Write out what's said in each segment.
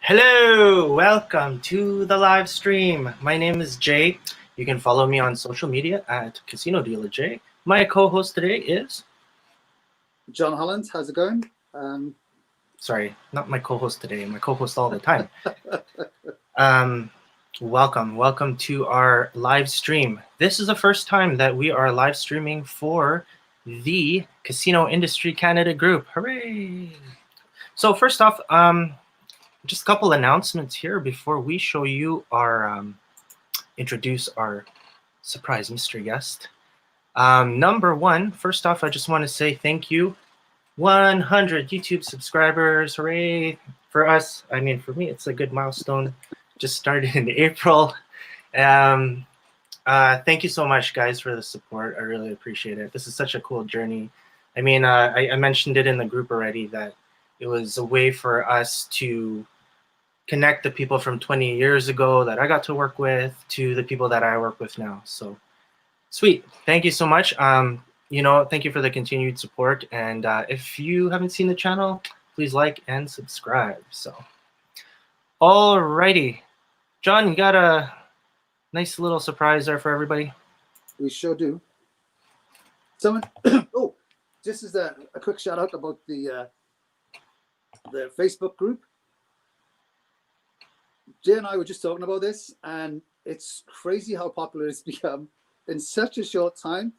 Hello, welcome to the live stream. My name is Jay. You can follow me on social media at Casino Dealer Jay. My co-host today is John Holland. How's it going? Sorry, not my co-host today. My co-host all the time. Welcome to our live stream. This is the first time that we are live streaming for the Casino Industry Canada Group. Hooray! So first off, just a couple announcements here before we show you our introduce our surprise mystery guest. Number one, first off, I just want to say thank you. 100 YouTube subscribers, hooray! For us, I mean, for me, it's a good milestone. Just started in April. Thank you so much, guys, for the support. I really appreciate it. This is such a cool journey. I mean, I mentioned it in the group already that it was a way for us to connect the people from 20 years ago that I got to work with to the people that I work with now. So sweet. Thank you so much. Thank you for the continued support. And if you haven't seen the channel, please like and subscribe. So, alrighty. John, you got a nice little surprise there for everybody? We sure do. Someone, oh, just as a quick shout out about the Facebook group. Jay and I were just talking about this, and it's crazy how popular it's become in such a short time.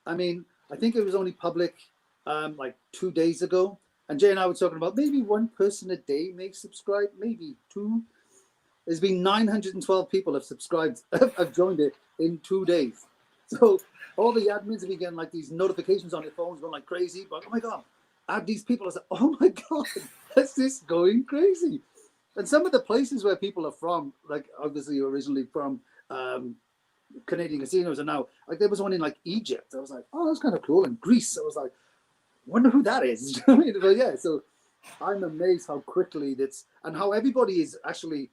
I mean, I think it was only public like 2 days ago, and Jay and I were talking about maybe one person a day may subscribe, maybe two. There's been 912 people have subscribed, have joined it in 2 days. So all the admins have been getting like these notifications on their phones going like crazy, but oh my God, add these people. I was like, oh my God, that's just going crazy. And some of the places where people are from, like obviously originally from Canadian casinos, and now like there was one in like Egypt. I was like, oh, that's kind of cool. And Greece, I was like, wonder who that is. But yeah, so I'm amazed how quickly that's and how everybody is actually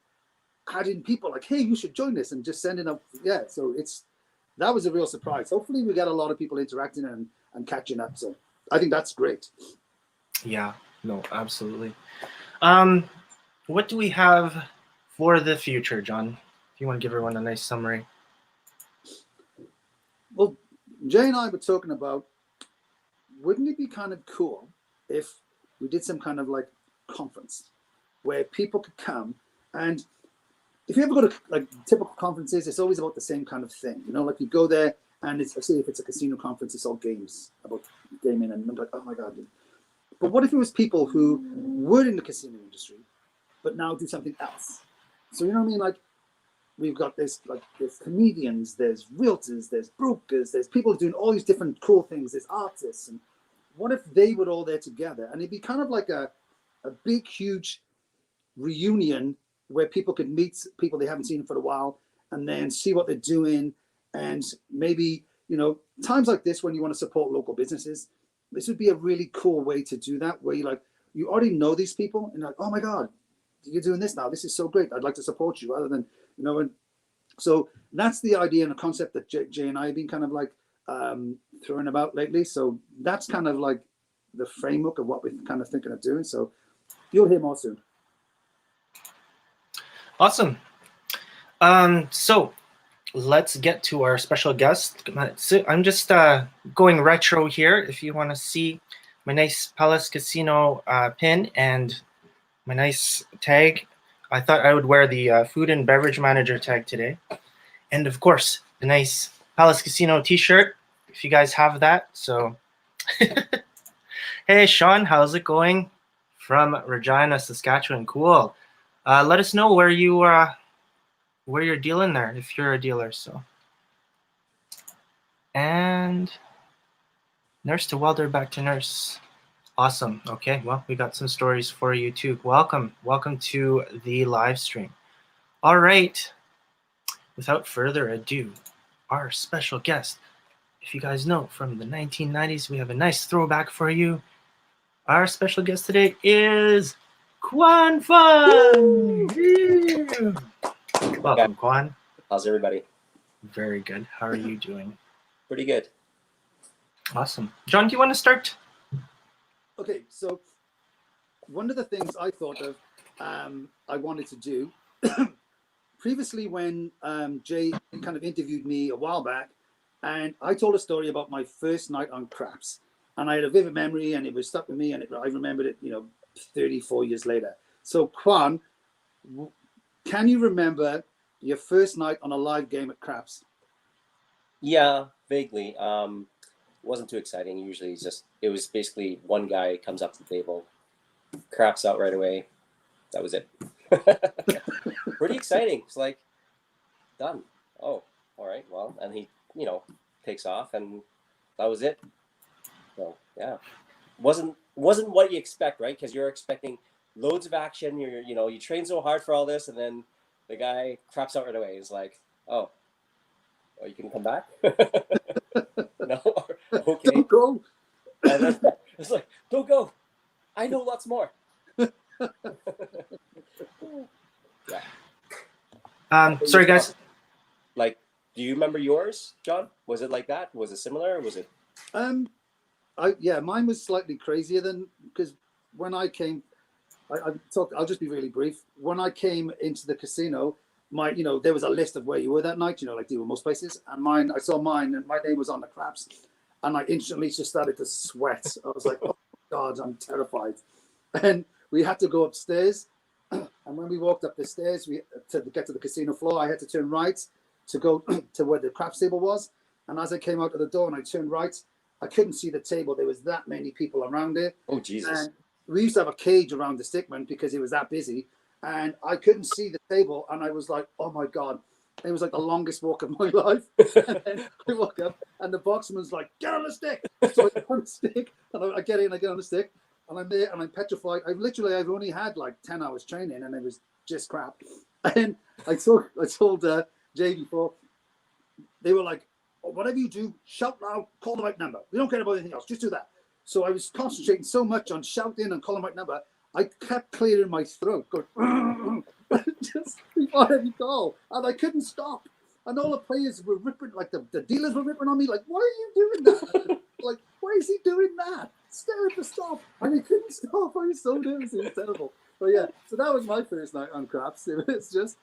adding people like, hey, you should join this, and just sending up. Yeah, so that was a real surprise. Hopefully, we get a lot of people interacting and catching up. So I think that's great. Yeah, no, absolutely. What do we have for the future, John? If you want to give everyone a nice summary. Well, Jay and I were talking about, wouldn't it be kind of cool if we did some kind of like conference where people could come, and if you ever go to like typical conferences, it's always about the same kind of thing, like you go there and it's, say if it's a casino conference, it's all games about gaming, and I'm like, oh my God. But what if it was people who were in the casino industry but now do something else? So you know what I mean? Like we've got there's comedians, there's realtors, there's brokers, there's people doing all these different cool things, there's artists. And what if they were all there together? And it'd be kind of like a big, huge reunion where people could meet people they haven't seen for a while and then see what they're doing. And maybe, times like this when you want to support local businesses, this would be a really cool way to do that, where you already know these people and like, oh my God, you're doing this now. This is so great. I'd like to support you, rather than, and so that's the idea and the concept that Jay and I have been kind of like throwing about lately. So that's kind of like the framework of what we're kind of thinking of doing. So you'll hear more soon. Awesome. So let's get to our special guest. I'm just going retro here. If you want to see my nice Palace Casino pin and my nice tag, I thought I would wear the food and beverage manager tag today. And of course, the nice Palace Casino t-shirt, if you guys have that. So, hey, Sean, how's it going? From Regina, Saskatchewan. Cool. Let us know where you're dealing there, if you're a dealer. So, and nurse to welder, back to nurse. Awesome. Okay, well, we got some stories for you too. Welcome to the live stream. All right, without further ado, our special guest. If you guys know, from the 1990s, we have a nice throwback for you. Our special guest today is Quan. Welcome, Quan. How's everybody? Very good. How are you doing? Pretty good. Awesome. John, do you want to start? Okay, so one of the things I thought of, I wanted to do previously when Jay kind of interviewed me a while back, and I told a story about my first night on craps, and I had a vivid memory, and it was stuck with me, and I remembered it, 34 years later. So, Quan, can you remember your first night on a live game at craps? Yeah, vaguely. Wasn't too exciting. Usually, it was basically one guy comes up to the table, craps out right away. That was it. Pretty exciting. It's like done. Oh, all right. Well, and he, takes off, and that was it. So yeah, wasn't what you expect, right? Because you're expecting loads of action. You train so hard for all this, and then the guy craps out right away. It's like, oh, you can come back. No, okay. Don't go. And then it's like, don't go. I know lots more. Yeah. Sorry, guys. Like, do you remember yours, John? Was it like that? Was it similar? Was it? Mine was slightly crazier because when I came, I'll just be really brief. When I came into the casino, there was a list of where you were that night, like there were most places, and I saw mine, and my name was on the craps, and I instantly just started to sweat. I was like, oh God, I'm terrified. And we had to go upstairs, and when we walked up the stairs, to get to the casino floor, I had to turn right to go to where the craps table was. And as I came out of the door and I turned right, I couldn't see the table. There was that many people around it. Oh, Jesus. And we used to have a cage around the stickman because it was that busy. And I couldn't see the table. And I was like, oh my God. It was like the longest walk of my life. And then I walk up and the boxman's like, get on the stick. So I get on the stick and I get in, I get on the stick. And I'm there and I'm petrified. I've only had like 10 hours training and it was just crap. And I told Jay before, they were like, oh, whatever you do, shout loud, call the right number. We don't care about anything else, just do that. So I was concentrating so much on shouting and calling the right number, I kept clearing my throat, going, just before every call. And I couldn't stop. And all the players were ripping, like the dealers were ripping on me, like, why are you doing that? Like, why is he doing that? Scared to stop. And I couldn't stop. I was so nervous. It was terrible. But yeah, so that was my first night on craps. It was just,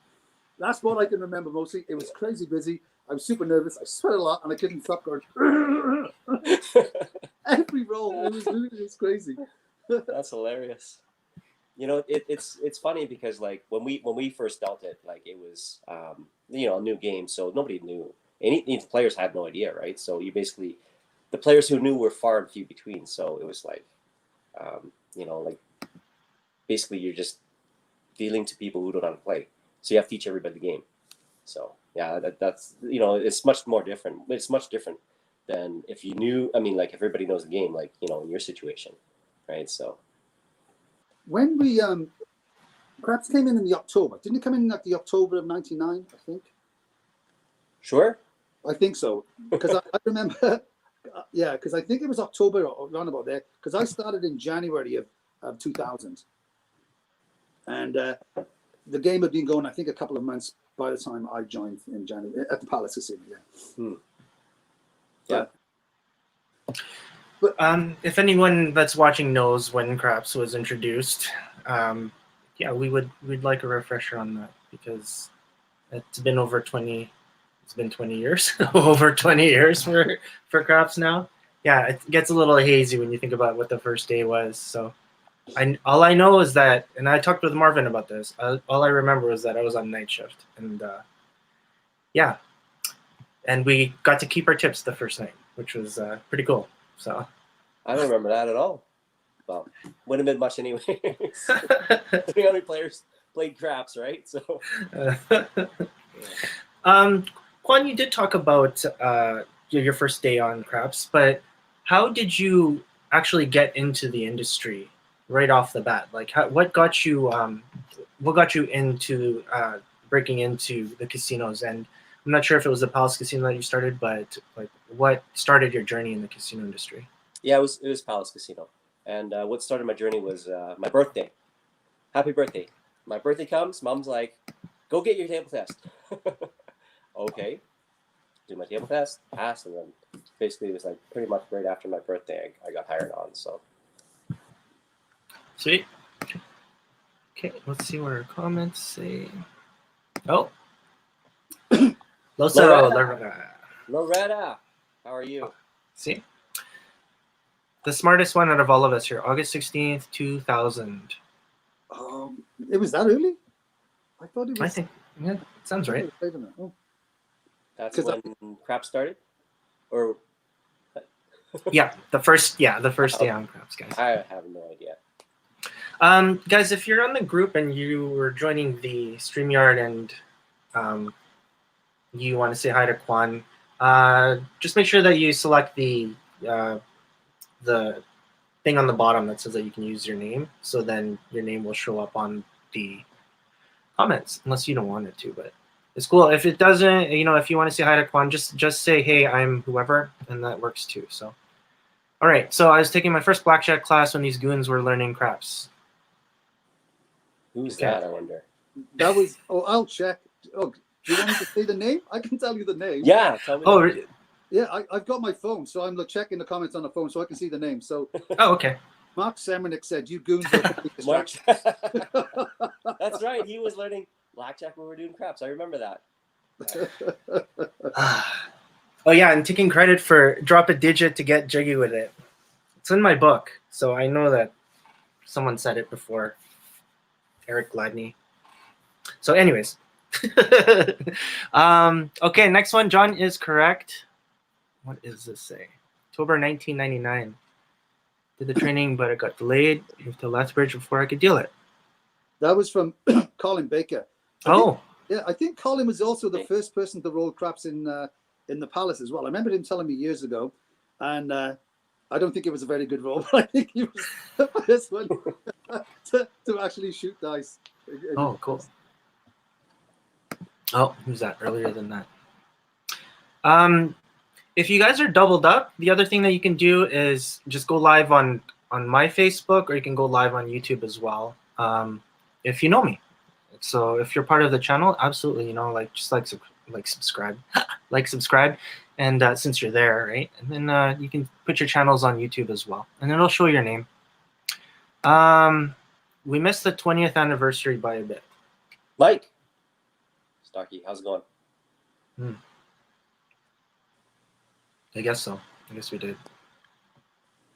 that's what I can remember mostly. It was crazy busy. I was super nervous. I sweat a lot, and I couldn't stop going. Every roll, it was crazy. That's hilarious. It's funny because like when we first dealt it, like it was a new game, so nobody knew. The players had no idea, right? So the players who knew were far and few between. So it was like, like basically you're just dealing to people who don't know how to play. So you have to teach everybody the game. So yeah, that's it's much more different. It's much different than if you knew. I mean, like if everybody knows the game, like in your situation, right? So when we craps came in the October, didn't it come in like the October of '99? I think. Sure. I think so because I remember. Yeah, because I think it was October or around about there. Because I started in January of 2000, and the game had been going, I think, a couple of months by the time I joined in January at the Palace Casino. Yeah. Yeah. But If anyone that's watching knows when craps was introduced, we'd like a refresher on that because it's been over 20. It's been 20 years, over 20 years for craps now. Yeah, it gets a little hazy when you think about what the first day was. So all I know is that, and I talked with Marvin about this, all I remember was that I was on night shift. And and we got to keep our tips the first night, which was pretty cool. So I don't remember that at all. Well, wouldn't have been much anyway. How many players played craps, right? So Quan, you did talk about your first day on craps, but how did you actually get into the industry right off the bat? Like, what got you into breaking into the casinos? And I'm not sure if it was the Palace Casino that you started, but like, what started your journey in the casino industry? Yeah, it was Palace Casino, and what started my journey was my birthday. Happy birthday! My birthday comes. Mom's like, "Go get your table test." Okay, do my table test, pass, and then basically it was like pretty much right after my birthday I got hired on. So Sweet. Okay, let's see what our comments say. Oh, Loretta. Loretta, how are you? See? The smartest one out of all of us here, August 16th, 2000. It was that early? I thought it was. I think, yeah, sounds right. Wait a minute. Oh, That's 'Cause when crap started? Or Yeah, the first day on Craps, guys. I have no idea. Guys, if you're on the group and you were joining the StreamYard and you want to say hi to Quan, just make sure that you select the thing on the bottom that says that you can use your name. So then your name will show up on the comments, unless you don't want it to. But it's cool. If it doesn't, if you want to say hi to Quan, just say, hey, I'm whoever, and that works too. So, all right. So I was taking my first blackjack class when these goons were learning craps. Who's Okay. that, I wonder? that was. Oh, I'll check. Oh, do you want me to say the name? I can tell you the name. Yeah, tell me. Oh, Yeah, I've got my phone, so I'm checking the comments on the phone so I can see the name. So oh, okay. Mark Semernick said, "You goons are a complete Mark. distraction." That's right. He was learning blackjack when we were doing craps. I remember that. Oh yeah, and taking credit for drop a digit to get jiggy with it. It's in my book, so I know that someone said it before. Eric Gladney. So, anyways. Okay, next one. John is correct. What does this say? October 1999. Did the training, but it got delayed. Moved to Lethbridge before I could deal it. That was from Colin Baker. I think Colin was also the first person to roll craps in the Palace as well. I remember him telling me years ago, and I don't think it was a very good roll, but I think he was the first one to actually shoot dice. Oh, cool. Oh, who's that? Earlier than that. If you guys are doubled up, the other thing that you can do is just go live on my Facebook, or you can go live on YouTube as well. If you know me. So if you're part of the channel, absolutely, just subscribe, subscribe, and since you're there, right, and then you can put your channels on YouTube as well, and then it'll show your name. We missed the 20th anniversary by a bit. Mike Starkey, how's it going? I guess so. I guess we did.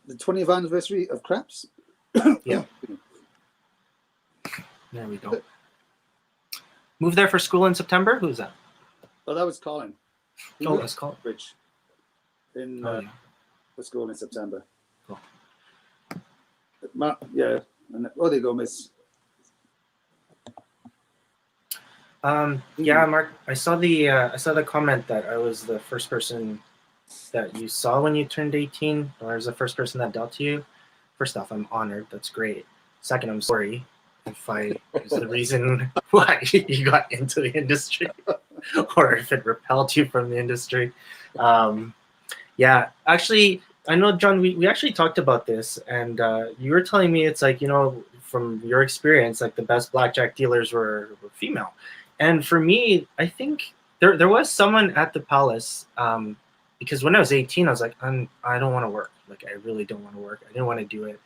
The 20th anniversary of craps. Yeah. There we go. Moved there for school in September. Who's that? Oh, that was Colin. That's Colin. Bridge in for school in September. Cool. Yeah. And, there you go, Miss. Yeah, Mark. I saw the comment that I was the first person that you saw when you turned 18, or as the first person that dealt to you. First off, I'm honored. That's great. Second, I'm sorry if I was the reason why you got into the industry, or if it repelled you from the industry. Yeah, actually, I know, John, we actually talked about this, and you were telling me it's like, from your experience, like the best blackjack dealers were female. And for me, I think there was someone at the Palace, because when I was 18, I was like, I don't want to work. Like, I really don't want to work. I didn't want to do it.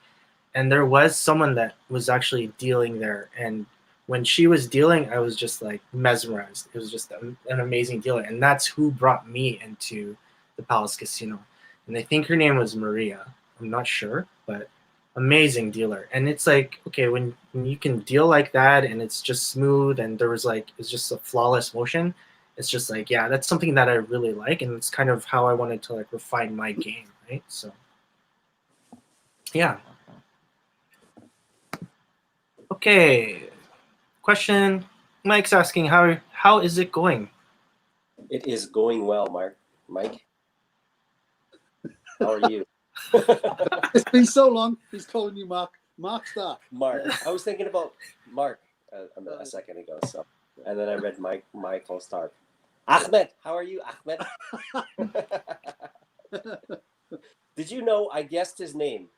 And there was someone that was actually dealing there. And when she was dealing, I was just like mesmerized. It was just an amazing dealer. And that's who brought me into the Palace Casino. And I think her name was Maria. I'm not sure, but amazing dealer. And it's like, okay, when you can deal like that and it's just smooth and it's just a flawless motion, it's just like, yeah, that's something that I really like. And it's kind of how I wanted to like refine my game, right? So, yeah. Okay. Question. Mike's asking, how is it going? It is going well, Mike. How are you? It's been so long. He's calling you Mark. Mark Stark. Mark. I was thinking about Mark a second ago. So, and then I read Michael Stark. Ahmed, how are you, Ahmed? Did you know I guessed his name?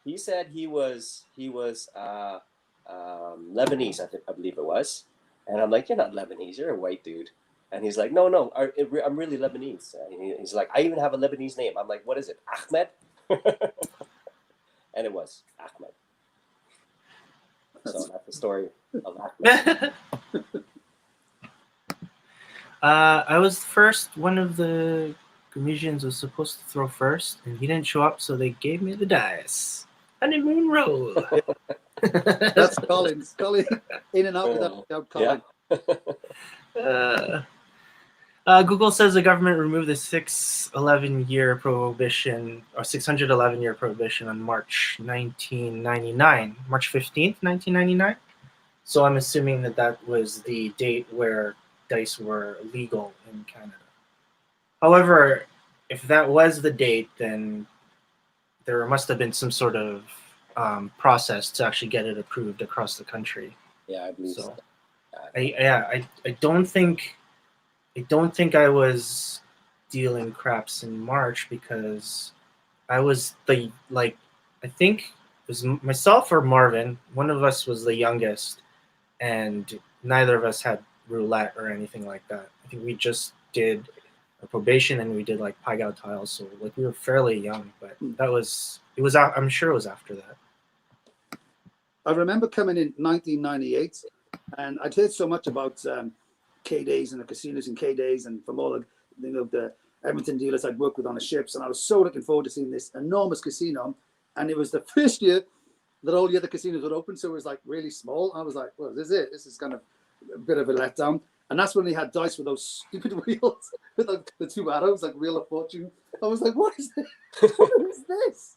He said he was Lebanese, I believe it was. And I'm like, you're not Lebanese, you're a white dude. And he's like, no, I'm really Lebanese. And he's like, I even have a Lebanese name. I'm like, what is it, Ahmed? And it was Ahmed. So that's the story of that. I was first. One of the comedians was supposed to throw first, and he didn't show up, so they gave me the dice. Honeymoon roll. That's Colin. Colin in and out without Colin. Google says the government removed the 611-year prohibition or 611-year prohibition on March 1999, March 15th, 1999. So I'm assuming that was the date where dice were legal in Canada. However, if that was the date, then there must have been some sort of process to actually get it approved across the country. Yeah, I believe so. I don't think I was dealing craps in March because I was I think it was myself or Marvin. One of us was the youngest, and neither of us had roulette or anything like that. I think we just did a probation and we did like Pai Gow tiles. So like we were fairly young, but I'm sure it was after that. I remember coming in 1998, and I'd heard so much about K days and the casinos in K days, and from all the Edmonton dealers I'd worked with on the ships, and I was so looking forward to seeing this enormous casino. And it was the first year that all the other casinos were open, so it was like really small. I was like, well, this is it. This is kind of a bit of a letdown. And that's when they had dice with those stupid wheels with the two arrows, like Wheel of Fortune. I was like, what is this? What is this?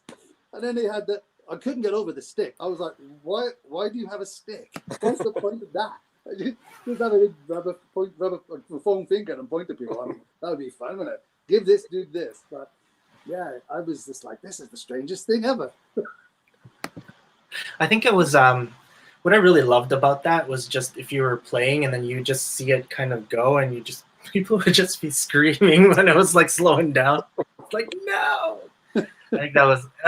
And then they had I couldn't get over the stick. I was like, why do you have a stick? What's the point of that? Just have a rubber foam finger and point to people. I mean, that would be fun, wouldn't it? Give this dude this. But yeah, I was just like, this is the strangest thing ever. I think it was what I really loved about that was just if you were playing and then you just see it kind of go and people would just be screaming when it was like slowing down. It's like, no. I think that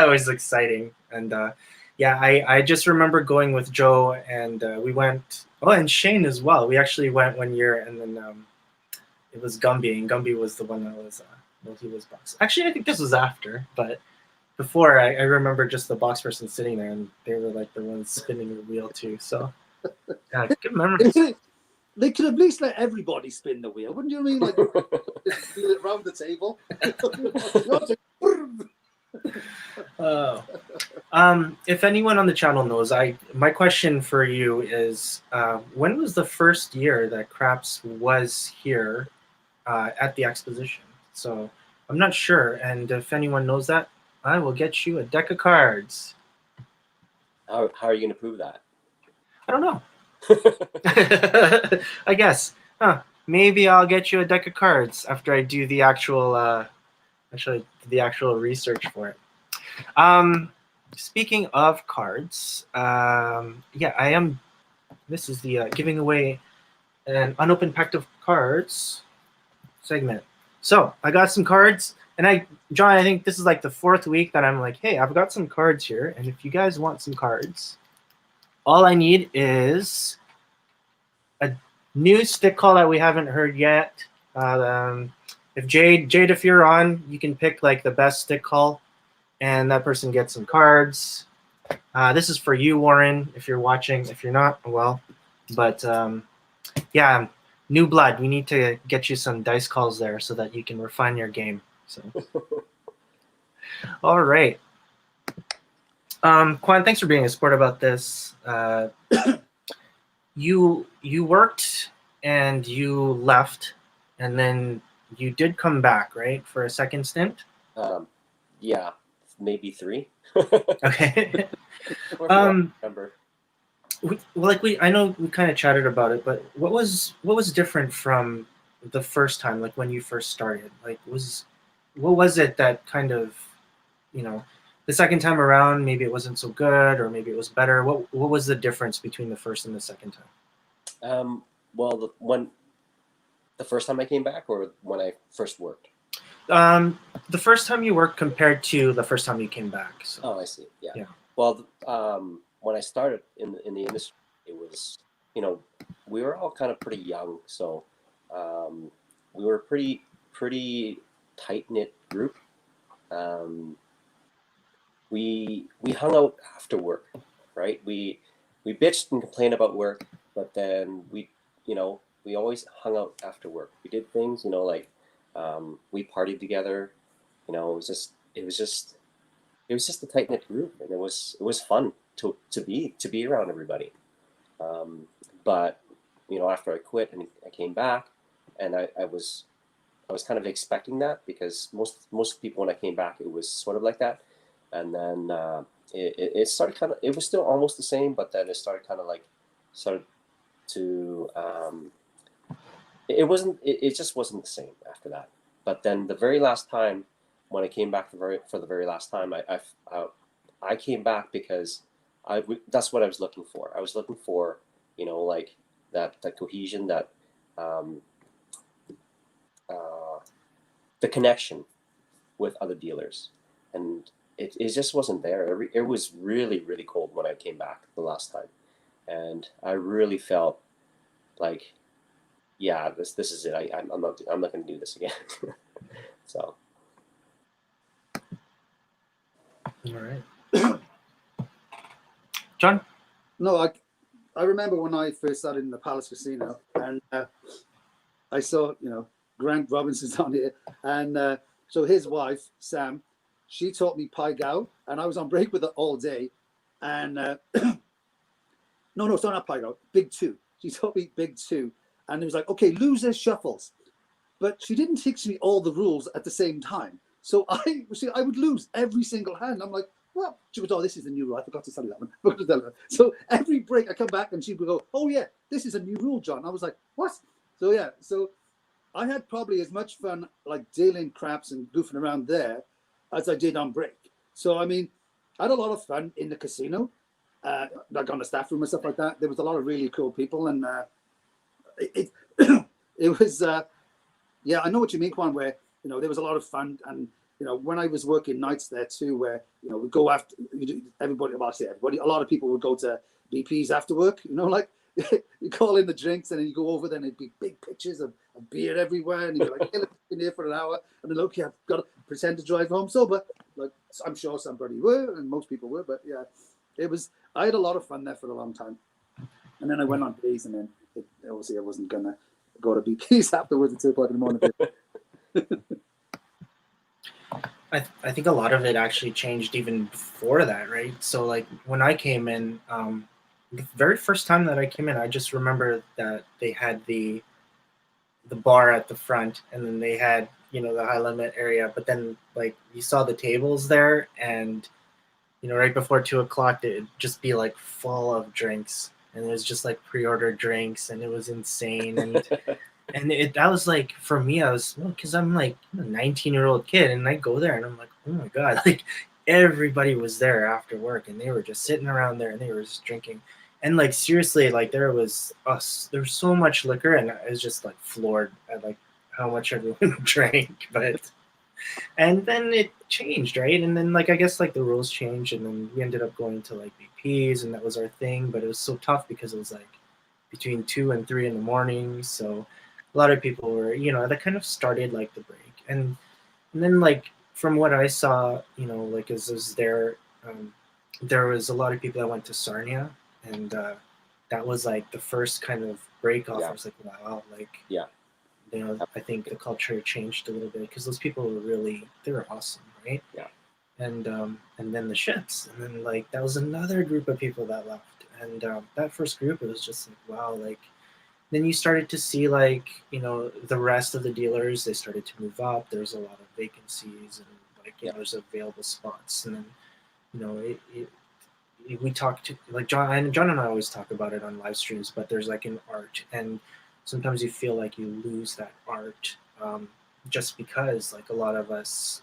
was exciting. And I just remember going with Joe and we went, and Shane as well. We actually went one year and then it was Gumby, and Gumby was the one that was he was box. Actually, I think this was after, but before I remember just the box person sitting there and they were like the ones spinning the wheel too. So yeah, good memories. They could at least let everybody spin the wheel, wouldn't you mean? Like just do it around the table. If anyone on the channel knows, my question for you is, when was the first year that Craps was here at the exposition? So I'm not sure, and if anyone knows that, I will get you a deck of cards. How are you going to prove that? I don't know. I guess. Maybe I'll get you a deck of cards after I do the actual research for it. Speaking of cards, I am. This is the giving away an unopened pack of cards segment. So I got some cards, and John, I think this is like the fourth week that I'm like, hey, I've got some cards here, and if you guys want some cards, all I need is a new stick call that we haven't heard yet. If Jade, if you're on, you can pick like the best stick call, and that person gets some cards. This is for you, Warren, if you're watching. If you're not, well, but new blood. We need to get you some dice calls there so that you can refine your game. So, all right. Quan, thanks for being a sport about this. You worked and you left, and then you did come back, right, for a second stint? Yeah, maybe 3. Okay. Remember. I know we kind of chatted about it, but what was different from the first time, like when you first started? Like, what was it that kind of, the second time around, maybe it wasn't so good, or maybe it was better. What was the difference between the first and the second time? Well, the first time I came back, or when I first worked? The first time you worked compared to the first time you came back. So. Oh, I see. Yeah. Well, when I started in the industry, it was, we were all kind of pretty young, so we were a pretty tight knit group. We hung out after work, right? We bitched and complained about work, but then we always hung out after work. We did things, like we partied together. It was just a tight knit group, and it was fun to be around everybody. But after I quit and I came back, and I was kind of expecting that, because most people, when I came back, it was sort of like that, and then it started kind of, it was still almost the same, but then it started kind of like started to it just wasn't the same after that. But then the very last time, when I came back for the very last time, I came back because that's what I was looking for. I was looking for, like that cohesion, that um, uh, the connection with other dealers, and it just wasn't there. It was really, really cold when I came back the last time, and I really felt like, yeah, this is it. I'm not going to do this again. So All right. John? No, I remember when I first started in the Palace Casino, and I saw, Grant Robinson's on here, and so his wife Sam, she taught me Pai Gow, and I was on break with her all day, and no, it's not Pai Gow, Big Two. She taught me Big Two, and it was like, okay, loser shuffles, but she didn't teach me all the rules at the same time. So I would lose every single hand. I'm like, well, she would, oh, this is the new rule. I forgot to tell you that one. So every break I come back and she would go, oh yeah, this is a new rule, John. I was like, what? So yeah, so I had probably as much fun like dealing craps and goofing around there as I did on break. So I mean, I had a lot of fun in the casino, like on the staff room and stuff like that. There was a lot of really cool people, and it it was yeah, I know what you mean, Quan, where there was a lot of fun. And when I was working nights there too, where we go after everybody, well, I say everybody, a lot of people would go to BP's after work, like you call in the drinks and then you go over there and it'd be big pictures of beer everywhere, and you're like, hey, let's in here for an hour, and then look, yeah, I've got to pretend to drive home sober. Like, I'm sure somebody were, and most people were, but yeah, I had a lot of fun there for a long time. And then I went on days, and then obviously I wasn't gonna go to BP's afterwards at 2 o'clock in the morning. I think a lot of it actually changed even before that, right? So like when I came in, the very first time that I came in, I just remember that they had the bar at the front, and then they had the high limit area, but then like you saw the tables there, and right before 2 o'clock it'd just be like full of drinks, and it was just like pre-ordered drinks, and it was insane. And that was like, for me, I was, because I'm like a 19-year-old kid, and I go there and I'm like, oh my god, like everybody was there after work, and they were just sitting around there and they were just drinking. And like seriously, like there was so much liquor, and I was just like floored at like how much everyone drank. But and then it changed, right? And then like I guess like the rules changed, and then we ended up going to like BP's, and that was our thing. But it was so tough because it was like between 2 and 3 in the morning, so a lot of people were, that kind of started like the break. And then like from what I saw, like as there was a lot of people that went to Sarnia, and that was like the first kind of break off. Yeah. I was like, wow, like yeah, I think the culture changed a little bit, because those people they were awesome, right? Yeah. And then the ships, and then like that was another group of people that left, and that first group, it was just like, wow, like then you started to see like the rest of the dealers, they started to move up. There's a lot of vacancies, and like there's available spots. And then we talked to like John and I always talk about it on live streams, but there's like an art, and sometimes you feel like you lose that art, just because like a lot of us,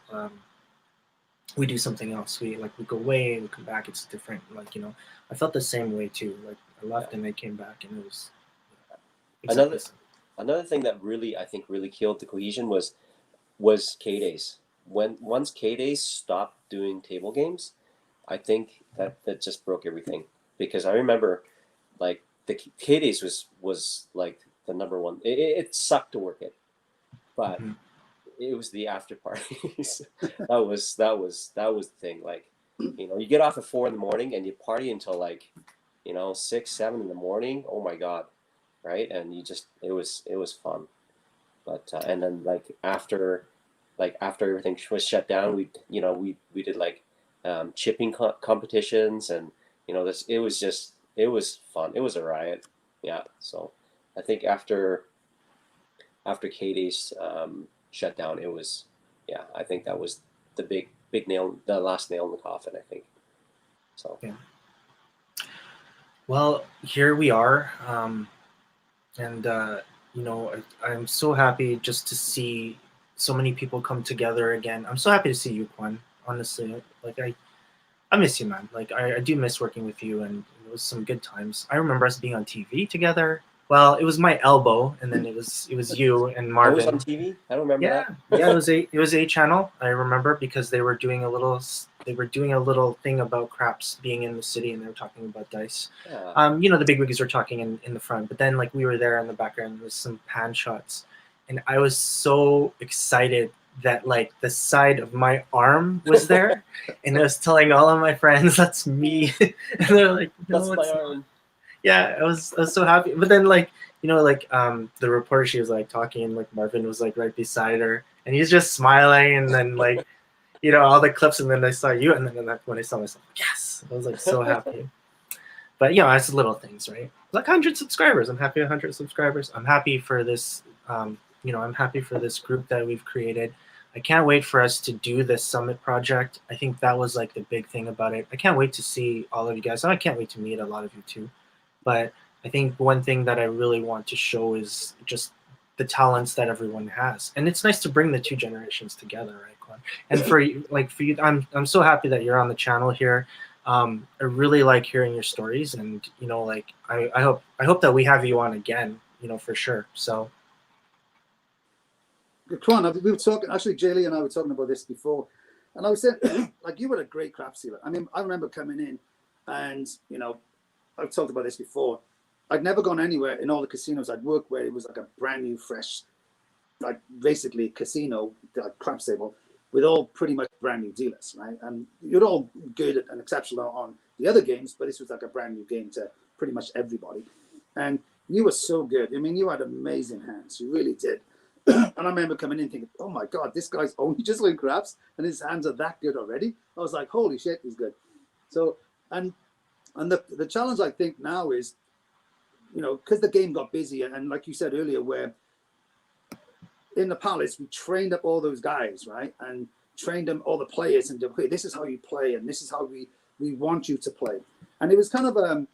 we do something else. We go away and we come back. It's different. Like I felt the same way too. Like I left and I came back, and it was another thing that really, I think, really killed the cohesion was K days. Once K days stopped doing table games, I think that just broke everything, because I remember like the K days was like the number one. It sucked to work it, but it was the after parties. that was the thing. Like you get off at 4 in the morning and you party until like 6, 7 in the morning. Oh my God, right? And it was fun. But and then after everything was shut down, we did like chipping competitions, and this it was fun. It was a riot. Yeah. So I think after Katie's shut down, it was, yeah, I think that was the big nail, the last nail in the coffin, I think. So Yeah. Well, here we are, and I'm so happy just to see so many people come together again. I'm so happy to see you, Quan. Honestly, like I miss you, man. Like I do miss working with you, and it was some good times. I remember us being on TV together. Well, it was my elbow, and then it was you and I was on Marvin. TV. I don't remember Yeah, that. yeah, it was a channel. I remember because they were doing a little thing about craps being in the city, and they were talking about dice. Yeah. The big wiggies were talking in the front, but then like we were there in the background with some pan shots, and I was so excited that like the side of my arm was there, and I was telling all of my friends that's me, and they're like, That's no, my it's not. arm. Yeah, I was so happy. But then like the reporter, she was like talking, and like Marvin was like right beside her, and he's just smiling, and then like all the clips, and then I saw you, and then when I saw myself, yes, I was like so happy. But it's little things, right? Like 100 subscribers. I'm happy 100 subscribers. I'm happy for this. I'm happy for this group that we've created. I can't wait for us to do this summit project. I think that was like the big thing about it. I can't wait to see all of you guys. And I can't wait to meet a lot of you too. But I think one thing that I really want to show is just the talents that everyone has, and it's nice to bring the two generations together, right, Quan? And for you, I'm so happy that you're on the channel here. I really like hearing your stories, and I hope that we have you on again, for sure. So Quan, we were talking, actually, Jaylee and I were talking about this before, and I was saying, like, you were a great crap sealer. I mean, I remember coming in, and, I've talked about this before. I'd never gone anywhere in all the casinos I'd worked where it was like a brand new, fresh, like basically casino, like crap table, with all pretty much brand new dealers, right? And you're all good and exceptional on the other games, but this was like a brand new game to pretty much everybody. And you were so good. I mean, you had amazing hands. You really did. And I remember coming in thinking, oh my God, this guy's only just learned craps and his hands are that good already. I was like, holy shit, he's good. So, and the challenge I think now is, because the game got busy, and like you said earlier, where in the Palace, we trained up all those guys, right? And trained them, all the players, and okay, this is how you play, and this is how we want you to play. And it was kind of a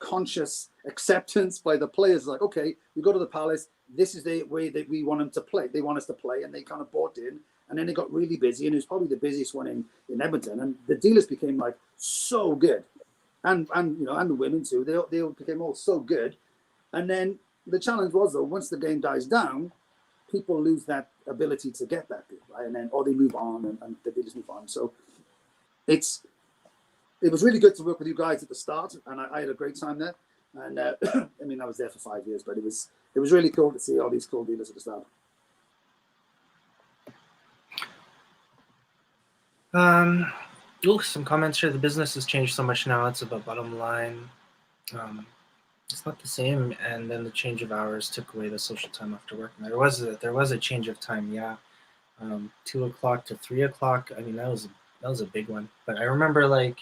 conscious acceptance by the players, like, okay, we go to the Palace, this is the way that we want them to play. They want us to play, and they kind of bought in. And then it got really busy, and it was probably the busiest one in Edmonton. And the dealers became like so good, and the women too. They all became all so good. And then the challenge was, though, once the game dies down, people lose that ability to get that good, right? And then or they move on, and they just move on. So it was really good to work with you guys at the start, and I had a great time there. And I mean, I was there for 5 years, but it was really cool to see all these cool dealers at the start. Some comments here. The business has changed so much now. It's about bottom line. It's not the same. And then the change of hours took away the social time after work. And there was a change of time. Yeah, 2 o'clock to 3 o'clock. I mean, that was a big one. But I remember like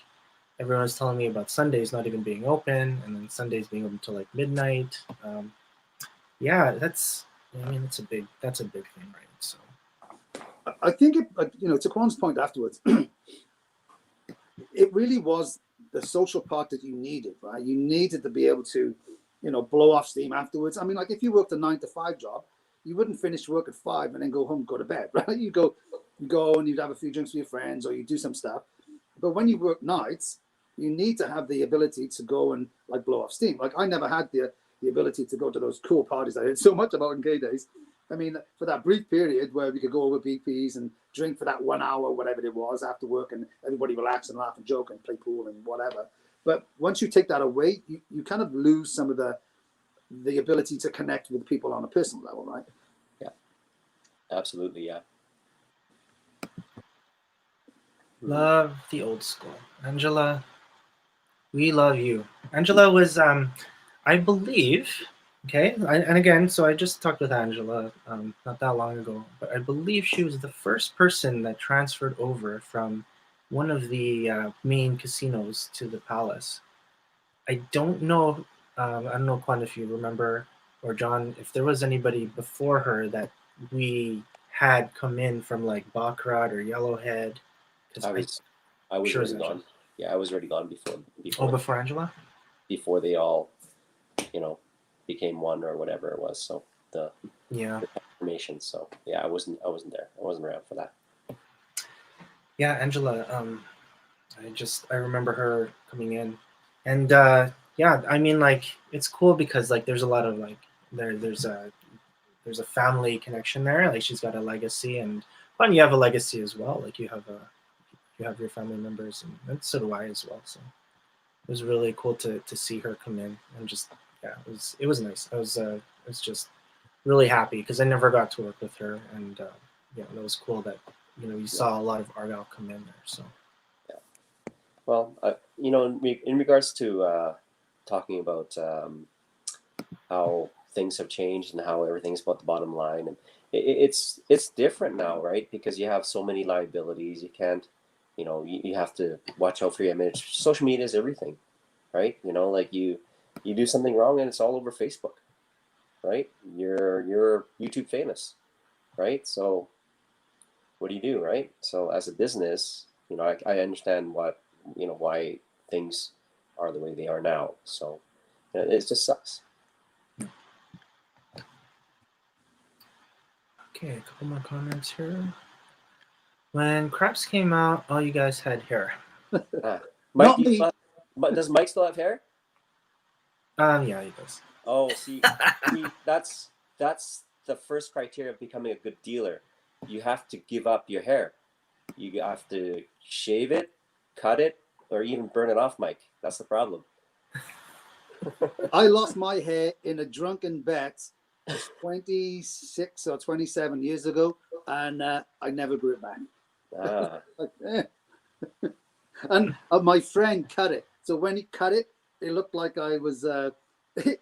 everyone was telling me about Sundays not even being open, and then Sundays being open till like midnight. Yeah, that's a big thing, right? So I think to Quan's point afterwards, it really was the social part that you needed, right? You needed to be able to, blow off steam afterwards. I mean, like if you worked a 9 to 5 job, you wouldn't finish work at 5 and then go home and go to bed, right? You go and you'd have a few drinks with your friends, or you do some stuff. But when you work nights, you need to have the ability to go and like blow off steam. Like I never had the ability to go to those cool parties I heard so much about in K days. I mean, for that brief period where we could go over BPs and drink for that 1 hour, whatever it was, after work, and everybody relax and laugh and joke and play pool and whatever. But once you take that away, you kind of lose some of the ability to connect with people on a personal level, right? Yeah, absolutely, yeah. Love the old school. Angela, we love you. Angela was, I believe, okay, and again, so I just talked with Angela not that long ago, but I believe she was the first person that transferred over from one of the main casinos to the Palace. I don't know, I don't know, Quan, if you remember, or John, if there was anybody before her that we had come in from like Baccarat or Yellowhead, because I I'm was I was sure it was already Angela. gone. Yeah, I was already gone Oh, before Angela? before they all, became one or whatever it was. So the Yeah. the transformation. So yeah, I wasn't there. I wasn't around for that. Yeah, Angela. I remember her coming in, and yeah, I mean, like it's cool because like there's a lot of like there's a family connection there. Like she's got a legacy, and you have a legacy as well. Like you have your family members, and so do I as well. So it was really cool to see her come in and just yeah, it was nice. I was just really happy because I never got to work with her, and yeah, it was cool that you Yeah. saw a lot of Argyle come in there. So. Well, in regards to talking about how things have changed and how everything's about the bottom line, and it's different now, right? Because you have so many liabilities. You can't, you have to watch out for your image. Social media is everything, right? Like you do something wrong and it's all over Facebook, right? You're YouTube famous, right? So what do you do, right? So as a business, I understand why things are the way they are now. So it just sucks. Okay, a couple more comments here. When Craps came out, all you guys had hair. Ah. Mike, Not me. does Mike still have hair? Yeah, he does. Oh, see, that's the first criteria of becoming a good dealer. You have to give up your hair. You have to shave it, cut it, or even burn it off, Mike. That's the problem. I lost my hair in a drunken bet 26 or 27 years ago, and I never grew it back. Ah, Like, and my friend cut it. So when he cut it, it looked like I was.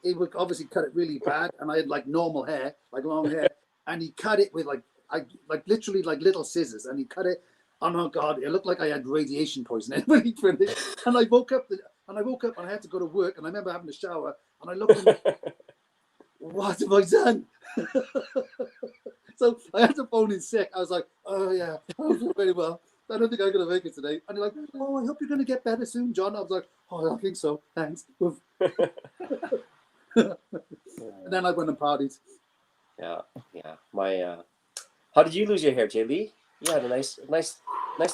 He would obviously cut it really bad, and I had like normal hair, like long hair, and he cut it with like literally like little scissors, and he cut it. Oh no, God! It looked like I had radiation poisoning when he finished. And I woke up, and I had to go to work, and I remember having a shower, and I looked at what have I done? So I had to phone in sick. I was like, oh yeah, I don't feel very well. I don't think I'm going to make it today. And you're like, oh, I hope you're going to get better soon, John. I was like, oh, I think so. Thanks. And then I went and partied. yeah, yeah. How did you lose your hair, JB? You had a nice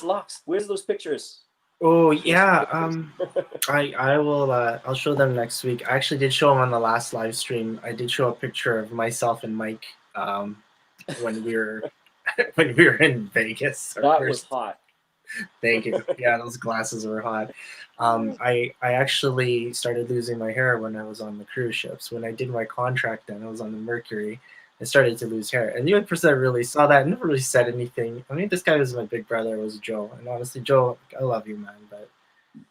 locks. Where's those pictures? Oh Show us yeah, some pictures. I will. I'll show them next week. I actually did show them on the last live stream. I did show a picture of myself and Mike when we were when we were in Vegas. That was hot. Thank you. Yeah, those glasses were hot. I actually started losing my hair when I was on the cruise ships. When I did my contract, then I was on the Mercury. I started to lose hair, and the only person that really saw that and never really said anything. I mean, this guy was my big brother. It was Joe, and honestly, Joe, I love you, man, but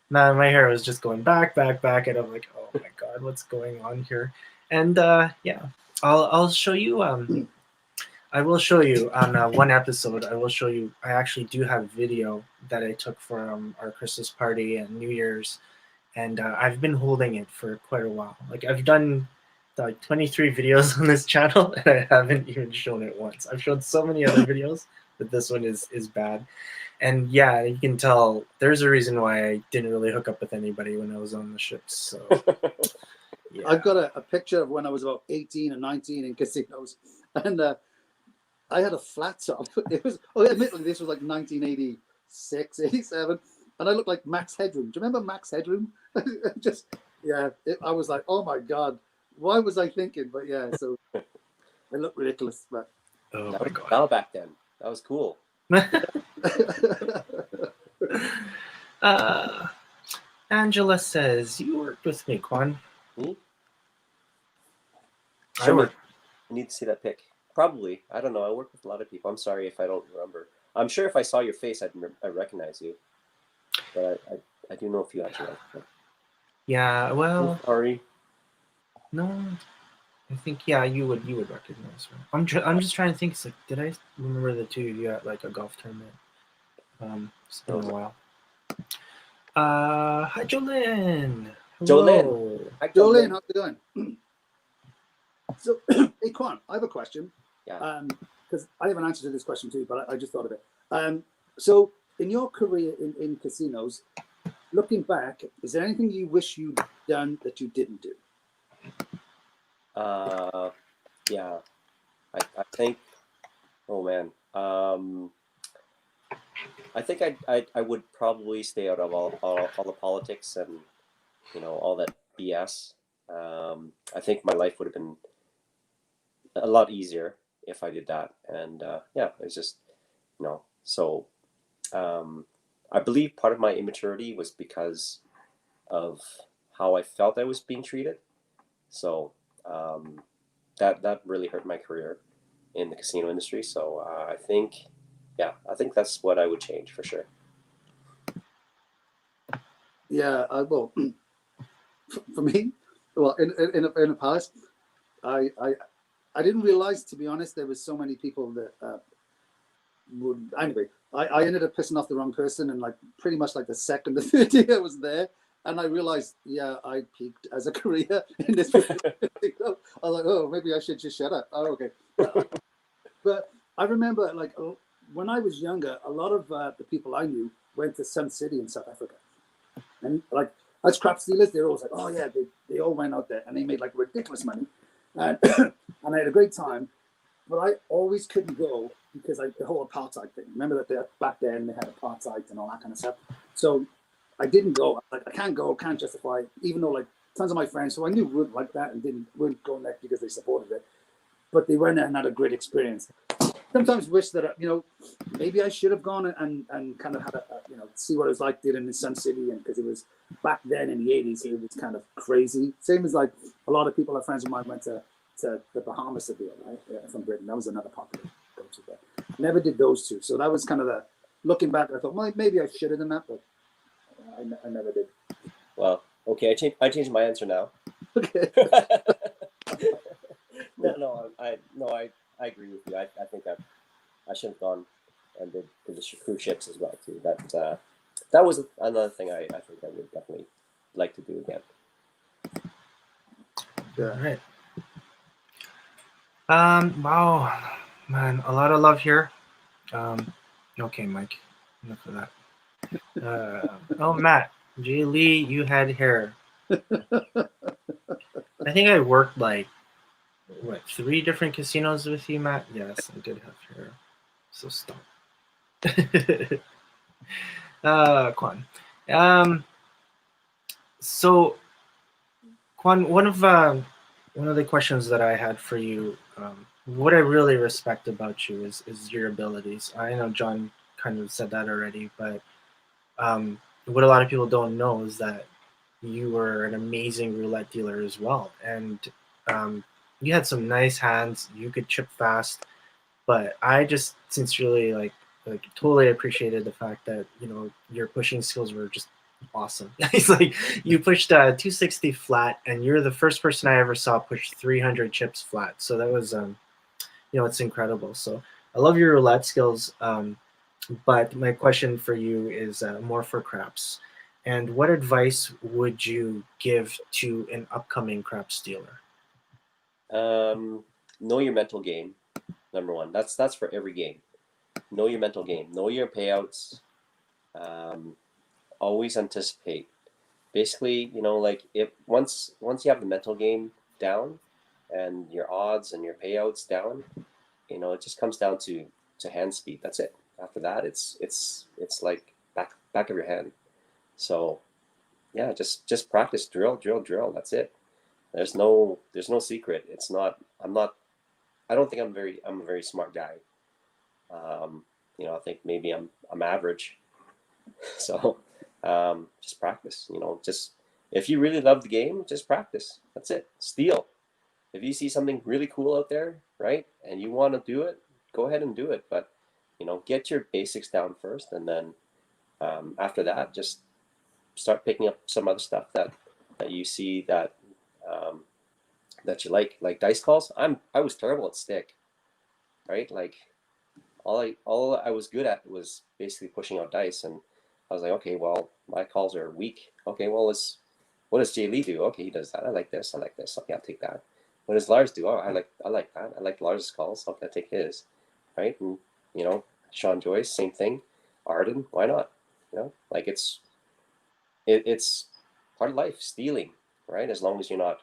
man, my hair was just going back, and I'm like, oh my god, what's going on here? And yeah, I'll show you. I will show you on one episode. I will show you. I actually do have video that I took from our Christmas party and New Year's, and I've been holding it for quite a while. Like I've done like 23 videos on this channel, and I haven't even shown it once. I've shown so many other videos, but this one is bad. And yeah, you can tell there's a reason why I didn't really hook up with anybody when I was on the ships. So yeah. I've got a picture of when I was about 18 and 19 in casinos, and I had a flat top. It was, admittedly, this was like 1986, 87, and I looked like Max Headroom. Do you remember Max Headroom? I was like, oh my god, why was I thinking? But yeah, so I looked ridiculous. But Oh That my was god. style back then. That was cool. Angela says you worked with me, Quan. Hmm? I Show me. worked. I need to see that pic. Probably. I don't know. I work with a lot of people. I'm sorry if I don't remember. I'm sure if I saw your face, I'd recognize you. But I do know if you actually. Yeah, well, Sorry. no, I think you would recognize her. I'm just trying to think. It's like, did I remember the two of you at like a golf tournament? It's been a while. Hi Jolene. Jolene. Hello. Hi, Jolene, Jolene. how's it going? So, hey, Quan, I have a question. Yeah. Because I have an answer to this question too, but I just thought of it. So, in your career in casinos, looking back, is there anything you wish you'd done that you didn't do? Yeah. I think. Oh man. I think I would probably stay out of all the politics and all that BS. I think my life would have been a lot easier if I did that. And yeah, it's just so I believe part of my immaturity was because of how I felt I was being treated. So that really hurt my career in the casino industry. So I think that's what I would change for sure. Yeah, well, for me, well, in the past, I, I I didn't realize, to be honest, there was so many people that would. Anyway, I ended up pissing off the wrong person, and like pretty much like the second or third day I was there, and I realized, yeah, I peaked as a career in this. I was like, oh, maybe I should just shut up. Oh, okay. But I remember, like, when I was younger, a lot of the people I knew went to Sun City in South Africa, and like as crap dealers, they're always like, oh yeah, they all went out there and they made like ridiculous money, and and I had a great time. But I always couldn't go because like the whole apartheid thing. Remember that back then they had apartheid and all that kind of stuff. So I didn't go. Like I can't go, can't justify it, even though like tons of my friends who I knew would like that and weren't going there because they supported it, but they went there and had a great experience. Sometimes wish that maybe I should have gone and kind of had see what it was like dealing in Sun City, and because it was back then in the 80s, it was kind of crazy. Same as like a lot of people, our friends of mine went to the Bahamas to deal, right? From Britain. That was another popular go-to there. Never did those two. So that was kind of the looking back. I thought, well, maybe I should have done that, but I never did. Well, okay, I changed my answer now. Okay. No, I agree with you. I think I should have gone and did the cruise ships as well too. That was another thing I think I would definitely like to do again. Yeah. All right. Wow, man, a lot of love here. Okay, Mike, enough of that. Oh, Matt, Jay Lee, you had hair. I think I worked like what 3 different casinos with you, Matt. Yes, I did have hair. So stop. Quan. So Quan, one of the questions that I had for you, what I really respect about you is your abilities. I know John kind of said that already, but what a lot of people don't know is that you were an amazing roulette dealer as well, and you had some nice hands. You could chip fast, but I just sincerely like totally appreciated the fact that your pushing skills were just awesome. It's like you pushed 260 flat, and you're the first person I ever saw push 300 chips flat. So that was it's incredible. So I love your roulette skills. But my question for you is more for craps. And what advice would you give to an upcoming craps dealer? Know your mental game. Number one. That's for every game. Know your mental game. Know your payouts. Always anticipate. Basically, like if once you have the mental game down, and your odds and your payouts down, it just comes down to hand speed. That's it. After that, it's like back of your hand. So yeah, just practice, drill. That's it. There's no secret. It's not. I'm not. I don't think I'm a very smart guy. I think maybe I'm average. So just practice. Just if you really love the game, just practice. That's it. Steal. If you see something really cool out there, right, and you want to do it, go ahead and do it. But get your basics down first, and then after that, just start picking up some other stuff that that you see that that you like dice calls. I was terrible at stick, right? Like all I was good at was basically pushing out dice, and I was like, okay, well, my calls are weak. Okay, well, what does Jay Lee do? Okay, he does that. I like this. I like this. Okay, I'll take that. What does Lars do? Oh, I like that. I like Lars' calls. Okay, I'll take his. Right? And Sean Joyce, same thing. Arden, why not? Like it's part of life, stealing, right? As long as you're not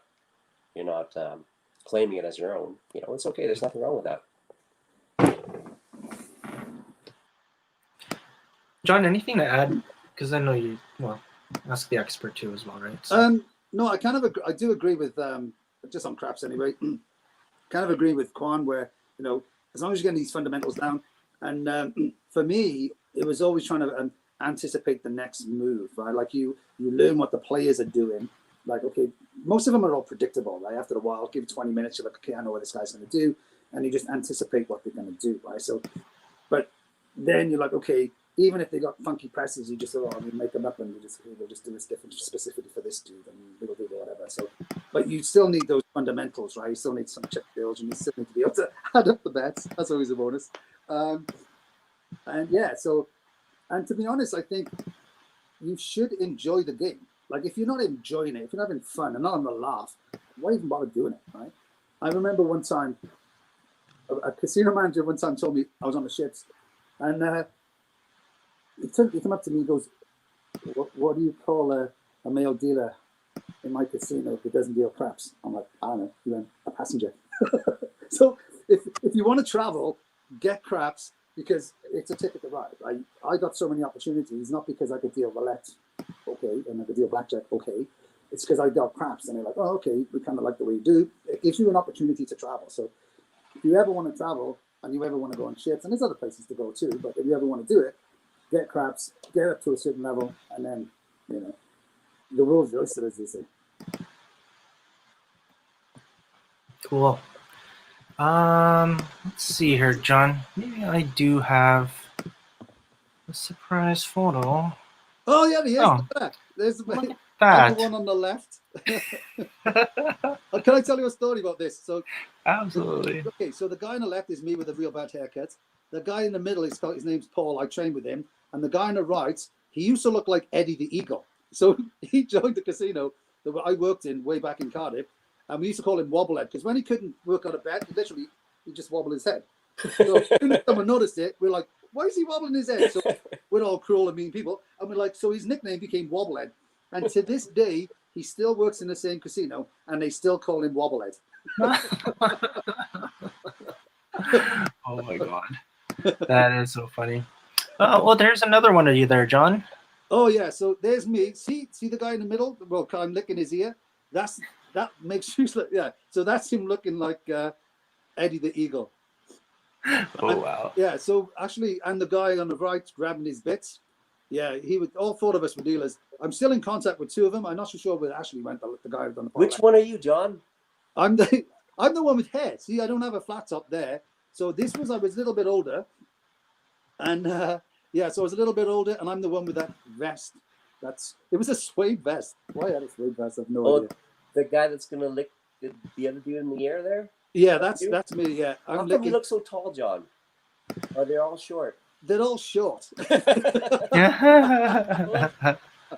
claiming it as your own, it's okay. There's nothing wrong with that. John, anything to add? Because I know you, ask the expert too as well, right? So. No, I kind of I do agree with just on craps anyway. Kind of agree with Quan where as long as you're getting these fundamentals down, and for me it was always trying to anticipate the next move, right? Like you learn what the players are doing. Like, okay, most of them are all predictable, right? After a while, give it 20 minutes, you're like, okay, I know what this guy's going to do, and you just anticipate what they're going to do, right? So, but then you're like, okay, even if they got funky presses, you just make them up and we'll just do this different specifically for this dude, and we'll do whatever. So, but you still need those fundamentals, right? You still need some check builds, and you still need to be able to add up the bets. That's always a bonus. And yeah, so, and to be honest, I think you should enjoy the game. Like, if you're not enjoying it, if you're not having fun and not on the laugh, why even bother doing it, right? I remember one time, a casino manager one time told me, I was on the ships, and he came up to me and goes, what do you call a male dealer in my casino who doesn't deal craps? I'm like, I don't know. He went, a passenger. So if you want to travel, get craps, because it's a ticket to ride. I got so many opportunities, not because I could deal roulette, okay, and I could deal blackjack, okay. It's because I dealt craps, and they're like, oh, okay, we kind of like the way you do. It gives you an opportunity to travel. So if you ever want to travel and you ever want to go on ships, and there's other places to go too, but if you ever want to do it, get craps, get up to a certain level, and then, the world's your oyster, as they say. Cool. Let's see here, John. Maybe I do have a surprise photo. Oh, yeah, here's the back. There's the back. That. The one on the left. Can I tell you a story about this? So, absolutely. Okay, so the guy on the left is me with a real bad haircut. The guy in the middle, his name's Paul. I trained with him. And the guy on the right, he used to look like Eddie the Eagle. So he joined the casino that I worked in way back in Cardiff. And we used to call him Wobblehead, because when he couldn't work on a bet, he'd just wobble his head. So as soon as someone noticed it, we're like, why is he wobbling his head? So we're all cruel and mean people. And we're like, so his nickname became Wobblehead. And to this day, he still works in the same casino, and they still call him Wobblehead. Oh my God. That is so funny. Well, there's another one of you there, John. Oh yeah, so there's me. See the guy in the middle? Well, I'm licking his ear. That makes you look, yeah. So that's him looking like Eddie the Eagle. Oh wow. Yeah. So actually, and the guy on the right grabbing his bits. Yeah, all four of us were dealers. I'm still in contact with two of them. I'm not so sure where Ashley went. The guy who's on the Which one are you, John? I'm the one with hair. See, I don't have a flat top there. So I was a little bit older, and yeah, so I was a little bit older, and I'm the one with that vest. It was a suede vest. Why I had a suede vest? I have no idea. The guy that's gonna lick the other dude in the ear there? Yeah, that's me. Yeah, How come you look so tall, John? Are they all short? They're all short.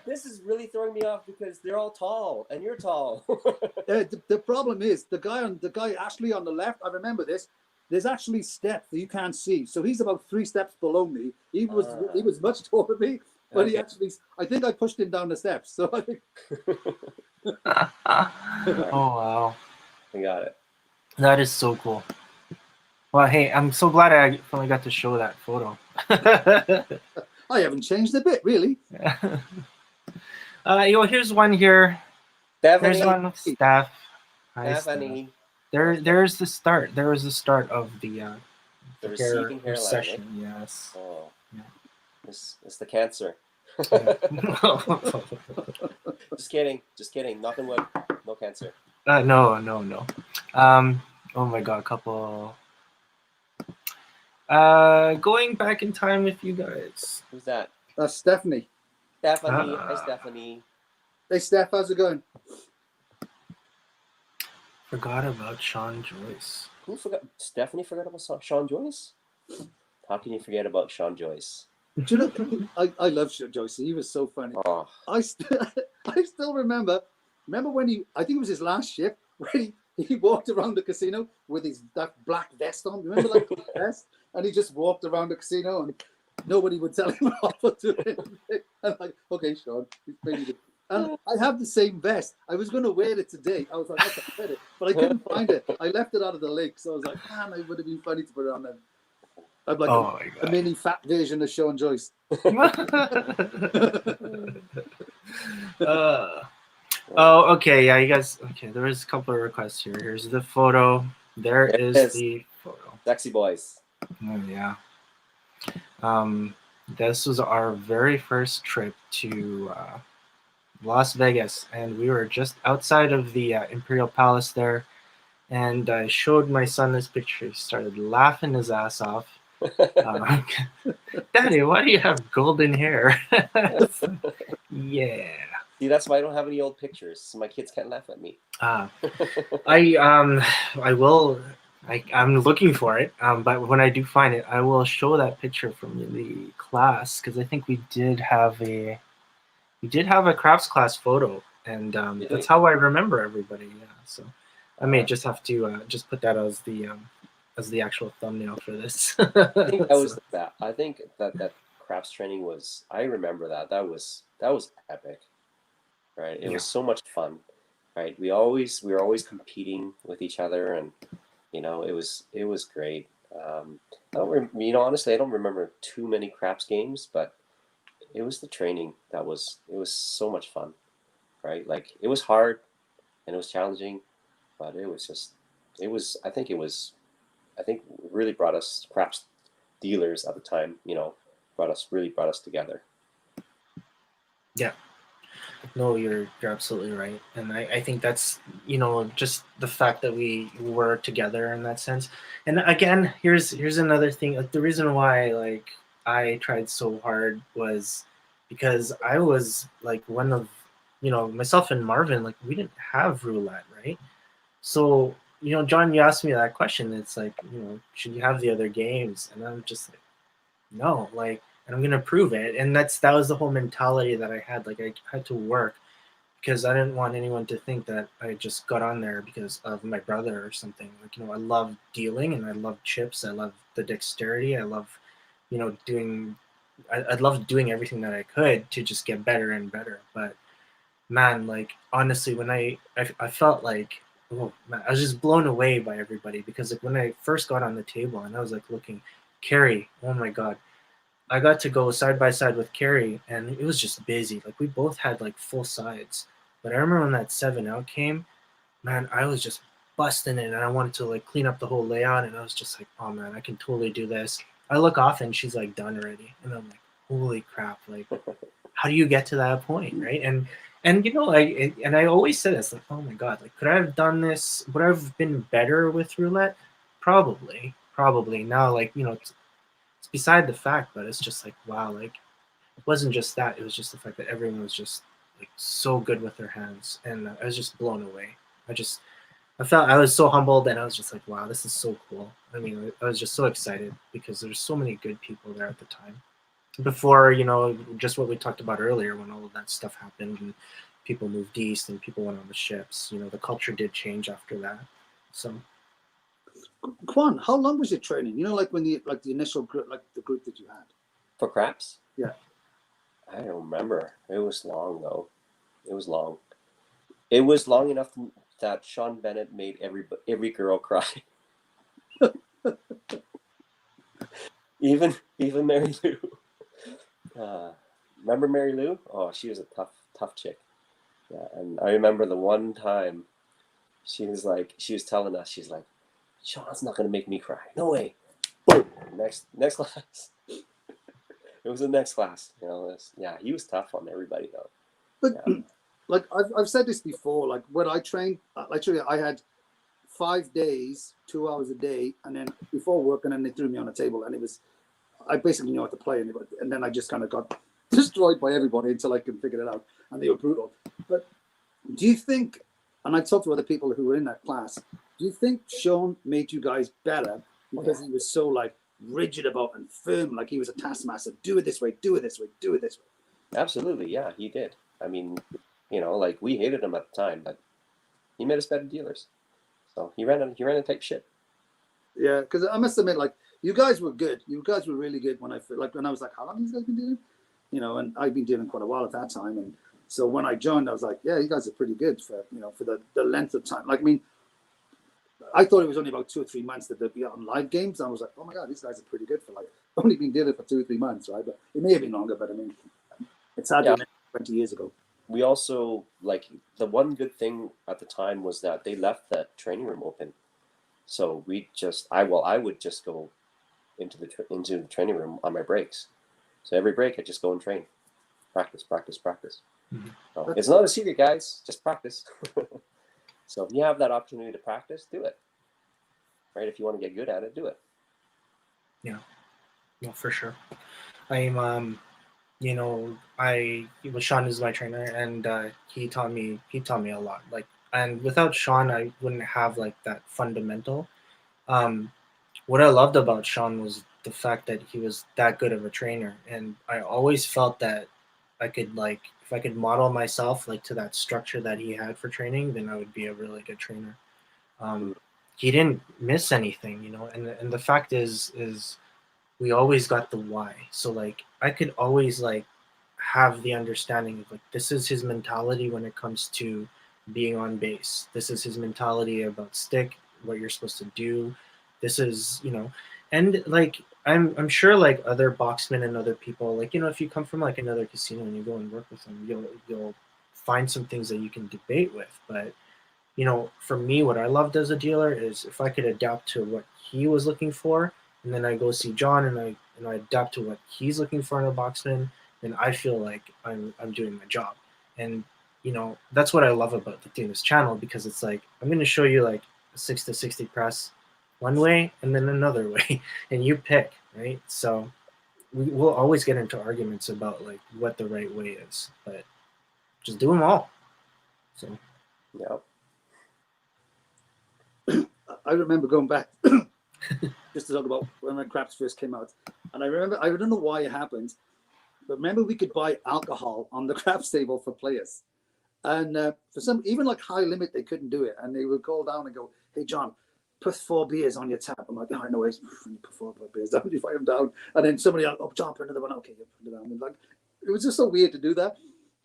This is really throwing me off because they're all tall and you're tall. The problem is the guy Ashley on the left. I remember this. There's actually steps that you can't see. So he's about 3 steps below me. He was much taller than me, but okay. He actually. I think I pushed him down the steps. So I think. Oh wow! I got it. That is so cool. Well, hey, I'm so glad I finally got to show that photo. I haven't changed a bit, really. Here's one here. Definitely. There's one with Steph. Definitely. There's the start. There was the start of the receiving hairline session. Right? Yes. Oh, yeah. It's the cancer. Just kidding. Knock on wood. No cancer. No. Oh my God, couple. Going back in time with you guys. Who's that? That's Stephanie. Hi, Stephanie. Hey, Steph, how's it going? Forgot about Sean Joyce. Who forgot? Stephanie forgot about Sean Joyce? How can you forget about Sean Joyce? Do you know, I love Joyce. He was so funny. Oh, I still remember when I think it was his last shift, where he walked around the casino with that black vest on. Remember that black vest? And he just walked around the casino and nobody would tell him off or do anything. I'm like, okay, Sean, he's pretty good. And I have the same vest. I was going to wear it today. I was like, okay, I wear it, but I couldn't find it. I left it out of the lake, so I was like, man, it would have been funny to put it on then. I'm like Oh a mini fat version of Sean Joyce. Oh, okay. Yeah, you guys. Okay, there is a couple of requests here. Here's the photo. There There is it is. the photo. sexy boys. Oh, yeah. This was our very first trip to Las Vegas, and we were just outside of the Imperial Palace there. And I showed my son this picture. He started laughing his ass off. Daddy, why do you have golden hair? Yeah. See, that's why I don't have any old pictures. So my kids can't laugh at me. I will. I'm looking for it. But when I do find it, I will show that picture from the class because I think we did have a crafts class photo, and Really? that's how I remember everybody. Yeah. So I may just have to just put that as the actual thumbnail for this. I think that was that. I think that craps training was. I remember that. That was epic, right? It was so much fun, right? We were always competing with each other, and it was great. Honestly, I don't remember too many craps games, but it was the training it was so much fun, right? Like it was hard and it was challenging, but I think really brought us craps dealers at the time, brought us together. Yeah. No, you're absolutely right, and I think that's just the fact that we were together in that sense. And again, here's another thing. Like the reason why I tried so hard was because I was like one of myself and Marvin, like we didn't have roulette, right? So John, you asked me that question. It's like should you have the other games? And I'm just like no, like, and I'm gonna prove it. And that was the whole mentality that I had. Like I had to work because I didn't want anyone to think that I just got on there because of my brother or something. Like I love dealing and I love chips. I love the dexterity. I love doing. I loved doing everything that I could to just get better and better. But man, like honestly, when I felt like oh man, I was just blown away by everybody because like when I first got on the table and I was like looking, Carrie, oh my god, I got to go side by side with Carrie, and it was just busy. Like we both had like full sides, but I remember when that 7 out came, man, I was just busting it, and I wanted to like clean up the whole layout, and I was just like, oh man, I can totally do this. I look off, and she's like done already, and I'm like, holy crap! Like, how do you get to that point, right? And I always said this, like, oh my god, like, could I have done this? Would I have been better with roulette? Probably. Now, like, it's beside the fact, but it's just like wow, like it wasn't just that, it was just the fact that everyone was just like so good with their hands, and I was just blown away. I felt I was so humbled, and I was just like wow, this is so cool. I mean, I was just so excited because there's so many good people there at the time before just what we talked about earlier when all of that stuff happened and people moved east and people went on the ships. The culture did change after that. So Quan, how long was your training? Like when the initial group, like the group that you had For craps? Yeah. I don't remember. It was long though. It was long. It was long enough that Sean Bennett made every girl cry. even Mary Lou. Remember Mary Lou? Oh, she was a tough chick. Yeah, and I remember the one time she was telling us, she's like, Sean's not gonna make me cry. No way. Boom. Next class. It was the next class. He was tough on everybody though. But like I've said this before, like when I trained, literally I had 5 days, 2 hours a day, and then before work, and then they threw me on a table, and I basically knew how to play, and then I just kind of got destroyed by everybody until I can figure it out, and they were brutal. But do you think, and I talked to other people who were in that class, do you think Sean made you guys better because he was so like rigid about and firm, like he was a taskmaster? Do it this way, do it this way, do it this way. Absolutely, yeah, he did. I mean, like we hated him at the time, but he made us better dealers. So he ran a tight ship. Yeah, because I must admit, like you guys were good. You guys were really good when I was like, how long have these guys been dealing? And I've been dealing quite a while at that time, and so when I joined, I was like, yeah, you guys are pretty good for for the length of time. Like, I mean, I thought it was only about 2 or 3 months that they'd be on live games. I was like, oh my God, these guys are pretty good for like only been dealing for 2 or 3 months, right? But it may have been longer, but I mean, it's hard to remember 20 years ago. We also, like, the one good thing at the time was that they left the training room open. So I would just go into the training room on my breaks. So every break I just go and train, practice. Mm-hmm. So it's not a secret, guys. Just practice. So if you have that opportunity to practice, do it. Right? If you want to get good at it, do it. Yeah, no, for sure. I'm Sean is my trainer, and he taught me a lot. Like, and without Sean, I wouldn't have like that fundamental. What I loved about Sean was the fact that he was that good of a trainer, and I always felt that I could, like, if I could model myself like to that structure that he had for training, then I would be a really good trainer. He didn't miss anything, and the fact is we always got the why. So like I could always like have the understanding of like this is his mentality when it comes to being on base. This is his mentality about stick, what you're supposed to do. This is, and like I'm sure like other boxmen and other people, like, if you come from like another casino and you go and work with them, you'll find some things that you can debate with. But for me, what I loved as a dealer is if I could adapt to what he was looking for, and then I go see John and I adapt to what he's looking for in a boxman, then I feel like I'm doing my job. And that's what I love about doing this channel, because it's like I'm going to show you like a 6 to 60 press one way and then another way, and you pick, right? So we'll always get into arguments about like what the right way is, but just do them all. So yeah. I remember going back just to talk about when the craps first came out, and I don't know why it happened, but remember we could buy alcohol on the craps table for players, and for some even like high limit they couldn't do it, and they would call down and go, "Hey John, put 4 beers on your tap." I'm like, "Oh, I know it's put 4 beers down." You fight them down, and then somebody else, "Oh, John, put another one." Okay, you put it down. And like, it was just so weird to do that.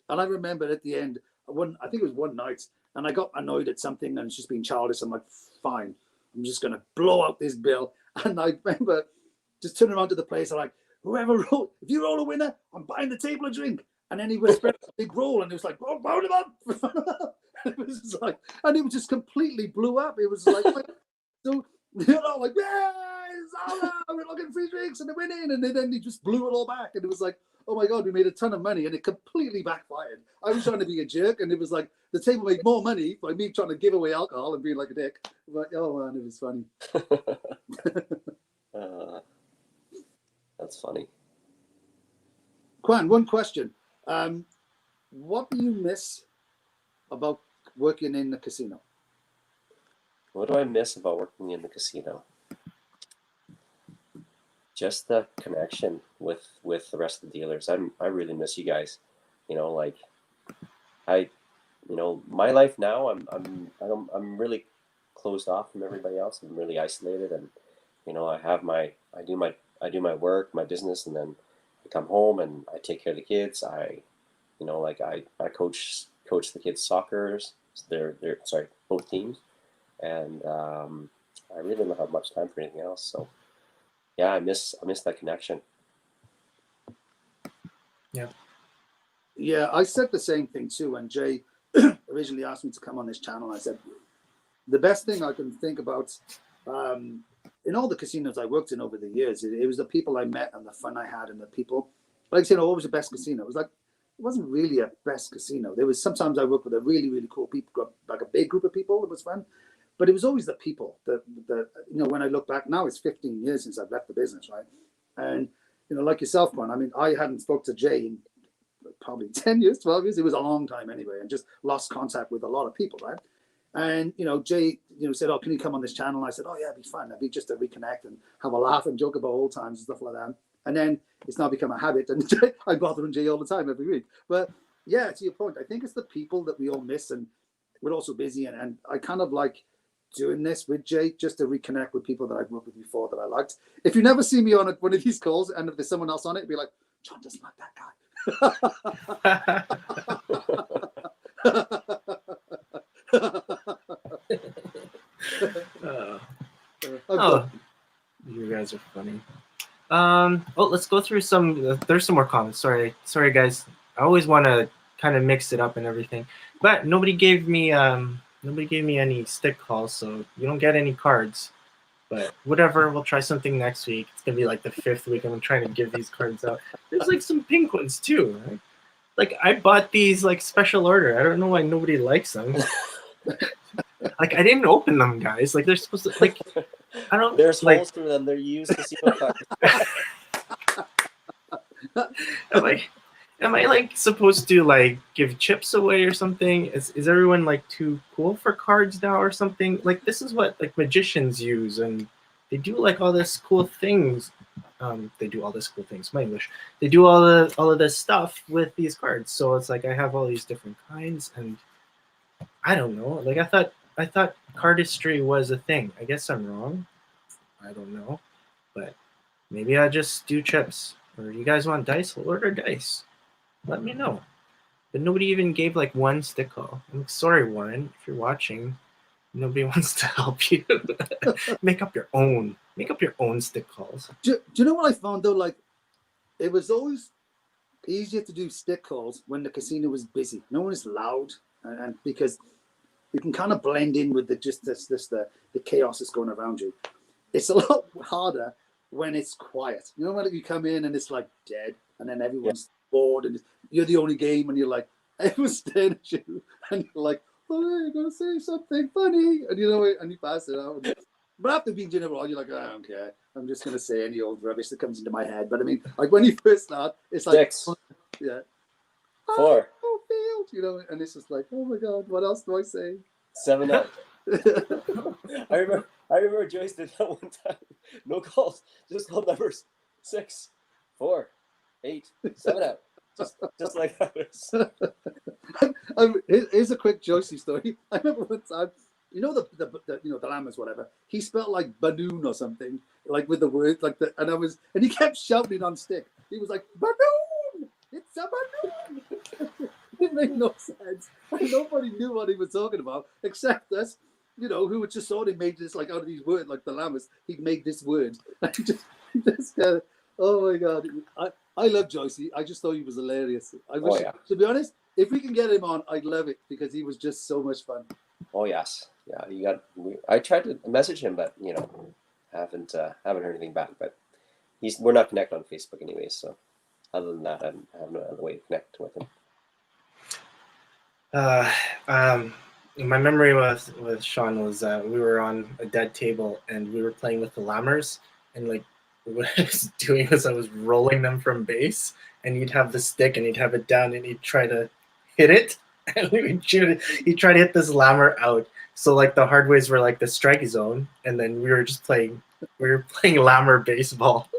And I remember at the end, I think it was one night, and I got annoyed at something, and it's just being childish. I'm like, fine, I'm just gonna blow out this bill. And I remember just turning around to the place, I'm like, if you roll a winner, I'm buying the table a drink. And then he was a big roll, and it was like, oh, roll him up. It was just like, and it was just completely blew up. It was like, so like, yeah, we're looking free drinks and they're winning, and then he just blew it all back, and it was like, oh my God, we made a ton of money, and it completely backfired. I was trying to be a jerk, and it was like the table made more money by me trying to give away alcohol and being like a dick. I'm like, oh man, it was funny. That's funny. Quan, one question. What do you miss about working in the casino? What do I miss about working in the casino? Just the connection with the rest of the dealers. I really miss you guys. Like my life now, I'm really closed off from everybody else. I'm really isolated, and I do my work, my business, and then I come home and I take care of the kids. I coach the kids' soccer. They're both teams, and I really don't have much time for anything else. So yeah, I miss that connection. Yeah, I said the same thing too when Jay originally asked me to come on this channel. I said the best thing I can think about in all the casinos I worked in over the years, it was the people I met and the fun I had and the people. Like, what was the best casino? It was like, it wasn't really a best casino. There was sometimes I worked with a really, really cool people, like a big group of people. It was fun, but it was always the people that when I look back now, it's 15 years since I've left the business, right? And like yourself, Quan, I mean, I hadn't spoke to Jay in probably 10 years, 12 years. It was a long time anyway, and just lost contact with a lot of people, right? And, Jay, said, oh, can you come on this channel? And I said, oh, yeah, it'd be fun. It'd be just to reconnect and have a laugh and joke about old times and stuff like that. And then it's now become a habit. And I bother Jay all the time every week. But yeah, to your point, I think it's the people that we all miss. And we're also busy. And I kind of like doing this with Jay just to reconnect with people that I've worked with before that I liked. If you never see me on one of these calls and if there's someone else on it, be like, John doesn't like that guy. Oh, you guys are funny. Let's go through some. There's some more comments. Sorry, guys. I always want to kind of mix it up and everything, but nobody gave me any stick calls, so you don't get any cards. But whatever, we'll try something next week. It's gonna be like the 5th week, and I'm trying to give these cards out. There's like some pink ones too. Right? Like I bought these like special order. I don't know why nobody likes them. Like I didn't open them, guys. Like they're supposed to like. I don't. There's like, holes through them. They're used casino cards. Am I like supposed to like give chips away or something? Is everyone like too cool for cards now or something? Like this is what like magicians use, and they do like all this cool things. They do all this cool things. My English. They do all of this stuff with these cards. So it's like I have all these different kinds, and I don't know. Like I thought cardistry was a thing. I guess I'm wrong. I don't know, but maybe I just do chips. Or you guys want dice? We'll order dice. Let me know. But nobody even gave like one stick call. I'm sorry, Warren, if you're watching. Nobody wants to help you. Make up your own stick calls. Do you know what I found though? Like, it was always easier to do stick calls when the casino was busy. No one is loud, and because you can kind of blend in with the chaos that's going around you. It's a lot harder when it's quiet. You know, when you come in and it's like dead, and then everyone's bored, and you're the only game, and you're like, everyone's staring at you, and you're like, oh, you're gonna say something funny, and and you pass it out. But after being general, you're like, I don't care. I'm just gonna say any old rubbish that comes into my head. But I mean, like when you first start, it's like 6. Yeah. 4. Oh, failed, and it's just like, oh my god, what else do I say? 7 out. I remember Joyce did that one time. No calls, just called numbers. 6, 4, 8, 7 out. Just like that. Here's a quick Joycey story. I remember one time, the llamas, whatever. He spelled like balloon or something, like with the word like that, and he kept shouting on stick. He was like, balloon! It's a balloon! It made no sense. And nobody knew what he was talking about except us, who had just saw him made this like out of these words, like the llamas. He made this word. Oh my god! I love Joycey. I just thought he was hilarious. I wish, to be honest, if we can get him on, I'd love it because he was just so much fun. Oh yes, yeah. I tried to message him, but haven't heard anything back. But we're not connected on Facebook anyways. So other than that, I have no other way to connect with him. My memory with Sean was we were on a dead table and we were playing with the lammers, and like what I was doing was I was rolling them from base, and he'd have the stick and he'd have it down and he'd try to hit it, and we would shoot it. He'd try to hit this lammer out. So like the hard ways were like the strike zone, and then we were playing lammer baseball.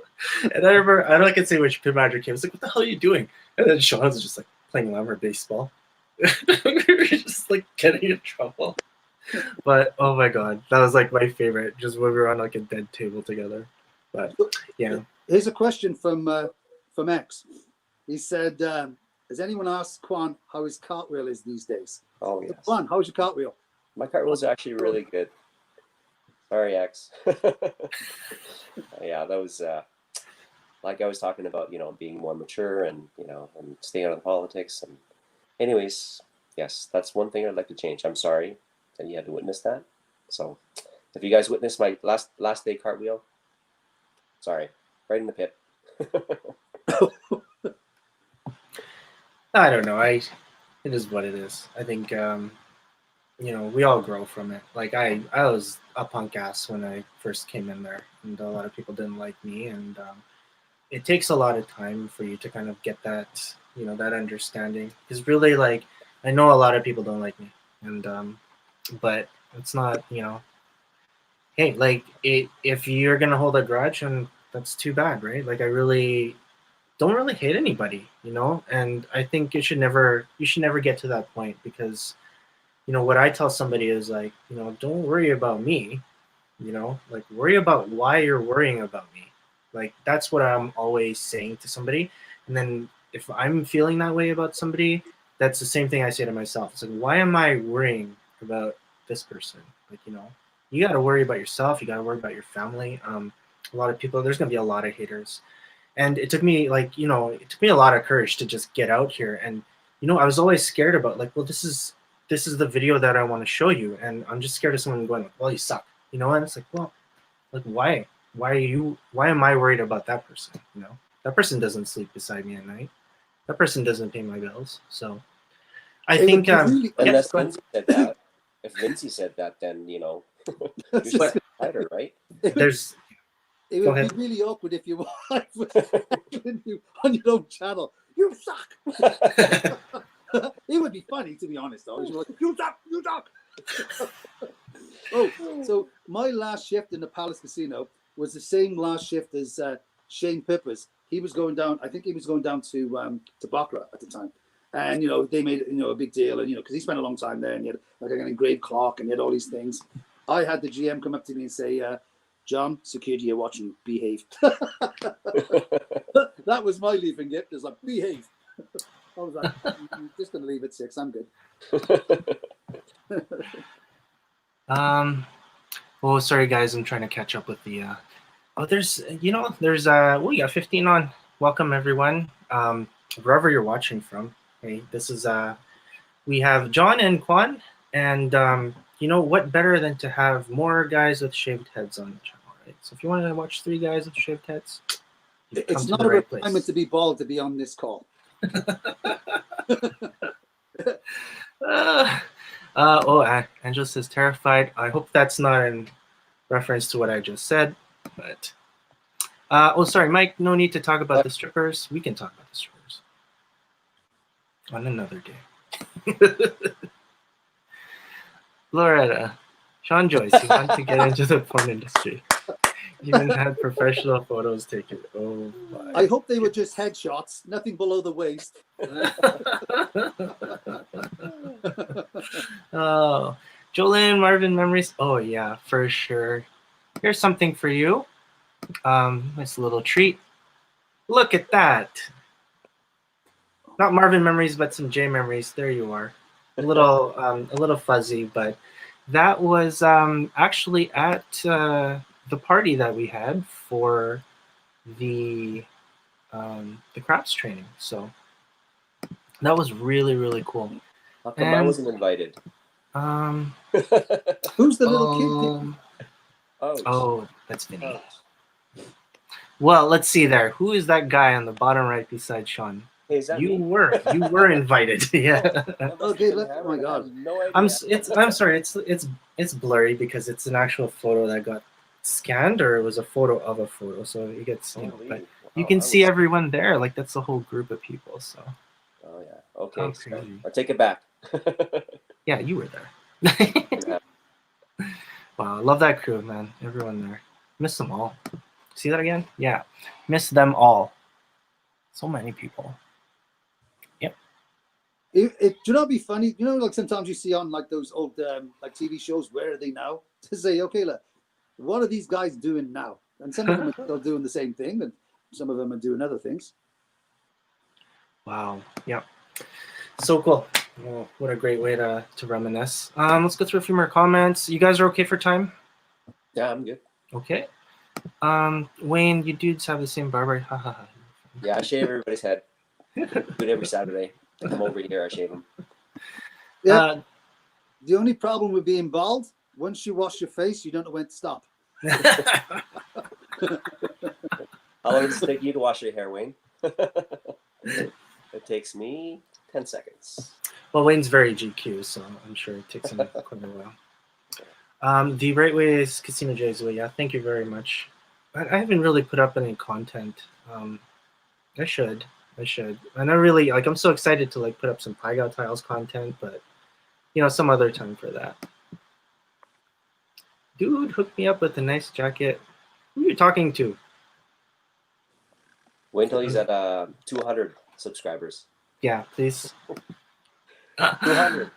And I remember, I don't know, I can say which pit manager came. I was like, what the hell are you doing? And then Sean was just like playing lammer baseball. We were just like getting in trouble. But oh my god, that was like my favorite, just when we were on like a dead table together. But yeah. Here's a question from X. He said, has anyone asked Quan how his cartwheel is these days? Oh yes. Quan, how's your cartwheel? My cartwheels are actually really good. Sorry, X. Yeah, that was like I was talking about, being more mature and and staying out of politics. And anyways, yes, that's one thing I'd like to change. I'm sorry that you had to witness that. So if you guys witnessed my last day cartwheel, sorry, right in the pit. I don't know. It is what it is. I think we all grow from it. Like I was a punk ass when I first came in there, and a lot of people didn't like me. And it takes a lot of time for you to kind of get that that understanding. Because really, like, I know a lot of people don't like me, and but it's not, hey, like, if you're gonna hold a grudge, and that's too bad, right? Like, I really don't really hate anybody, and I think you should never get to that point, because what I tell somebody is, like, don't worry about me, like, worry about why you're worrying about me. Like, that's what I'm always saying to somebody. And then if I'm feeling that way about somebody, that's the same thing I say to myself. It's like, why am I worrying about this person? Like, you got to worry about yourself. You got to worry about your family. A lot of people, there's going to be a lot of haters. And it took me, like, it took me a lot of courage to just get out here. And, I was always scared about, like, well, this is the video that I want to show you. And I'm just scared of someone going, well, you suck. And it's like, well, like, why? Why am I worried about that person? That person doesn't sleep beside me at night. That person doesn't pay my bills. So I It think, would be really, Unless go ahead. Vinci said that. If Vinci said that, then you're just tighter, right? There's, it go would be ahead. really awkward if your wife was telling you on your own channel, you suck. It would be funny, to be honest, though. She'd be like, you suck. Oh, so my last shift in the Palace Casino was the same last shift as Shane Pippa's. He was going down. I think he was going down to Baccarat at the time, and they made a big deal, and because he spent a long time there, and he had like an engraved clock, and he had all these things. I had the GM come up to me and say, "John, security are watching you. Behave." That was my leaving gift. It was like, behave. I was like, I'm just going to leave at 6. I'm good. Oh, sorry guys, I'm trying to catch up with the there's we got 15 on. Welcome everyone. Wherever you're watching from. Hey, this is we have John and Quan, and what better than to have more guys with shaved heads on the channel, right? So if you want to watch 3 guys with shaved heads, you've come It's to not the a right requirement place. to be bald to be on this call. Angela says terrified. I hope that's not in reference to what I just said, but sorry, Mike, no need to talk about the strippers. We can talk about the strippers on another day. Loretta, Sean Joyce, you want to get into the porn industry. Even had professional photos taken. Oh my. I hope they were just headshots, nothing below the waist. Oh, Jolene, Marvin memories. Oh yeah, for sure. Here's something for you. Nice little treat. Look at that. Not Marvin memories, but some J memories. There you are. A little fuzzy, but that was actually at the party that we had for the craps training. So that was really, really cool. How come I wasn't invited? Who's the little kid? Oh, that's Vinny. Well, let's see there. Who is that guy on the bottom right beside Sean? Hey, is that you me? were invited. Yeah. Okay, oh my God. No idea. I'm sorry. It's blurry because it's an actual photo that got scanned, or it was a photo of a photo, so it gets but you can see everyone there. Like, that's a whole group of people. So. Oh yeah. Okay. So I'll take it back. Yeah, you were there. Wow, I love that crew, man. Everyone there. Miss them all. See that again? Yeah. Miss them all. So many people. Yep. Do you know what'd be funny? Like sometimes you see on like those old like TV shows, where are they now? To say, okay, look, what are these guys doing now? And some of them are still doing the same thing, and some of them are doing other things. Wow. Yep. So cool. Well, what a great way to reminisce. Let's go through a few more comments. You guys are okay for time? Yeah, I'm good. Okay. Wayne, you dudes have the same barber. Yeah, I shave everybody's head. Do it every Saturday. I come over here, I shave them. Yeah. The only problem with being bald, once you wash your face, you don't know when to stop. How long does it take you to wash your hair, Wayne? It takes me 10 seconds. Well, Wayne's very GQ, so I'm sure it takes him quite a while. The right way is Casino J's way. Yeah, thank you very much. I haven't really put up any content. I should. I should. And I really like. I'm so excited to like put up some Pygow Tiles content, but some other time for that. Dude, hook me up with a nice jacket. Who are you talking to? Wait until he's at 200 subscribers. Yeah, please. 200.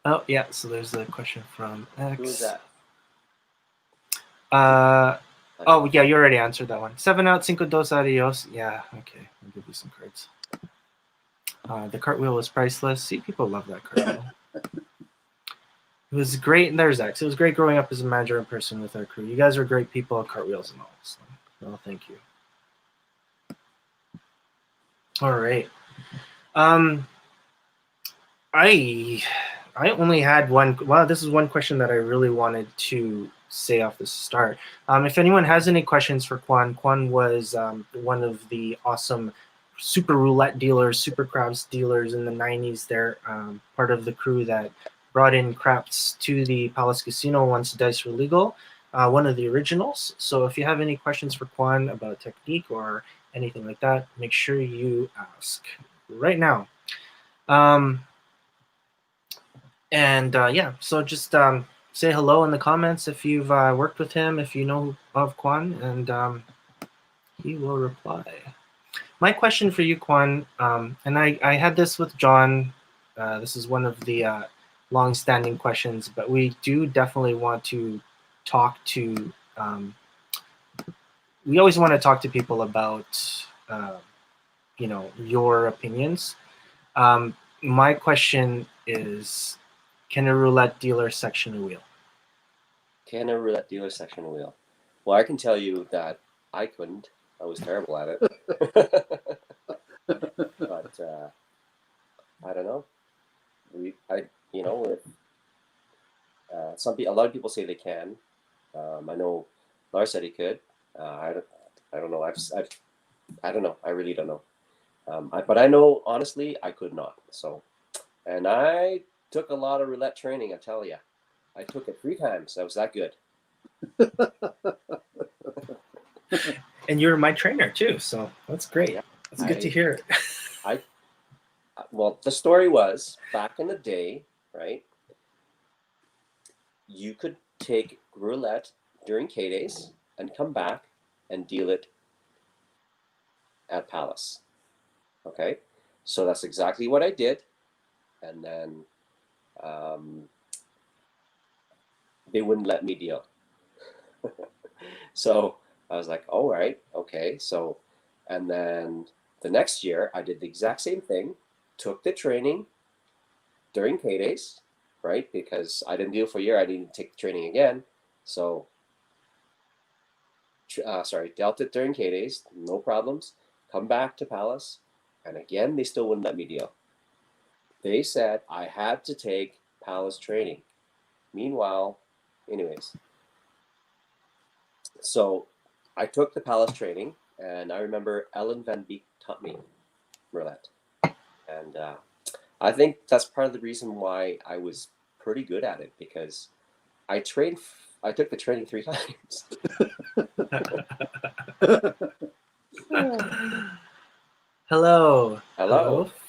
Oh yeah. So there's a question from X. Who is that? Oh yeah, you already answered that one. 7 out, 5 dos, adios. Yeah, okay. I'll give you some cards. The cartwheel was priceless. See, people love that cartwheel. It was great. And there's X. It was great growing up as a manager in person with our crew. You guys are great people, cartwheels and all. So, well, thank you. All right. I only had one. Well, this is one question that I really wanted to say off the start. If anyone has any questions for Quan was one of the awesome super roulette dealers, super craps dealers in the 90s. They're part of the crew that brought in craps to the Palace Casino once dice were legal, one of the originals. So if you have any questions for Quan about technique or anything like that, make sure you ask right now. Yeah, so just say hello in the comments if you've worked with him, if you know of Quan, and he will reply. My question for you, Quan, and I had this with John. This is one of the long-standing questions, but we do definitely want to talk to. We always want to talk to people about, your opinions. My question is, can a roulette dealer section a wheel? Can a roulette dealer section a wheel? Well, I can tell you that I couldn't. I was terrible at it. But I don't know. A lot of people say they can. I know Lars said he could. I don't know. I don't know. I really don't know. But I know, honestly, I could not. So, and I took a lot of roulette training, I tell you. I took it 3 times. I was that good. And you're my trainer too, so that's great. Yeah, it's good to hear. Well, the story was, back in the day, right, you could take roulette during K-Days and come back and deal it at Palace. Okay? So that's exactly what I did. And then they wouldn't let me deal. So I was like, all right, okay. So, and then the next year I did the exact same thing, took the training during K-Days, right? Because I didn't deal for a year, I didn't take the training again. So, dealt it during K-Days, no problems. Come back to Palace, and again, they still wouldn't let me deal. They said I had to take Palace training. Meanwhile, anyways, so I took the Palace training, and I remember Ellen Van Beek taught me roulette. And I think that's part of the reason why I was pretty good at it, because I took the training 3 times. Hello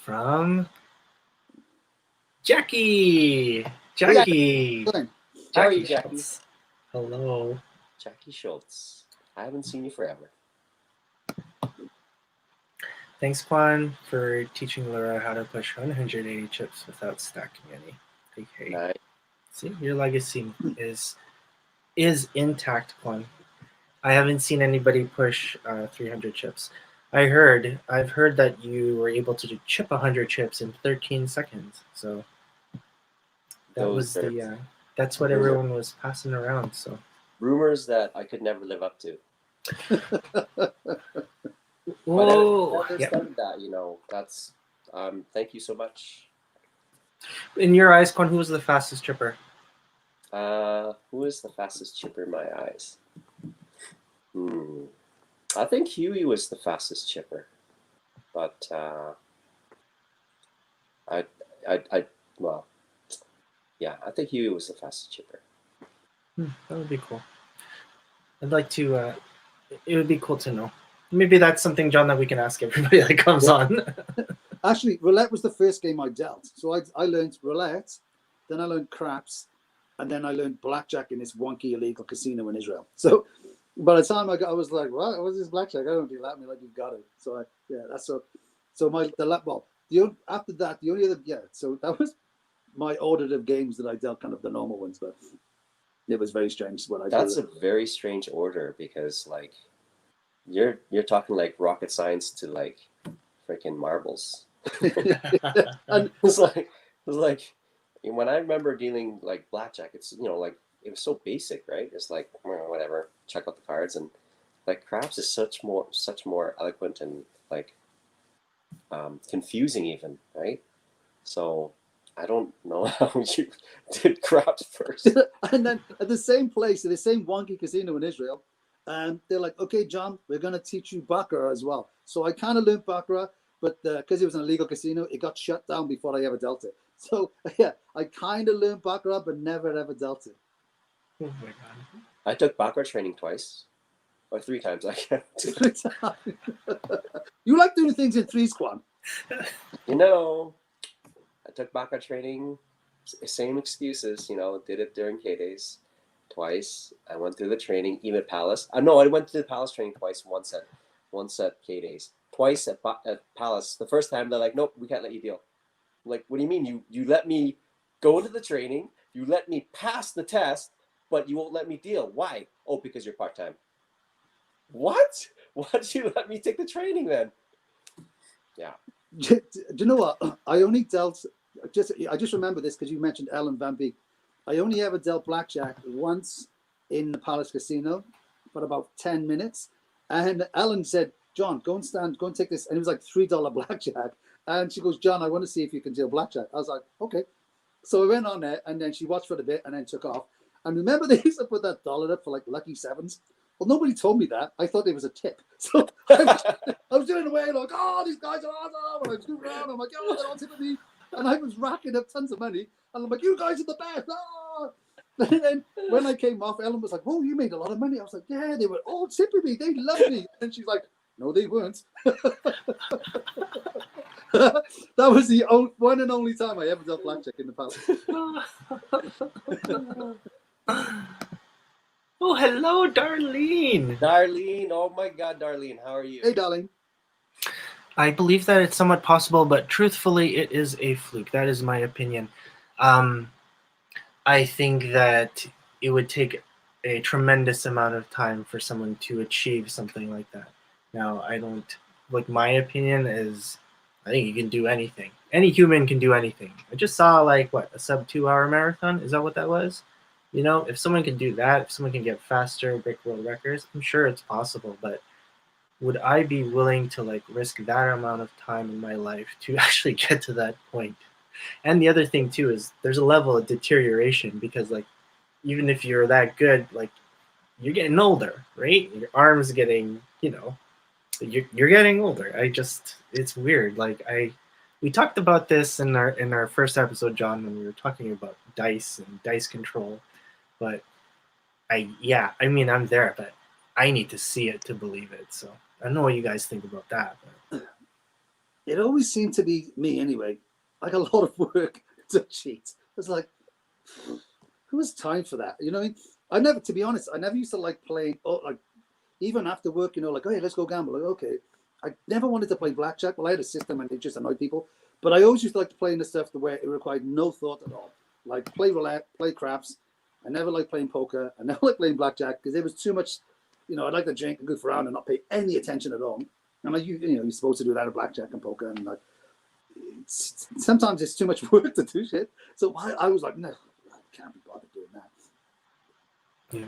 from Jackie. Jackie. How are you, Jackie? Schultz. Hello. Jackie Schultz. I haven't seen you forever. Thanks, Quan, for teaching Laura how to push 180 chips without stacking any. Okay. Nice. See, your legacy is intact, Quan. I haven't seen anybody push 300 chips. I've heard that you were able to chip 100 chips in 13 seconds. So that's what everyone was passing around. So rumors that I could never live up to. Whoa! But started that, that's thank you so much. In your eyes, Quan, who was the fastest chipper? Who is the fastest chipper in my eyes? I think Huey was the fastest chipper, but I think Huey was the fastest chipper. That would be cool. I'd like to. It would be cool to know. Maybe that's something, John, that we can ask everybody that comes on. Actually, roulette was the first game I dealt. So I learned roulette, then I learned craps, and then I learned blackjack in this wonky illegal casino in Israel. So by the time I was like, what was this blackjack? I don't do that. I mean, like, you've got it. So that's so. So after that, the only other so that was my order of games that I dealt, kind of the normal ones, but it was very strange when I did. That's a very strange order because like you're talking like rocket science to like freaking marbles. And It's like when I remember dealing like blackjack, it's like it was so basic, right? It's like whatever, check out the cards, and like craps is such more eloquent and like confusing even, right? So I don't know how you did craps first. and then at the same place, at the same wonky casino in Israel, and they're like, okay, John, we're going to teach you baccarat as well. So I kind of learned baccarat, but because it was an illegal casino, it got shut down before I ever dealt it. So yeah, I kind of learned baccarat, but never ever dealt it. Oh my god! I took baccarat training twice or 3 times. I can't. You like doing things in threes, Quan. I took baccarat training, same excuses, did it during K-Days twice. I went through the training, even at Palace. No, I went through the Palace training twice, once at K-Days. Twice at Palace. The first time, they're like, nope, we can't let you deal. I'm like, what do you mean? You let me go to the training, you let me pass the test, but you won't let me deal. Why? Oh, because you're part-time. What? Why did you let me take the training then? Yeah. Do you know what? I only dealt... I just remember this because you mentioned Ellen Van Beek. I only ever dealt blackjack once in the Palace Casino for about 10 minutes. And Ellen said, John, go and take this. And it was like $3 blackjack. And she goes, John, I want to see if you can deal blackjack. I was like, okay. So I went on there and then she watched for a bit and then took off. And remember they used to put that dollar up for like lucky sevens? Well, nobody told me that. I thought it was a tip. So I was doing away like, oh, these guys are awesome. And I was doing around. I'm like, oh, they're all tipping me. And I was racking up tons of money. And I'm like, you guys are the best. Oh. And then when I came off, Ellen was like, oh, you made a lot of money. I was like, yeah, they were all tipping me. They loved me. And she's like, no, they weren't. That was the one and only time I ever dealt blackjack in the Palace. Oh, hello, Darlene. Darlene, oh my God, Darlene, how are you? Hey, darling. I believe that it's somewhat possible, but truthfully, it is a fluke. That is my opinion. I think that it would take a tremendous amount of time for someone to achieve something like that. Now, my opinion is, I think you can do anything. Any human can do anything. I just saw a sub 2-hour marathon. Is that what that was? If someone can do that, if someone can get faster, break world records, I'm sure it's possible, but would I be willing to risk that amount of time in my life to actually get to that point? And the other thing too is there's a level of deterioration because even if you're that good, you're getting older, right? Your arms getting, you're getting older. It's weird. We talked about this in our first episode, John, when we were talking about dice and dice control. But I'm there, but I need to see it to believe it. So I don't know what you guys think about that. But. It always seemed to be me anyway, like a lot of work to cheat. It's like, who has time for that? You know what I mean? To be honest, I never used to like playing, even after work, oh, hey, let's go gamble. Okay. I never wanted to play blackjack. Well, I had a system and it just annoyed people. But I always used to like to play in the stuff where it required no thought at all. Like play roulette, play craps. I never liked playing poker. I never liked playing blackjack because there was too much, I'd like to drink and goof around and not pay any attention at all. And you're supposed to do that at blackjack and poker. And sometimes it's too much work to do shit. So I was like, no, I can't be bothered doing that. Yeah.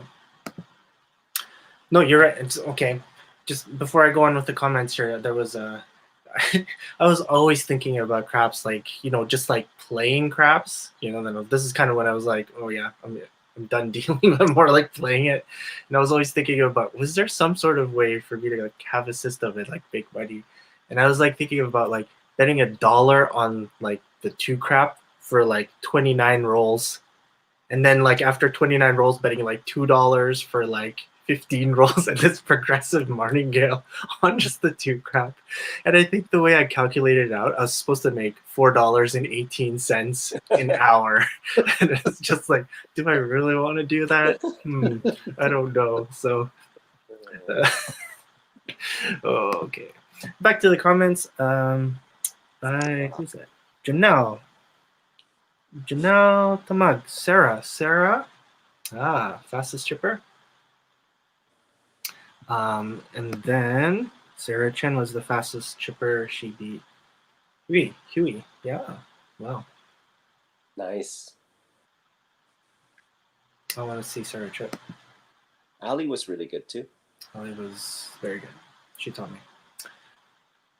No, you're right. It's okay. Just before I go on with the comments here, there was I was always thinking about craps, just playing craps. Then this is kind of when I was like, oh yeah, I'm done dealing. I'm more like playing it. And I was always thinking about, was there some sort of way for me to have a system and make money? And I was thinking about betting $1 on the 2 crap for 29 rolls, and then after 29 rolls betting $2 for 15 rolls and this progressive martingale on just the 2 crap. And I think the way I calculated it out, I was supposed to make $4.18 an hour. And it's just like, do I really want to do that? I don't know. So, okay. Back to the comments. Who's that? Janelle Tamag. Sarah. Fastest chipper. And then Sarah Chen was the fastest chipper. She beat Huey. Yeah. Wow. Nice. I want to see Sarah chip. Ali was really good too. Ali was very good. She taught me.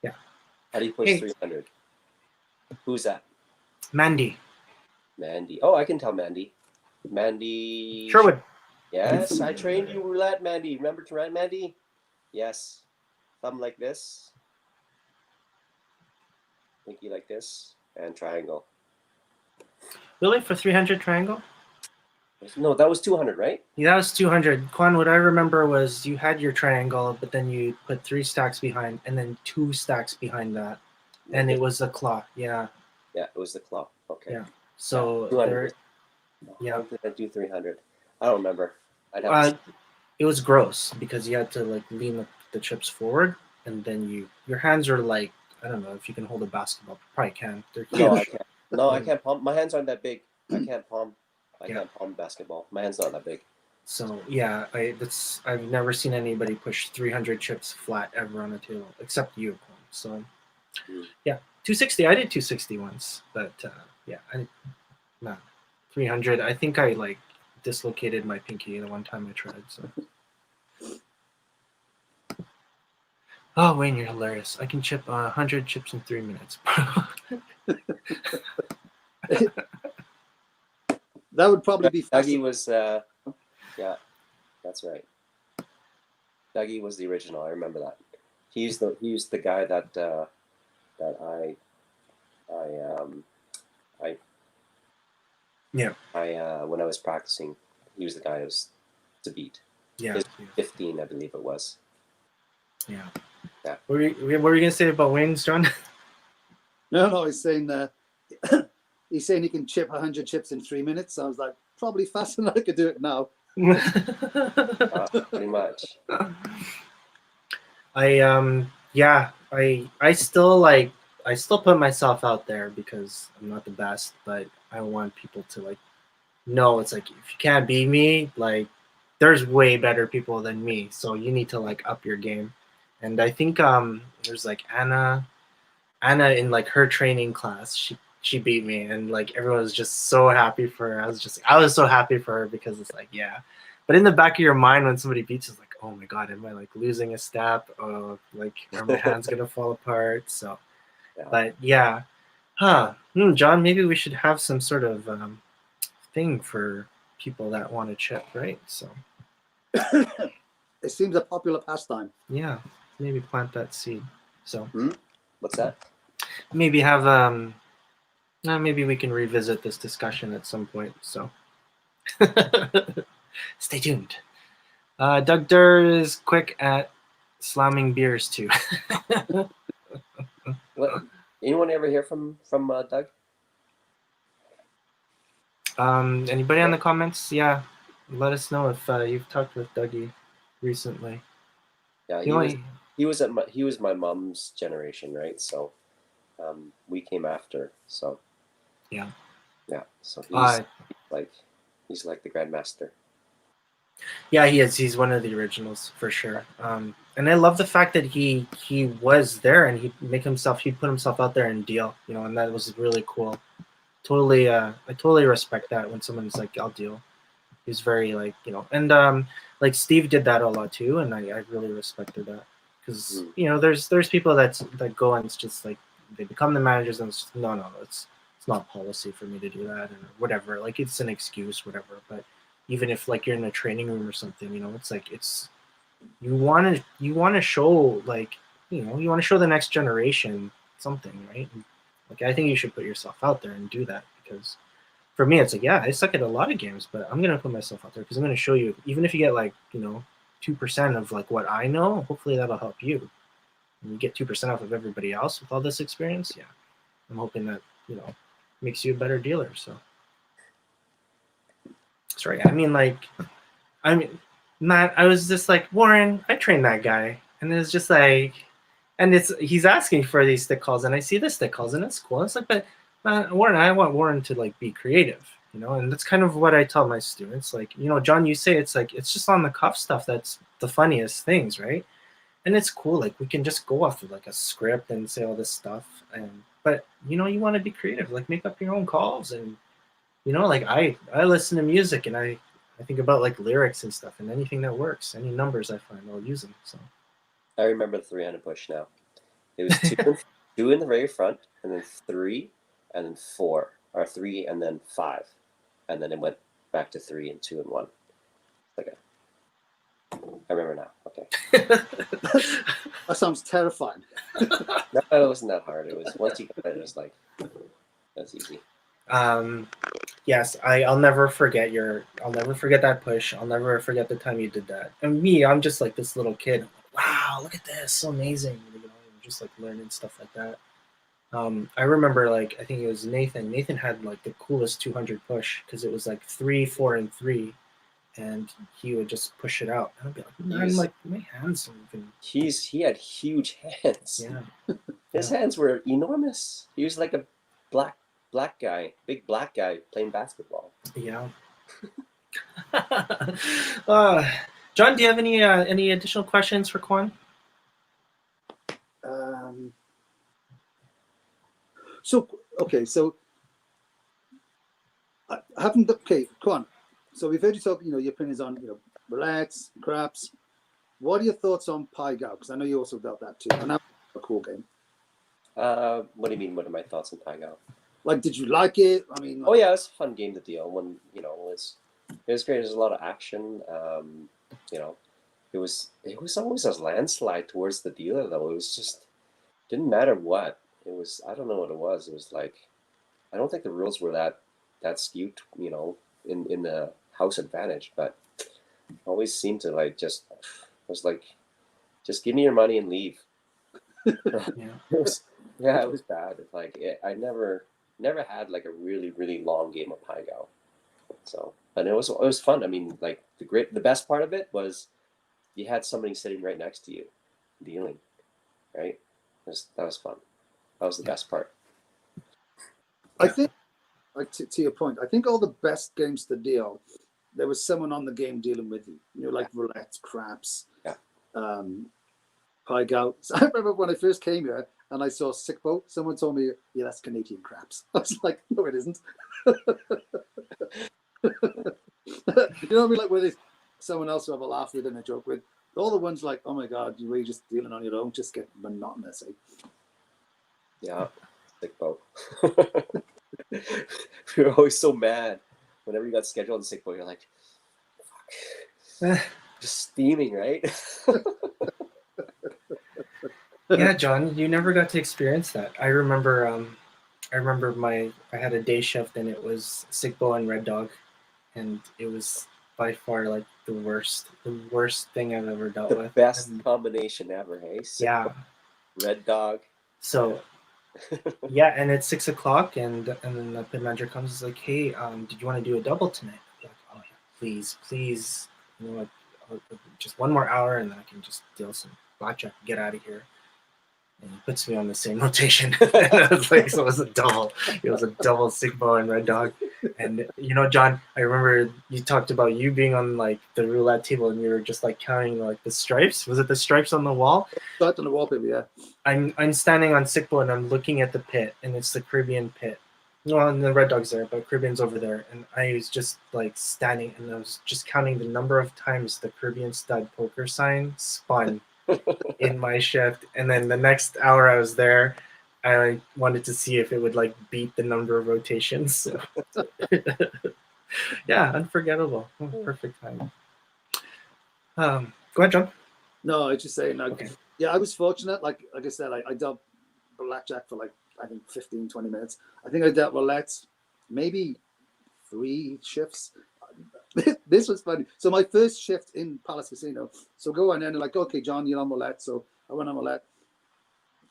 Yeah. How do you push Hey. 300? Who's that? Mandy. Oh, I can tell Mandy. Mandy. Sherwood. Yes, I trained you roulette, Mandy. Remember to run, Mandy? Yes. Thumb like this. Pinky like this. And triangle. Really? For 300 triangle? No, that was 200, right? Yeah, that was 200. Quan, what I remember was you had your triangle, but then you put 3 stacks behind and then 2 stacks behind that. And it was a claw. Yeah. Yeah, it was the claw. Okay. Yeah. So 200. yeah. How did I do 300? I don't remember. I'd have to it was gross because you had to like lean the chips forward, and then your hands are like, I don't know if you can hold a basketball. Probably can. They're huge. No, I can't. No, I can't palm. My hands aren't that big. I can't palm. I Yeah. can't palm basketball. My hand's not that big. So yeah, I've never seen anybody push 300 chips flat ever on a table except you, Quan. So yeah, 260. I did 260 once, but yeah, no 300. I think I like dislocated my pinky the one time I tried. So. Oh, Wayne, you're hilarious. I can chip 100 chips in 3 minutes. That would probably be Dougie was, yeah, that's right. Dougie was the original. I remember that. He's the guy that when I was practicing, he was the guy I was to beat. Yeah. His 15, I believe it was. Yeah. Yeah. What were you gonna say about Wayne's, John? No, he's saying he can chip 100 chips in 3 minutes. I was like, probably faster than I could do it now. Pretty much. I still put myself out there because I'm not the best, but I want people to like know it's like if you can't beat me, like there's way better people than me, so you need to like up your game. And I think there's like Anna in like her training class, she beat me, and like everyone was just so happy for her. I was so happy for her because it's like, yeah. But in the back of your mind when somebody beats you, it's like, oh my god, am I like losing a step? Oh, like are my hands gonna fall apart? So Yeah. but yeah. John, maybe we should have some sort of thing for people that want to chip, right? So It seems a popular pastime. yeah, maybe plant that seed. So What's that? maybe have maybe we can revisit this discussion at some point. So stay tuned. Doug Durr is quick at slamming beers too. What? Anyone ever hear from Doug? Anybody on the comments? Yeah, let us know if you've talked with Dougie recently. Yeah, he was my mom's generation, right? So we came after. So yeah. So he's like the grandmaster. Yeah, he is. He's one of the originals for sure. And I love the fact that he was there and he'd put himself out there and deal, and that was really cool. Totally, I totally respect that when someone's like, I'll deal. He's very like, and like Steve did that a lot too, and I really respected that because there's people that go and it's just like they become the managers and it's no, it's not policy for me to do that or whatever. Like it's an excuse, whatever. But even if like you're in a training room or something, it's like you want to show like you want to show the next generation something, right? Like I think you should put yourself out there and do that because for me it's like, yeah, I suck at a lot of games, but I'm gonna put myself out there because I'm gonna show you. Even if you get like 2% of like what I know. Hopefully that'll help you. And you get 2% off of everybody else with all this experience. Yeah, I'm hoping that makes you a better dealer. So that's right. Matt, I was just like, Warren, I trained that guy, and it's just like, and he's asking for these stick calls, and I see the stick calls, and it's cool. It's like, but Warren, I want Warren to like be creative, and that's kind of what I tell my students. Like, John, you say it's like it's just on the cuff stuff that's the funniest things, right? And it's cool. Like we can just go off of like a script and say all this stuff, but you want to be creative, like make up your own calls, and like I listen to music and I think about like lyrics and stuff, and anything that works, any numbers I find, I'll use them. So I remember the 300 push now. It was two in the very front, and then 3, and then 4, or 3 and then 5, and then it went back to 3 and 2 and 1. Okay, I remember now. Okay, That sounds terrifying. no, it wasn't that hard. It was once you got it, it was like that's easy. Yes, I'll never forget that push. I'll never forget the time you did that. And me, I'm just like this little kid. Wow, look at this, so amazing. Just like learning stuff like that. I remember like I think it was Nathan. Nathan had like the coolest 200 push because it was like 3, 4, and 3, and he would just push it out. And I'd be like, man, like my hands don't even. He had huge hands. Yeah, his hands were enormous. He was like a black guy, big black guy playing basketball. Yeah. John, do you have any additional questions for Quan? So I haven't. Okay, Quan. So we've heard you talk. Your opinions on roulettes, craps. What are your thoughts on Pai Gow? Because I know you also dealt that too. And that's a cool game. What do you mean? What are my thoughts on Pai Gow? Like, did you like it? I mean, oh yeah, it was a fun game to deal. When it was great. There's a lot of action. It was always a landslide towards the dealer though. It was just didn't matter what. It was I don't know what it was. It was like I don't think the rules were that skewed, in the house advantage, but always seemed to like just was like just give me your money and leave. Yeah. It was bad. It's like I never had like a really really long game of Pai Gow. So, but it was fun. I mean, like the best part of it was you had somebody sitting right next to you dealing, right? That was fun. That was the best part. I think, like to your point, I think all the best games to deal, there was someone on the game dealing with you. Like roulette, craps, Pai Gow. So I remember when I first came here and I saw Sick Boat, someone told me, yeah, that's Canadian craps. I was like, no, it isn't. You know what I mean? Like where there's someone else to have a laugh with and a joke with. All the ones like, oh my God, you were just dealing on your own, just get monotonous. Eh? Yeah, Sick Boat. We were always so mad whenever you got scheduled on Sick Boat. You're like, fuck, just steaming, right? Yeah, John, you never got to experience that. I remember I had a day shift and it was Sick Bow and Red Dog, and it was by far like the worst thing I've ever dealt with. The best combination ever, hey? Yeah. Red Dog. So yeah, and it's 6 o'clock, and then the pit manager comes. He's like, "Hey, did you want to do a double tonight?" I'm like, "Oh yeah, please, just one more hour, and then I can just deal some blackjack and get out of here." And he puts me on the same rotation. And I was like, so it was a double Sick Bow and Red Dog. And John, I remember you talked about you being on like the roulette table and you were just like counting like the stripes. Was it the stripes on the wall? Stripes on the wallpaper, yeah. I'm standing on Sick Bow and I'm looking at the pit, and it's the Caribbean pit. Well, and the Red Dog's there, but Caribbean's over there. And I was just like standing and I was just counting the number of times the Caribbean stud poker sign spun in my shift. And then the next hour I was there, I wanted to see if it would like beat the number of rotations. So. Yeah, unforgettable. Perfect time. Go ahead, John. No, I was just saying, like, Okay. Yeah, I was fortunate. Like I said, I dealt blackjack for like, I think 15, 20 minutes. I think I dealt roulette maybe 3 shifts. this was funny. So my first shift in Palace Casino, so go on and they're like, okay, John, you're on roulette. So I went on roulette.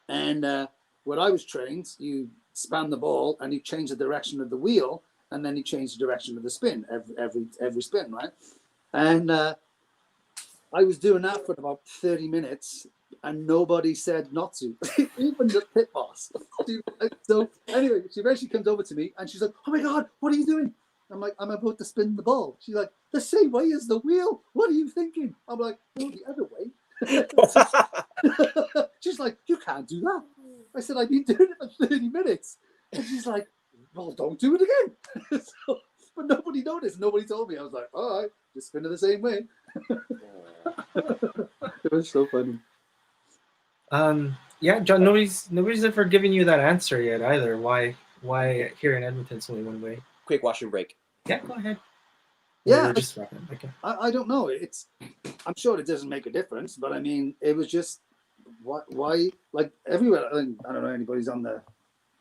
And when I was trained, you span the ball and you change the direction of the wheel, and then you change the direction of the spin every spin, right? And I was doing that for about 30 minutes, and nobody said not to, even the pit boss. So anyway, she eventually comes over to me and she's like, "Oh my God, what are you doing?" I'm like, "I'm about to spin the ball." She's like, "The same way as the wheel. What are you thinking?" I'm like, "No, the other way." She's like, "You can't do that." I said, "I've been doing it for 30 minutes. And she's like, "Well, don't do it again." So, but nobody noticed. Nobody told me. I was like, "All right, just spin it the same way." It was so funny. Yeah, John. Nobody's ever given you that answer yet either. Why here in Edmonton it's only one way? Quick washroom break. Yeah, go ahead. Yeah, we're just wrapping. Okay. I don't know. I'm sure it doesn't make a difference, but I mean, it was just why like everywhere. I don't know anybody's on the.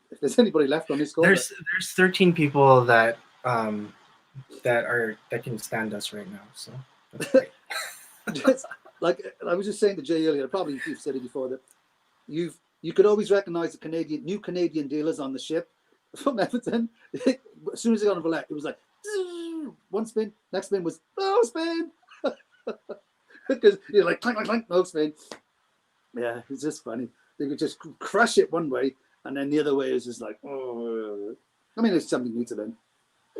If there's anybody left on this call, There's 13 people that that can stand us right now. So that's great. just, like I was just saying to Jay earlier, probably you've said it before, that you could always recognize the new Canadian dealers on the ship from Edmonton. As soon as they got on roulette, it was like one spin, next spin was no spin, because you're like clank, clank, clank, no spin. Yeah, it's just funny. They could just crush it one way, and then the other way is just like, oh. I mean, it's something new to them.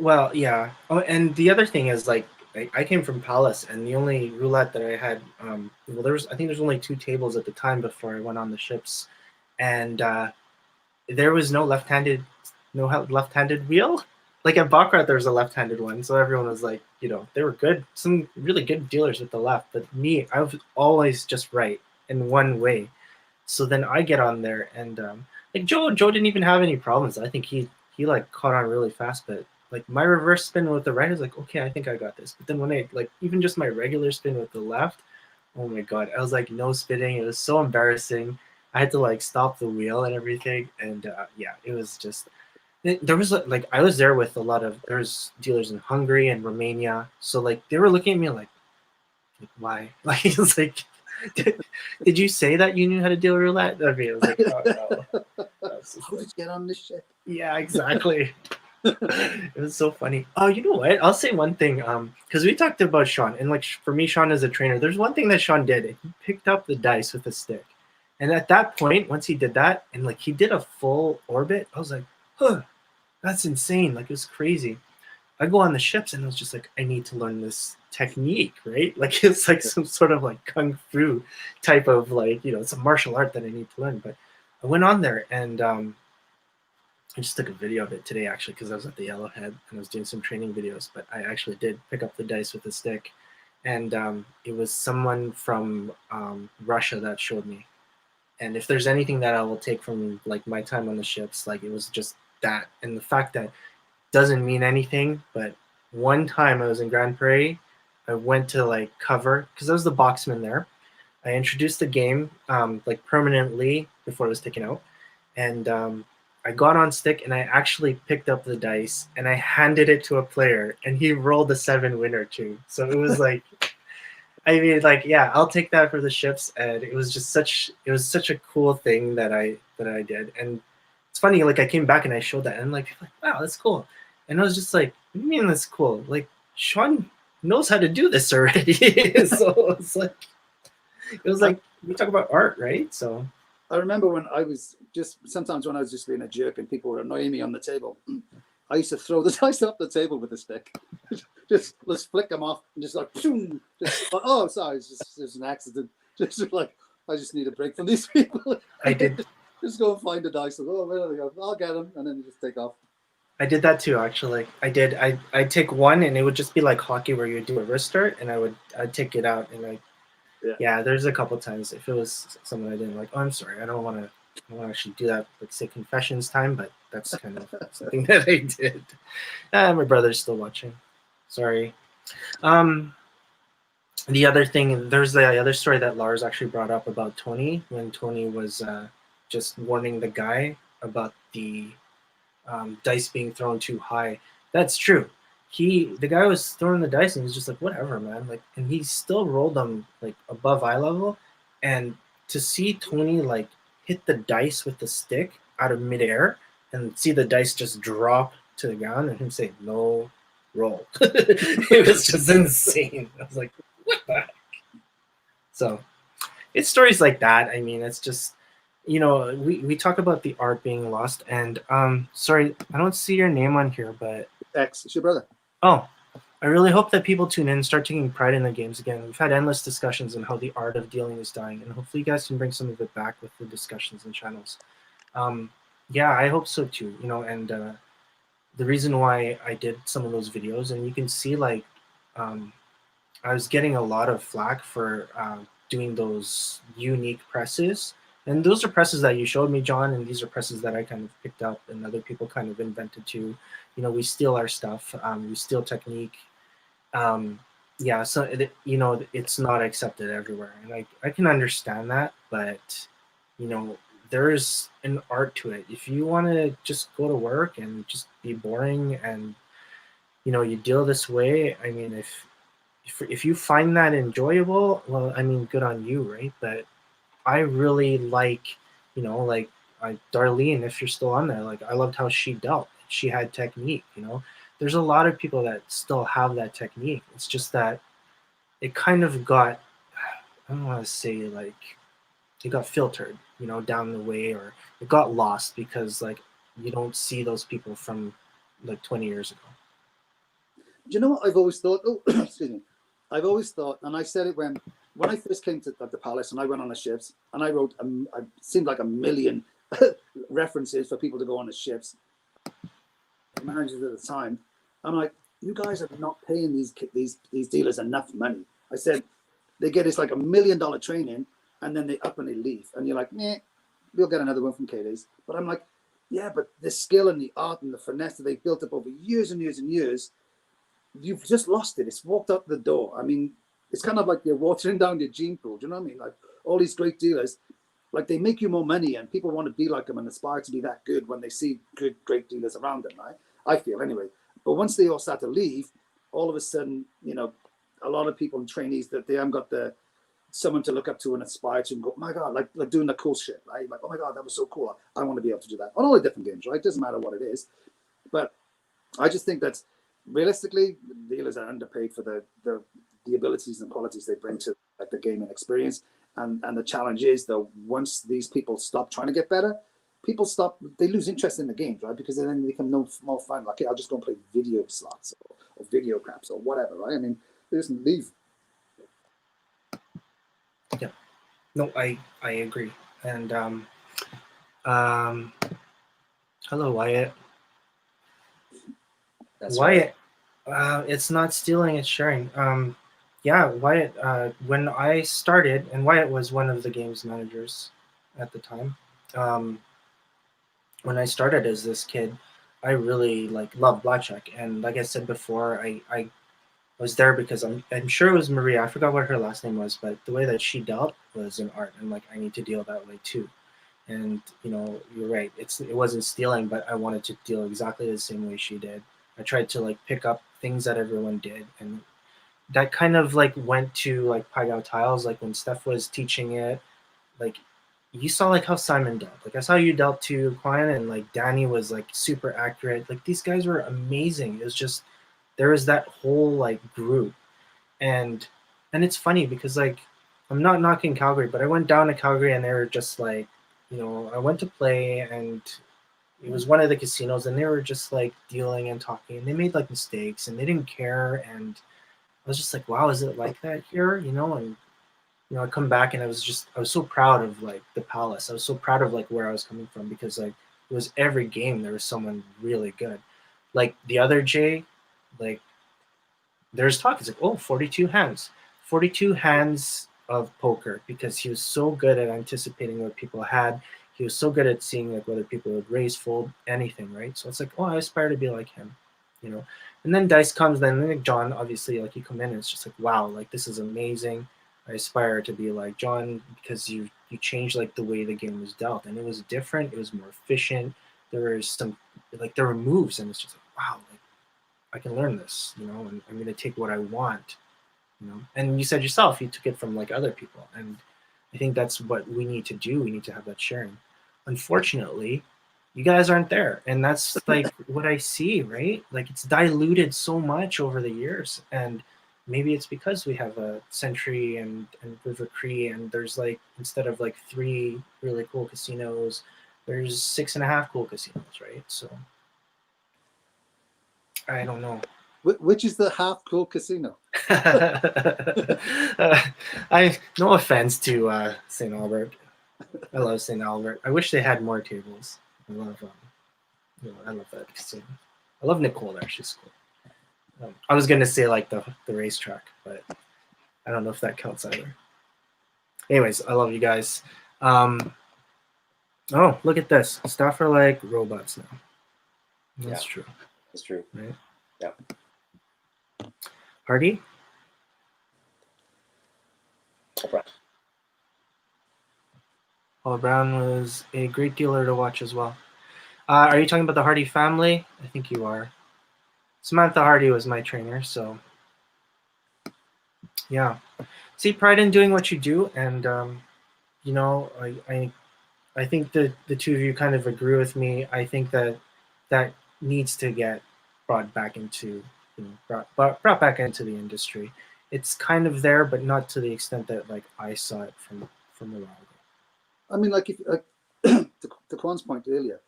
Well, yeah. Oh, and the other thing is like I came from Palace, and the only roulette that I had, well, I think there's only 2 tables at the time before I went on the ships, and there was no left-handed wheel. Like at Baccarat, there was a left-handed one, so everyone was like, they were good, some really good dealers with the left, but me, I was always just right in one way. So then I get on there, and like Joe didn't even have any problems. I think he like caught on really fast, but like my reverse spin with the right is like, okay, I think I got this. But then when I like even just my regular spin with the left, oh my God, I was like no spinning. It was so embarrassing. I had to like stop the wheel and everything, and yeah, it was just. There was like I was there with a lot of there's dealers in Hungary and Romania, so like they were looking at me like why? Like it's like, did you say that you knew how to deal roulette? I mean, I was like, oh no. How did you get on this ship? Yeah, exactly. It was so funny. Oh, you know what? I'll say one thing. Because we talked about Sean, and like for me, Sean is a trainer. There's one thing that Sean did. He picked up the dice with a stick, and at that point, once he did that, and like he did a full orbit, I was like, huh, that's insane. Like it was crazy. I go on the ships, and I was just like, I need to learn this technique, right? Like it's like some sort of like kung fu type of like it's a martial art that I need to learn. But I went on there, and I just took a video of it today actually because I was at the Yellowhead and I was doing some training videos. But I actually did pick up the dice with a stick, and it was someone from Russia that showed me. And if there's anything that I will take from like my time on the ships, like it was just that, and the fact that doesn't mean anything. But one time I was in Grand Prairie, I went to like cover because I was the boxman there. I introduced the game like permanently before it was taken out, and I got on stick and I actually picked up the dice and I handed it to a player and he rolled a 7 winner too. So it was like, I mean, like, yeah, I'll take that for the ships. And it was just such a cool thing that I did. And it's funny, like I came back and I showed that and I'm like, wow, that's cool. And I was just like, what do you mean that's cool? Like Sean knows how to do this already. So it's like, we talk about art, right? So I remember when I was sometimes when I was just being a jerk and people were annoying me on the table, I used to throw the dice off the table with a stick. Just let's flick them off and just like, oh, sorry, it's just an accident. Just like, I just need a break from these people. I did. Just go and find the dice. And, oh, there they go. I'll get them, and then you just take off. I did that too, actually. I did. I'd take one, and it would just be like hockey, where you would do a wrist start, and I'd take it out, and yeah. There's a couple times if it was someone I didn't like. Oh, I'm sorry. I don't want to actually do that. Like say confessions time, but that's kind of something that I did. My brother's still watching. Sorry. The other thing, there's the other story that Lars actually brought up about Tony when Tony was just warning the guy about the dice being thrown too high. That's true. the guy was throwing the dice and he was just like, whatever, man. Like, and he still rolled them like above eye level. And to see Tony like hit the dice with the stick out of midair and see the dice just drop to the ground and him say, no, roll. It was just insane. I was like, what the heck? So it's stories like that. I mean, it's just, we talk about the art being lost. And sorry, I don't see your name on here, but X, it's your brother. oh, I really hope that people tune in and start taking pride in the games again. We've had endless discussions on how the art of dealing is dying, and hopefully you guys can bring some of it back with the discussions and channels. Yeah, I hope so too. And the reason why I did some of those videos, and you can see like I was getting a lot of flack for doing those unique presses. And those are presses that you showed me, John, and these are presses that I kind of picked up and other people kind of invented too. We steal our stuff, we steal technique. Yeah, so it's not accepted everywhere, and I can understand that, but there's an art to it. If you want to just go to work and just be boring and you deal this way, I mean, if you find that enjoyable, well, I mean, good on you, right? But I really like, like Darlene, if you're still on there, like I loved how she dealt. She had technique. There's a lot of people that still have that technique. It's just that it kind of got, I don't want to say like it got filtered, down the way, or it got lost because like you don't see those people from like 20 years ago. Do you know what I've always thought? Oh, excuse me. I've always thought, and I said it when I first came to the palace and I went on the ships and I wrote, it seemed like a million references for people to go on the ships. Managers at the time, I'm like, you guys are not paying these dealers enough money. I said, they get this like $1 million training and then they up and they leave. And you're like, nah, we'll get another one from KDs. But I'm like, yeah, but the skill and the art and the finesse that they built up over years and years and years, you've just lost it. It's walked out the door. I mean, it's kind of like you're watering down your gene pool. Do you know what I mean? Like all these great dealers, like they make you more money and people want to be like them and aspire to be that good when they see good, great dealers around them, right? I feel anyway. But once they all start to leave, all of a sudden, a lot of people and trainees that they haven't got someone to look up to and aspire to and go, oh my God, like doing the cool shit, right? Like, oh my God, that was so cool. I want to be able to do that on all the different games, right? It doesn't matter what it is. But I just think that realistically, dealers are underpaid for the abilities and qualities they bring to like the gaming experience. And the challenge is though, once these people stop trying to get better, they lose interest in the games, right? Because then they become no more fun. Like, hey, I'll just go and play video slots or video craps or whatever, right? I mean, they just leave. Yeah, no, I agree. And hello, Wyatt. That's Wyatt, it's not stealing, it's sharing. Yeah, Wyatt, when I started, and Wyatt was one of the games managers at the time. When I started as this kid, I really loved blackjack, and like I said before, I was there because I'm sure it was Maria. I forgot what her last name was, but the way that she dealt was an art, and like I need to deal that way too. And you're right. It wasn't stealing, but I wanted to deal exactly the same way she did. I tried to like pick up things that everyone did, and that kind of like went to like Pagao Tiles. Like when Steph was teaching it, like you saw like how Simon dealt. Like I saw you dealt to Quan, and like Danny was like super accurate. Like these guys were amazing. It was just there was that whole like group, and it's funny because like I'm not knocking Calgary, but I went down to Calgary and they were just like, I went to play and it was one of the casinos and they were just like dealing and talking and they made like mistakes and they didn't care, and I was just like, wow, is it like that here? And I come back and I was so proud of like the palace. I was so proud of like where I was coming from because like it was every game there was someone really good. Like the other Jay, like there's talk. It's like, oh, 42 hands. 42 hands of poker because he was so good at anticipating what people had. He was so good at seeing like whether people would raise, fold, anything, right? So it's like, oh, I aspire to be like him. And then dice comes, then like John, obviously, like you come in and it's just like, wow, like this is amazing. I aspire to be like John because you changed like the way the game was dealt, and it was different. It was more efficient. There were moves, and it's just like, wow, like I can learn this, and I'm going to take what I want, And you said yourself, you took it from like other people, and I think that's what we need to do. We need to have that sharing. Unfortunately, you guys aren't there, and that's like what I see, right? Like it's diluted so much over the years, and maybe it's because we have a Century and River Cree, and there's like instead of like 3 really cool casinos, there's 6.5 cool casinos, right? So I don't know. Which is the half cool casino? I no offense to St. Albert. I love St. Albert. I wish they had more tables. I love I love that casino. I love Nicole there. She's cool. I was gonna say like the racetrack, but I don't know if that counts either. Anyways, I love you guys. Oh, look at this. Staff are like robots now. That's true. That's true. Right? Yeah. Hardy? Paul Brown was a great dealer to watch as well. Are you talking about the Hardy family? I think you are. Samantha Hardy was my trainer, so yeah. See, pride in doing what you do, and I think that the two of you kind of agree with me. I think that needs to get brought back into brought back into the industry. It's kind of there, but not to the extent that like I saw it from a while ago. I mean, like if to Quan's point earlier,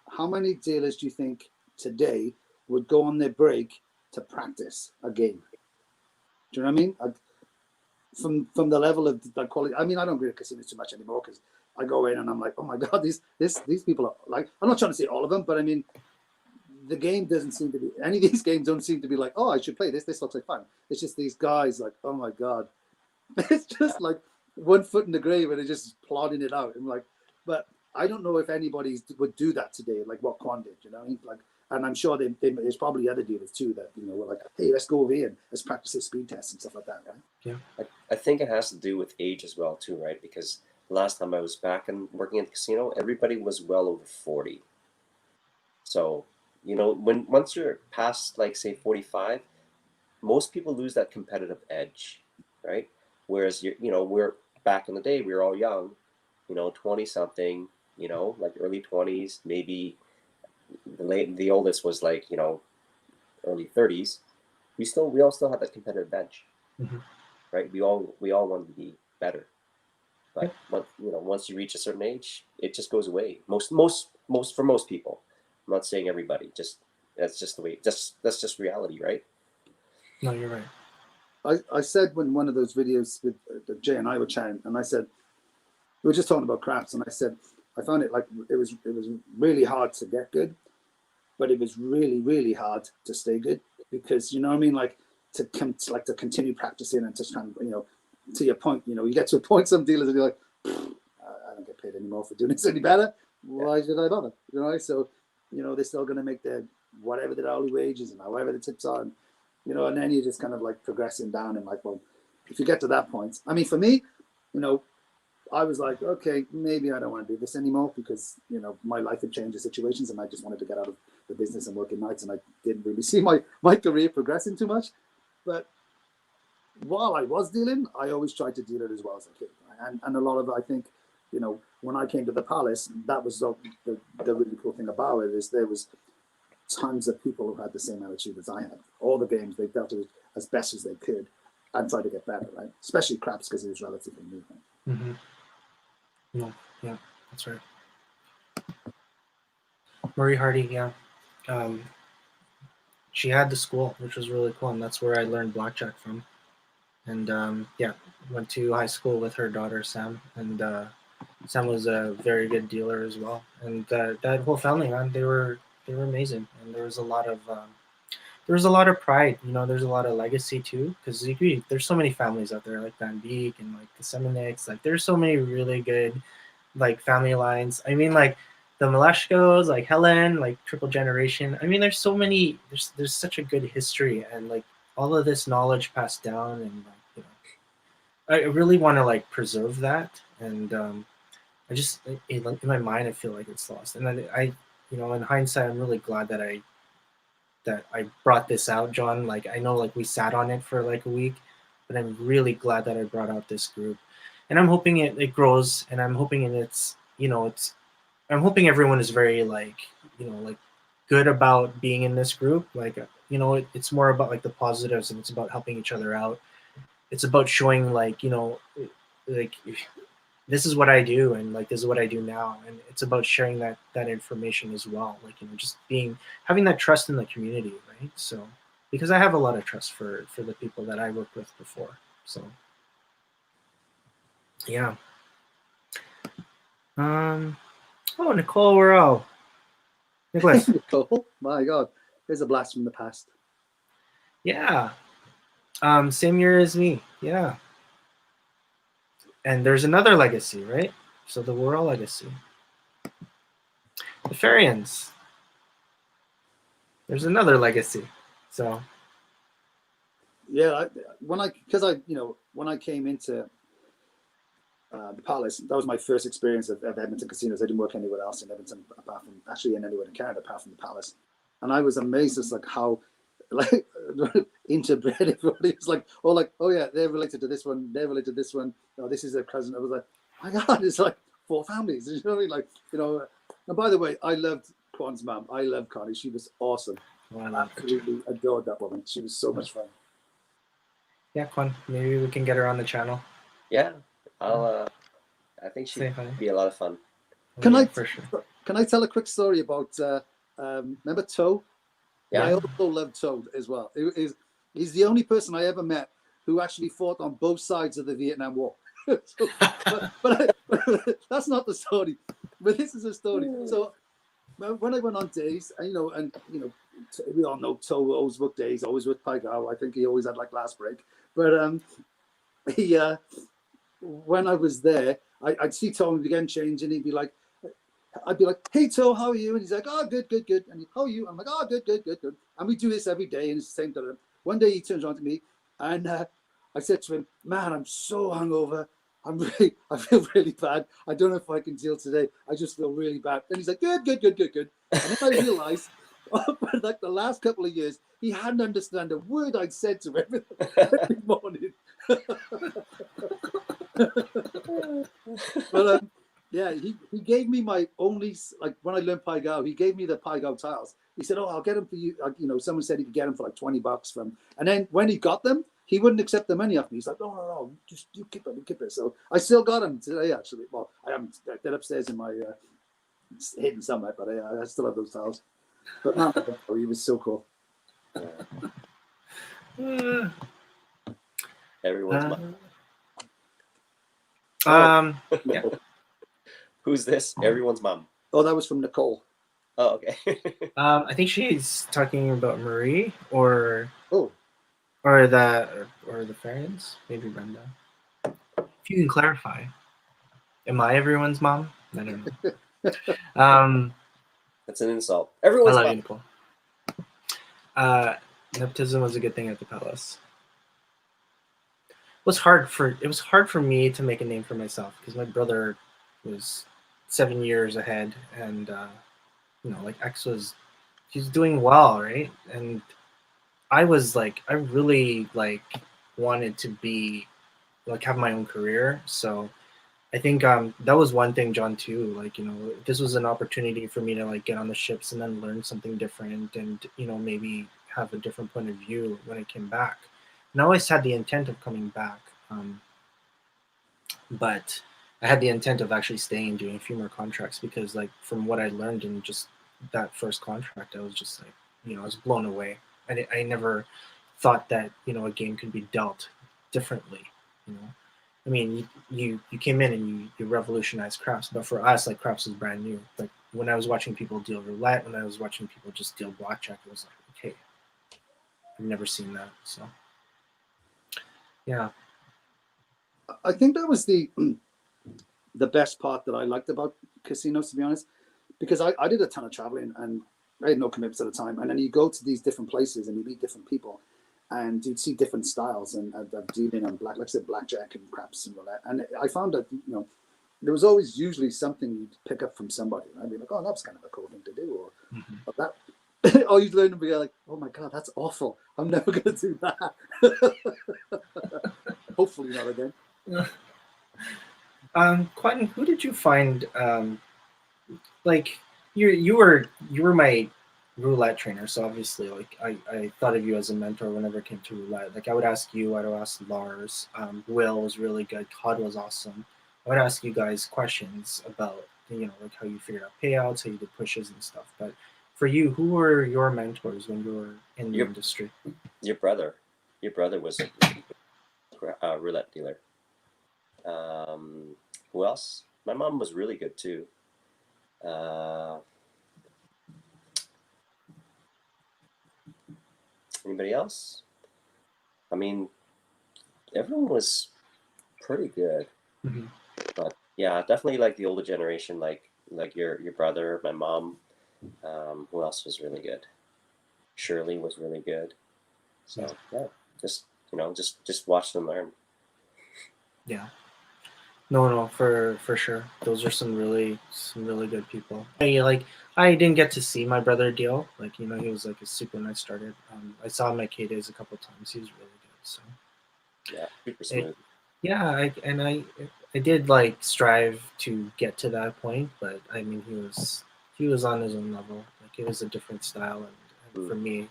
how many dealers do you think today would go on their break to practice a game? Do you know what I mean? From the level of the quality. I mean, I don't go to casinos too much anymore because I go in and I'm like, oh my god, these people are like. I'm not trying to say all of them, but I mean, the game doesn't seem to be. Any of these games don't seem to be like, oh, I should play this. This looks like fun. It's just these guys like, oh my god, it's just like one foot in the grave and they're just plodding it out. I'm like, but I don't know if anybody would do that today, like what Quan did. You know, like, and I'm sure there's probably other dealers too that were like, hey, let's go over here and let's practice this speed test and stuff like that, right? Yeah, I think it has to do with age as well too, right? Because last time I was back and working at the casino, everybody was well over 40. So once you're past like say 45, most people lose that competitive edge, right? Whereas we're back in the day, we were all young, 20 something, like early 20s, maybe the oldest was like early 30s. We all still have that competitive edge, right? We all want to be better, but once you reach a certain age, it just goes away. Most for most people. I'm not saying everybody. That's just the way. That's just reality, right? no, you're right. I said when one of those videos with Jay and I were chatting, and I said we were just talking about craps, and I said I found it like it was really hard to get good, but it was really really hard to stay good because you know what I mean, like to continue practicing and to kind of to your point, you get to a point some dealers will be like, I don't get paid anymore for doing this any better. Why should I bother? So they're still going to make their whatever their hourly wages and however the tips are, and and then you're just kind of like progressing down and like, well, if you get to that point, I mean, for me, I was like, okay, maybe I don't want to do this anymore because my life had changed the situations and I just wanted to get out of the business and working nights, and I didn't really see my career progressing too much. But while I was dealing, I always tried to deal it as well as I could, and a lot of it, I think, when I came to the Palace, that was the really cool thing about it is there was tons of people who had the same attitude as I had. All the games they dealt with as best as they could and tried to get better, right? Especially craps because it was relatively new. Right? Mm-hmm. No, yeah, that's right. Marie Hardy, yeah. She had the school, which was really cool, and that's where I learned blackjack from. And went to high school with her daughter Sam, and Sam was a very good dealer as well. And that whole family, man, they were amazing, and there was a lot of pride. There's a lot of legacy too, because there's so many families out there like Van Beek and like the Seminiks. Like there's so many really good like family lines. I mean, like the Maleshkos, like Helen, like Triple Generation. I mean, there's so many. There's such a good history, and like all of this knowledge passed down, and like I really want to like preserve that. And I just in my mind, I feel like it's lost. And then in hindsight, I'm really glad that I that I brought this out, John. Like I know like we sat on it for like a week, but I'm really glad that I brought out this group, and I'm hoping it grows, and I'm hoping it's it's I'm hoping everyone is very like like good about being in this group. Like it's more about like the positives, and it's about helping each other out. It's about showing like like this is what I do, and like this is what I do now, and it's about sharing that information as well. Like just being having that trust in the community, right? So because I have a lot of trust for the people that I worked with before. So yeah. Oh, Nicole Worrell. Nicholas. Cool. My God, there's a blast from the past. Yeah. Same year as me. Yeah. And there's another legacy, right? So the Worrell legacy. The Farians. There's another legacy. So Yeah, when I came into the Palace, that was my first experience of Edmonton casinos. I didn't work anywhere else in Edmonton apart from actually in anywhere in Canada apart from the Palace, and I was amazed as like how like interbred everybody was like, oh yeah, they're related to this one, they're related to this one. Oh, this is their cousin. I was like, my God, it's like 4 families. You know what I mean? Like And by the way, I loved Quan's mum. I loved Connie. She was awesome. well, I absolutely adored that woman. She was so much fun. yeah, Quan, maybe we can get her on the channel. Yeah, I think she'd be a lot of fun. Can Yeah, I for sure. Can I tell a quick story about remember Toe? Yeah. I also love Toad as well. He's the only person I ever met who actually fought on both sides of the Vietnam War. but that's not the story. But this is a story. So when I went on days, we all know Toe always booked days, always with Pai Gow. I think he always had like last break. But he when I was there, I'd see Tom again change, and he'd be like, I'd be like, hey, Toe, how are you? And he's like, oh, good, good, good. And how are you? I'm like, oh, good, good, good, good. And we do this every day, and it's the same thing. One day he turns around to me, and I said to him, man, I'm so hungover. I feel really bad. I don't know if I can deal today. I just feel really bad. And he's like, good, good, good, good, good. And then I realized, for like the last couple of years, he hadn't understood a word I'd said to him every morning. But yeah, he gave me my only, like when I learned Pai Gow, he gave me the Pai Gow tiles. He said, oh, I'll get them for you. Someone said he could get them for like $20 from, and then when he got them, he wouldn't accept the money off me. He's like, no, just you keep it, keep it. So I still got them today, actually. Well, I haven't, they're upstairs in my hidden somewhere, but I still have those tiles. But no, he was so cool. Everyone's mom. Yeah. Who's this? Everyone's mom. Oh, that was from Nicole. Oh, okay. I think she's talking about Marie or the Farians, maybe Brenda. If you can clarify, am I everyone's mom? I don't know. That's an insult. Everyone's I love mom. you, Nicole. Nepotism was a good thing at the Palace. It was hard for me to make a name for myself because my brother was 7 years ahead, and like X he's doing well, right? And I really wanted to be have my own career. So I think that was one thing, John, too. This was an opportunity for me to get on the ships and then learn something different, and maybe have a different point of view when I came back. And I always had the intent of coming back, but I had the intent of actually staying and doing a few more contracts because, from what I learned in just that first contract, I was just I was blown away. I never thought that a game could be dealt differently. I mean, you came in and you revolutionized craps, but for us, craps was brand new. Like when I was watching people deal roulette, when I was watching people just deal blackjack, it was like, okay, I've never seen that. So yeah, I think that was the best part that I liked about casinos, to be honest, because I did a ton of traveling and I had no commitments at the time. And then you go to these different places and you meet different people, and you'd see different styles and of dealing on blackjack and craps and roulette. And I found that there was always usually something you'd pick up from somebody. I'd be like, oh, that's kind of a cool thing to do, or that. or you'd learn and be like, oh my God, that's awful. I'm never going to do that. Hopefully not again. Quentin, who did you find like you were my roulette trainer, so obviously like I thought of you as a mentor whenever it came to roulette. Like I would ask you, I'd ask Lars, Will was really good, Todd was awesome. I would ask you guys questions about like how you figured out payouts, how you did pushes and stuff. But for you, who were your mentors when you were in the Your industry? your brother was a roulette dealer. Who else? My mom was really good too. Anybody else? I mean, everyone was pretty good, Mhm. but yeah, definitely like the older generation, like your brother, my mom. Who else was really good? Shirley was really good. So yeah, just just watch them learn. Yeah. No, for sure. Those are some really good people. I didn't get to see my brother deal. Like he was like a super when I started. I saw him at K Days a couple times. He was really good. So Yeah, super it, smooth. yeah, I did like strive to get to that point, but I mean he was on his own level. Like it was a different style, and Mm. for me,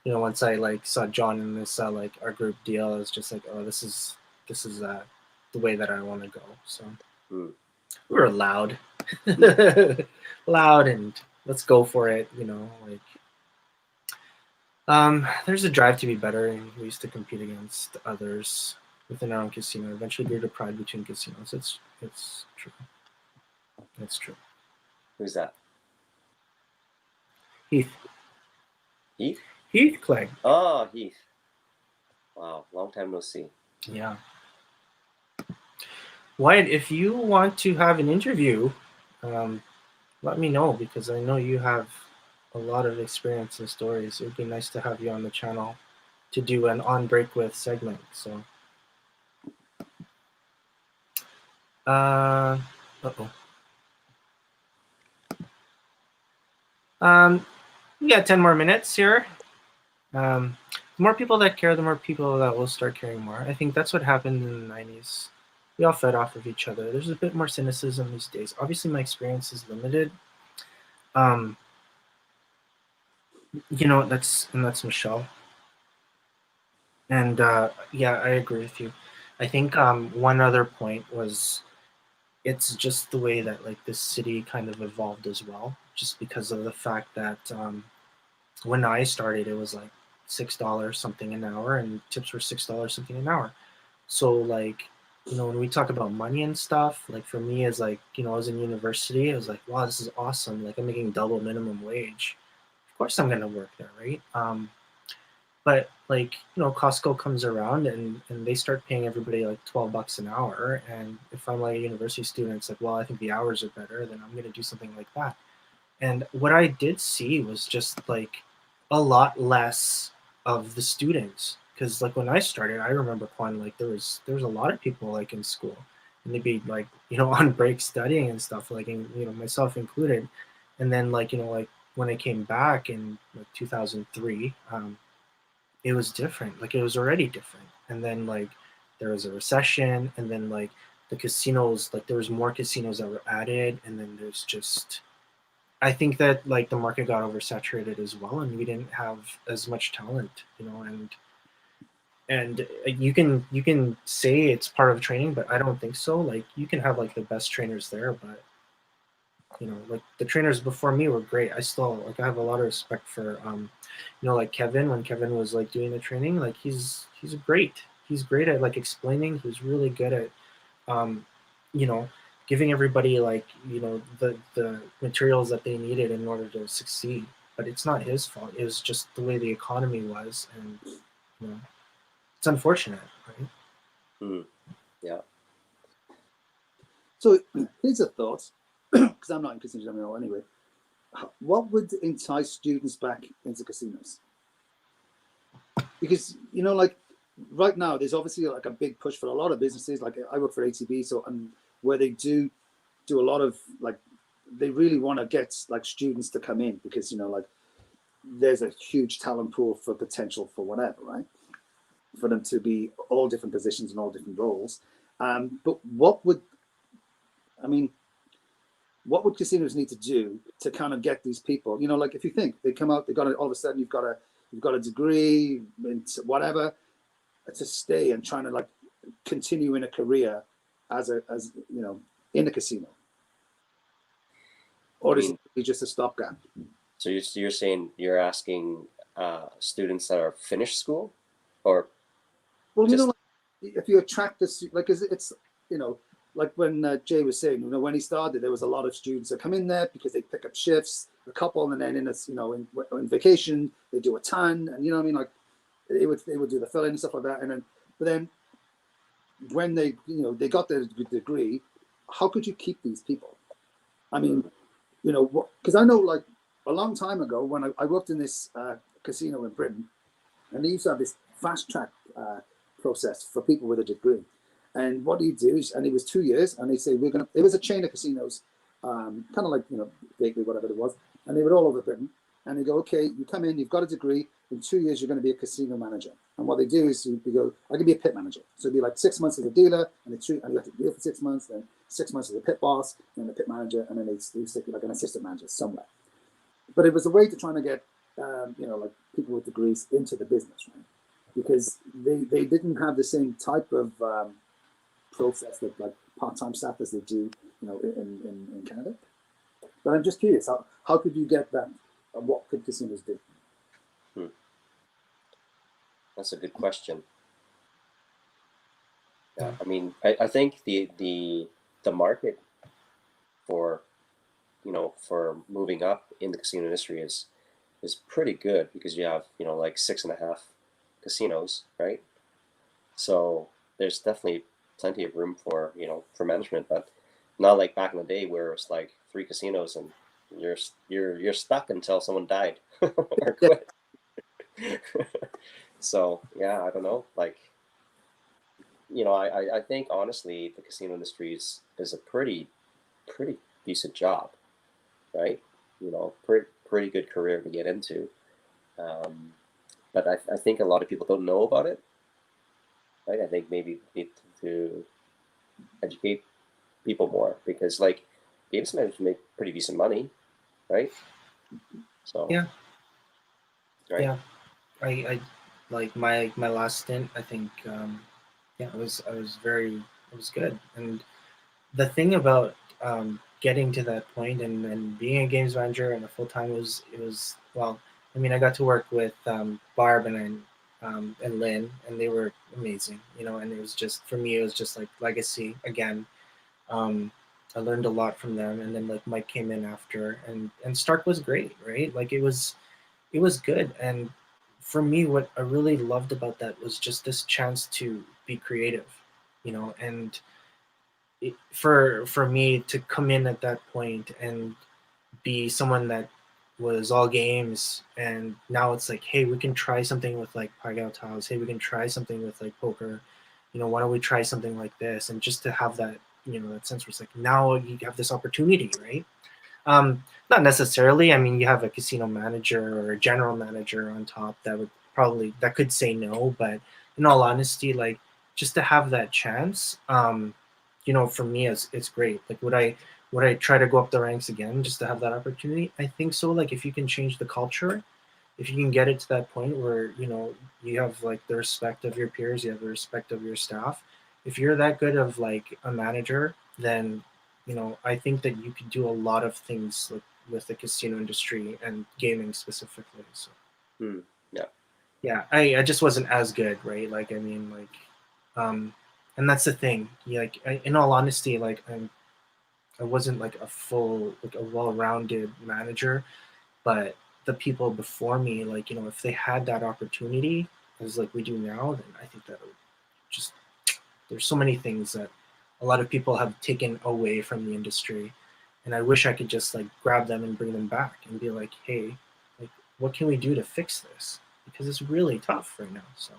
once I like saw John and I saw like our group deal, I was just like, oh, this is the way that I want to go. So Mm. we were loud, loud, and let's go for it. Like there's a drive to be better, and we used to compete against others within our own casino. Eventually, grew to pride between casinos. It's true. It's true. Who's that? Heath, Heath? Heath Clegg. Oh, Heath. Wow, long time no see. Yeah. Wyatt, if you want to have an interview, um, let me know because I know you have a lot of experience and stories. It would be nice to have you on the channel to do an on break with segment. So, uh-oh. We got 10 more minutes here. The more people that care, the more people that will start caring more. I think that's what happened in the 90s. We all fed off of each other. There's a bit more cynicism these days. Obviously, my experience is limited. Um, that's Michelle. And yeah, I agree with you. I think one other point was it's just the way that like this city kind of evolved as well, just because of the fact that when I started, it was like $6 something an hour, and tips were $6 something an hour. So like, when we talk about money and stuff, like for me as like, I was in university, I was like, wow, this is awesome. Like I'm making double minimum wage. Of course I'm gonna work there, right? But like, Costco comes around and they start paying everybody like $12 an hour. And if I'm like a university student, it's like, well, I think the hours are better, then I'm gonna do something like that. And what I did see was just like a lot less of the students. Because like when I started, I remember Quan, like there was a lot of people like in school, and they'd be like on break studying and stuff, like myself included. And then like like when I came back in like 2003, it was different. Like it was already different. And then like there was a recession, and then like the casinos, like there was more casinos that were added, and then there's just I think that like the market got oversaturated as well, and we didn't have as much talent, and you can say it's part of training, but I don't think so. Like you can have like the best trainers there, but like the trainers before me were great. I still like I have a lot of respect for like Kevin when Kevin was like doing the training. Like he's great. He's great at like explaining. He's really good at um, you know, giving everybody like the materials that they needed in order to succeed. But it's not his fault. It was just the way the economy was, and it's unfortunate, right? Mm. Yeah. So here's a thought, because I'm not in casinos anymore anyway. What would entice students back into casinos? Because like right now, there's obviously like a big push for a lot of businesses. Like I work for ATB, so and where they do a lot of like they really want to get like students to come in because like there's a huge talent pool for potential for whatever, right? For them to be all different positions and all different roles. But what would casinos need to do to kind of get these people? You know, like if you think they come out, they got all of a sudden you've got a degree in whatever to stay and trying to like continue in a career as you know, in a casino, or is it just a stopgap? So you're saying you're asking students that are finished school, or well, you know, like, if you attract this, like, it's you know, like when Jay was saying, you know, when he started, there was a lot of students that come in there because they pick up shifts, a couple, and then in a, you know, in vacation they do a ton, and you know what I mean, like they would do the fill in and stuff like that, and then but then when they, you know, they got their degree, how could you keep these people? I mean, you know, because I know like a long time ago when I worked in this casino in Britain, and they used to have this fast track process for people with a degree. And what do you do? And it was 2 years, and they say it was a chain of casinos, kind of like, you know, Vaguely, whatever it was, and they were all over Britain. And they go, okay, you come in, you've got a degree. In 2 years, you're going to be a casino manager. And what they do is you go, I can be a pit manager. So it'd be like 6 months as a dealer, and you have to deal for 6 months, then 6 months as a pit boss, then the pit manager, and then they stick you like an assistant manager somewhere. But it was a way to try to get, you know, like people with degrees into the business, right? Because they didn't have the same type of process that like part-time staff as they do, you know, in Canada. But I'm just curious, how could you get that? What could casinos do? That's a good question. Yeah, I mean, I think the market for, you know, for moving up in the casino industry is pretty good, because you have, you know, like 6.5 casinos, right? So there's definitely plenty of room for, you know, for management, but not like back in the day where it was like 3 casinos and you're stuck until someone died or quit. So yeah, I don't know. Like, you know, I think honestly the casino industry is a pretty decent job, right? You know, pretty good career to get into. But I think a lot of people don't know about it. Right? I think maybe we need to educate people more, because like games managers make pretty decent money, right? So Yeah. right. Yeah. I like my last stint, I think yeah, it was good. And the thing about getting to that point and being a games manager and a full time was well, I mean, I got to work with Barb and Lynn, and they were amazing, you know. And it was just, for me, it was just like legacy again. Um, I learned a lot from them, and then like Mike came in after, and Stark was great, right? Like it was good. And for me, what I really loved about that was just this chance to be creative, you know. And for me to come in at that point and be someone that was all games, and now it's like, hey, we can try something with like Pagao tiles, hey, we can try something with like poker, you know, why don't we try something like this? And just to have that, you know, that sense where it's like, now you have this opportunity, right? Not necessarily, I mean, you have a casino manager or a general manager on top that could say no, but in all honesty, like, just to have that chance, you know, for me, it's great. Like, would I try to go up the ranks again just to have that opportunity? I think so. Like, if you can change the culture, if you can get it to that point where, you know, you have like the respect of your peers, you have the respect of your staff. If you're that good of like a manager, then, you know, I think that you could do a lot of things with the casino industry and gaming specifically. So Yeah. yeah, I just wasn't as good, right? Like, I mean, like, and that's the thing. Like, in all honesty, like, I wasn't like a well-rounded manager, but the people before me, like, you know, if they had that opportunity as like we do now, then I think that would just, there's so many things that a lot of people have taken away from the industry, and I wish I could just like grab them and bring them back and be like, hey, like, what can we do to fix this? Because it's really tough right now. So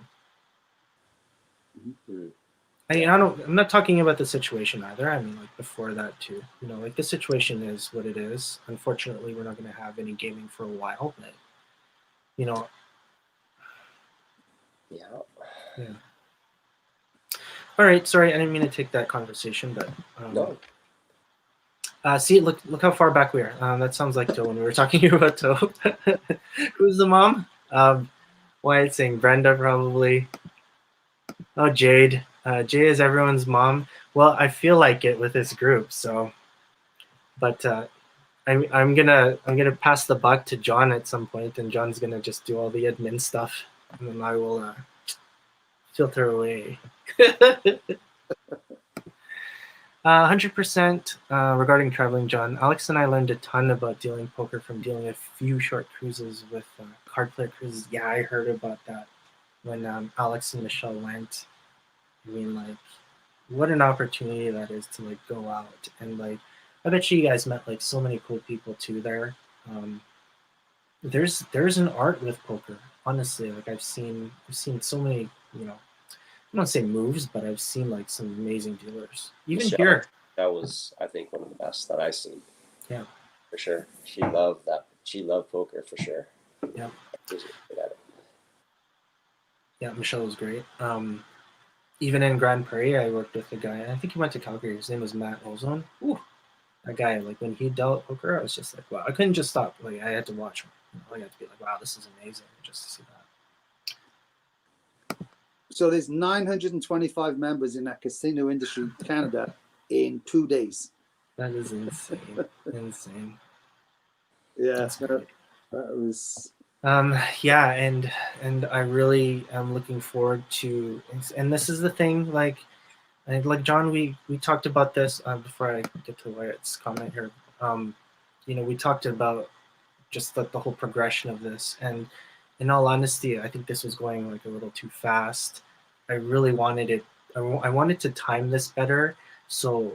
Mm-hmm. I'm not talking about the situation either. I mean, like, before that too. You know, like, the situation is what it is. Unfortunately, we're not going to have any gaming for a while, but you know, Yeah. yeah. All right, sorry, I didn't mean to take that conversation, but No. see, look how far back we are. That sounds like Toe when we were talking about Toe. Who's the mom? Wyatt saying Brenda probably. Oh, Jade. Jade is everyone's mom. Well, I feel like it with this group. So, but I'm gonna pass the buck to John at some point, and John's gonna just do all the admin stuff, and then I will filter away. 100% regarding traveling, John. Alex and I learned a ton about dealing poker from dealing a few short cruises with card player cruises. Yeah, I heard about that when Alex and Michelle went. I mean, like, what an opportunity that is to like go out and like. I bet you guys met like so many cool people too there. Um, there's an art with poker. Honestly, like I've seen so many. I don't say moves, but I've seen like some amazing dealers. Even Michelle, here, that was, I think, one of the best that I've seen. yeah. For sure. She loved that. She loved poker for sure. Yeah. She was good at it. Yeah, Michelle was great. Even in Grand Prairie, I worked with a guy. I think he went to Calgary. His name was Matt Ozone. Ooh, that guy, like when he dealt poker, I was just like, wow. I couldn't just stop. Like I had to watch him. I had to be like, wow, this is amazing just to see that. So there's 925 members in that casino industry in Canada in 2 days. That is insane. Insane. Yeah, That's great. that was. Yeah, and I really am looking forward to. And this is the thing, like John, we talked about this before I get to Wyatt's comment here. We talked about just the whole progression of this, and in all honesty, I think this was going like a little too fast. I really wanted it. I wanted to time this better so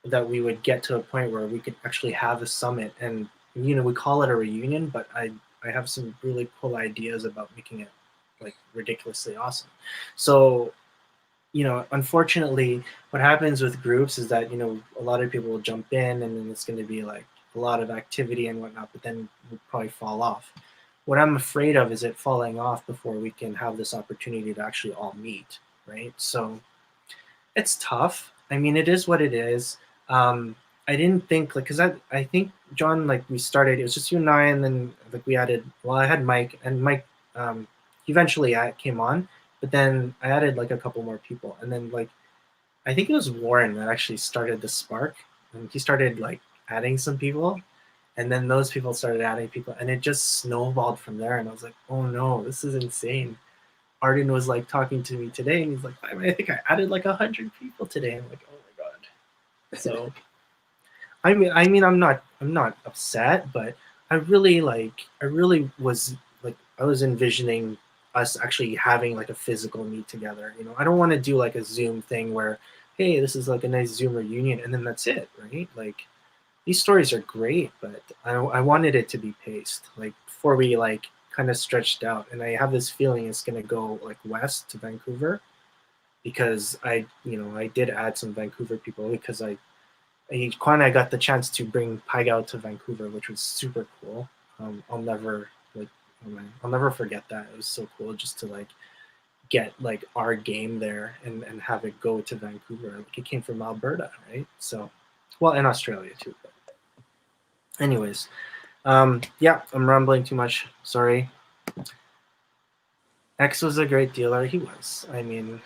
that we would get to a point where we could actually have a summit, and we call it a reunion, but I have some really cool ideas about making it like ridiculously awesome. So unfortunately, what happens with groups is that a lot of people will jump in, and then it's going to be like a lot of activity and whatnot, but then we'll probably fall off. What I'm afraid of is it falling off before we can have this opportunity to actually all meet, right? So it's tough. I mean, it is what it is. I didn't think like because I think John, like we started, it was just you and I, and then like we added. Well, I had Mike, and Mike eventually came on, but then I added like a couple more people, and then like I think it was Warren that actually started the spark, and he started like adding some people, and then those people started adding people, and it just snowballed from there. And I was like, oh no, this is insane. Arden was like talking to me today, and he's like, I think I added like 100 people today. I'm like, oh my god. So, I mean, I'm not upset, but I really was like, I was envisioning us actually having like a physical meet together. I don't want to do like a Zoom thing where, hey, this is like a nice Zoom reunion, and then that's it, right? Like, these stories are great, but I wanted it to be paced, like before we like kind of stretched out. And I have this feeling it's gonna go like west to Vancouver because I did add some Vancouver people because Quan and I got the chance to bring Pygao to Vancouver, which was super cool. I'll never I'll never forget that. It was so cool just to like get like our game there and have it go to Vancouver. Like it came from Alberta, right? So, well, in Australia too. But anyways, yeah, I'm rambling too much. Sorry. X was a great dealer. He was. I mean,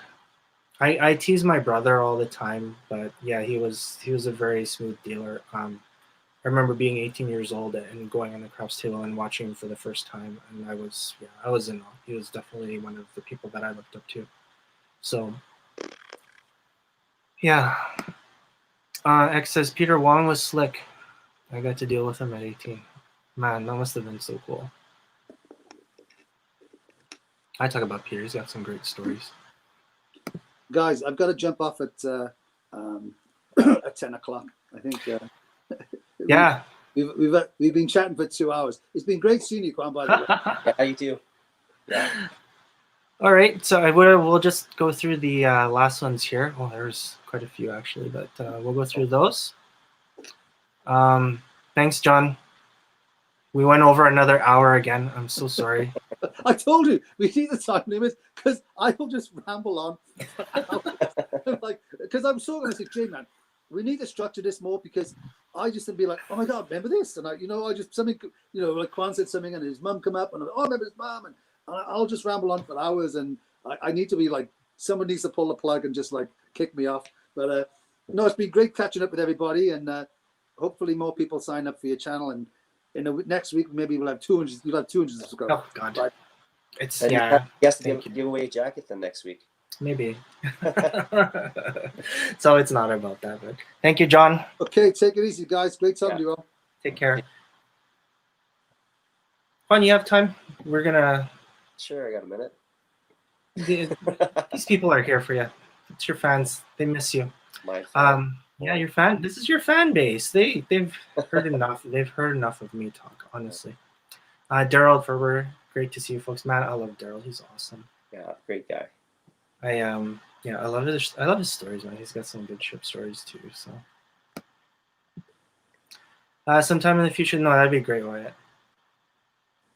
I tease my brother all the time, but yeah, he was a very smooth dealer. I remember being 18 years old and going on the craps table and watching him for the first time, and I was in awe. He was definitely one of the people that I looked up to. So yeah, X says Peter Wong was slick. I got to deal with him at 18. Man, that must have been so cool. I talk about Peter. He's got some great stories. Guys, I've got to jump off at at 10 o'clock. I think. Yeah. We've been chatting for 2 hours. It's been great seeing you, Quan, by the way. Yeah, you too. Yeah. All right, so we'll just go through the last ones here. Well, there's quite a few actually, but we'll go through those. Thanks, John. We went over another hour again. I'm so sorry. I told you we need a time limit because I will just ramble on for hours. Like, because I'm so going to say, Jay, man, we need to structure this more because I just be like, oh my god, remember this? And I just something, like Quan said something, and his mum come up, and I'm like, oh, remember his mum, and I'll just ramble on for hours, and I need to be like, someone needs to pull the plug and just like kick me off. But no, it's been great catching up with everybody, and hopefully more people sign up for your channel, and in the next week maybe we'll have 200. You'll have 200 subscribers. Oh God, Right. it's And yeah. you have to Thank you. give away a jacket then next week. Maybe. So it's not about that, but thank you, John. Okay, take it easy, guys. Great talking to you all. Take care. Quan, you have time? We're gonna. Sure, I got a minute. These people are here for you. It's your fans. They miss you. My fan. Yeah, your fan. This is your fan base. They've heard enough. They've heard enough of me talk. Honestly. Daryl Ferber, great to see you folks. Man, I love Daryl. He's awesome. Yeah, great guy. I love his stories, man. He's got some good ship stories too. So sometime in the future, no, that'd be great, Wyatt.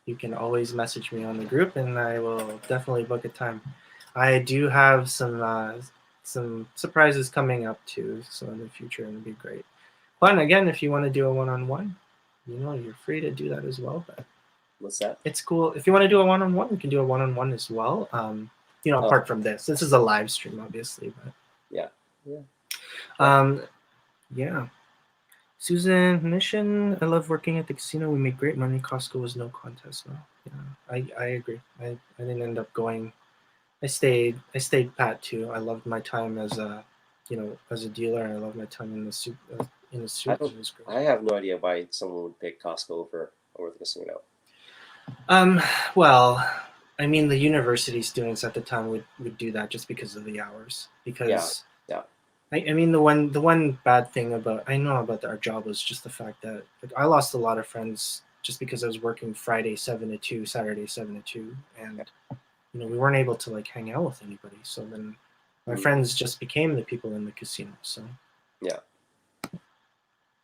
You can always message me on the group, and I will definitely book a time. I do have some surprises coming up too, so in the future it'd be great. But again, if you want to do a one-on-one, you're free to do that as well. But What's that? it's cool. If you want to do a one-on-one, we can do a one-on-one as well. Apart from this is a live stream, obviously, but Yeah. yeah. Susan Mission, I love working at the casino. We make great money. Costco was no contest. Well, yeah, I agree. I didn't end up going. I stayed pat too. I loved my time as a dealer, and I loved my time in the suit. It was great. I have no idea why someone would pick Costco over the casino. Well, I mean, the university students at the time would do that just because of the hours. Because yeah. I mean, the one bad thing about our job was just the fact that I lost a lot of friends just because I was working Friday 7 to 2, Saturday 7 to 2, and we weren't able to like hang out with anybody. So then my friends just became the people in the casino. So yeah.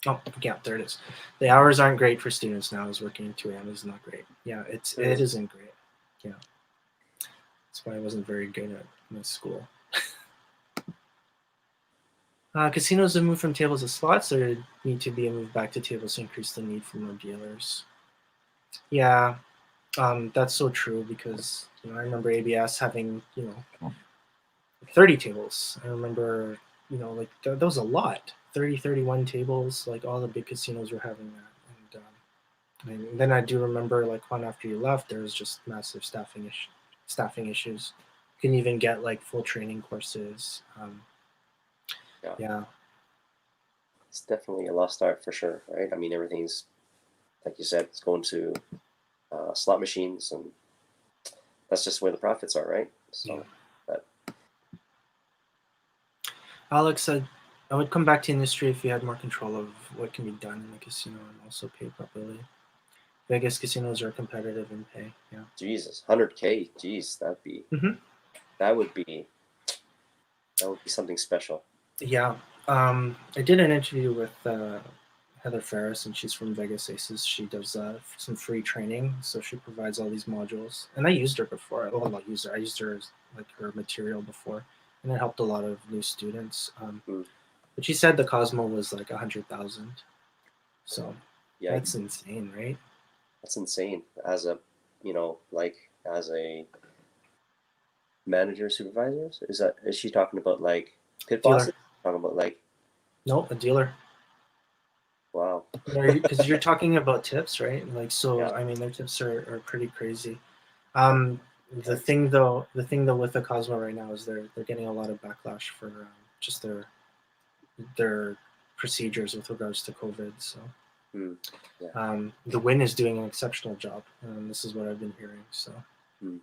Oh yeah, there it is. The hours aren't great for students now. Is working 2 a.m. is not great. Yeah, it isn't great. Yeah, that's why I wasn't very good at my school. Casinos have moved from tables to slots, or need to be moved back to tables to increase the need for more dealers. Yeah, that's so true because I remember ABS having 30 tables. I remember that was a lot. 30, 31 tables. Like all the big casinos were having that, and then I do remember like Quan, after you left, there was just massive staffing issues. Couldn't even get like full training courses. Yeah, it's definitely a lost art for sure, right? I mean, everything's like you said, it's going to slot machines, and that's just where the profits are, right? So, but Alex said, I would come back to industry if you had more control of what can be done in the casino and also pay properly. Vegas casinos are competitive in pay. Yeah. Jesus, 100K. Jeez, that would be something special. Yeah. I did an interview with Heather Ferris, and she's from Vegas Aces. She does some free training, so she provides all these modules. And I used her before. Well, not used her. I used her as like her material before, and it helped a lot of new students. But she said the Cosmo was like 100,000. So that's insane, right? That's insane. As a as a manager, supervisor, is she talking about like pit bosses? Talking about like no, a dealer. Wow. Because you're talking about tips, right? Like I mean, their tips are pretty crazy. The thing though with the Cosmo right now is they're getting a lot of backlash for just their procedures with regards to COVID. So the Win is doing an exceptional job. This is what I've been hearing. So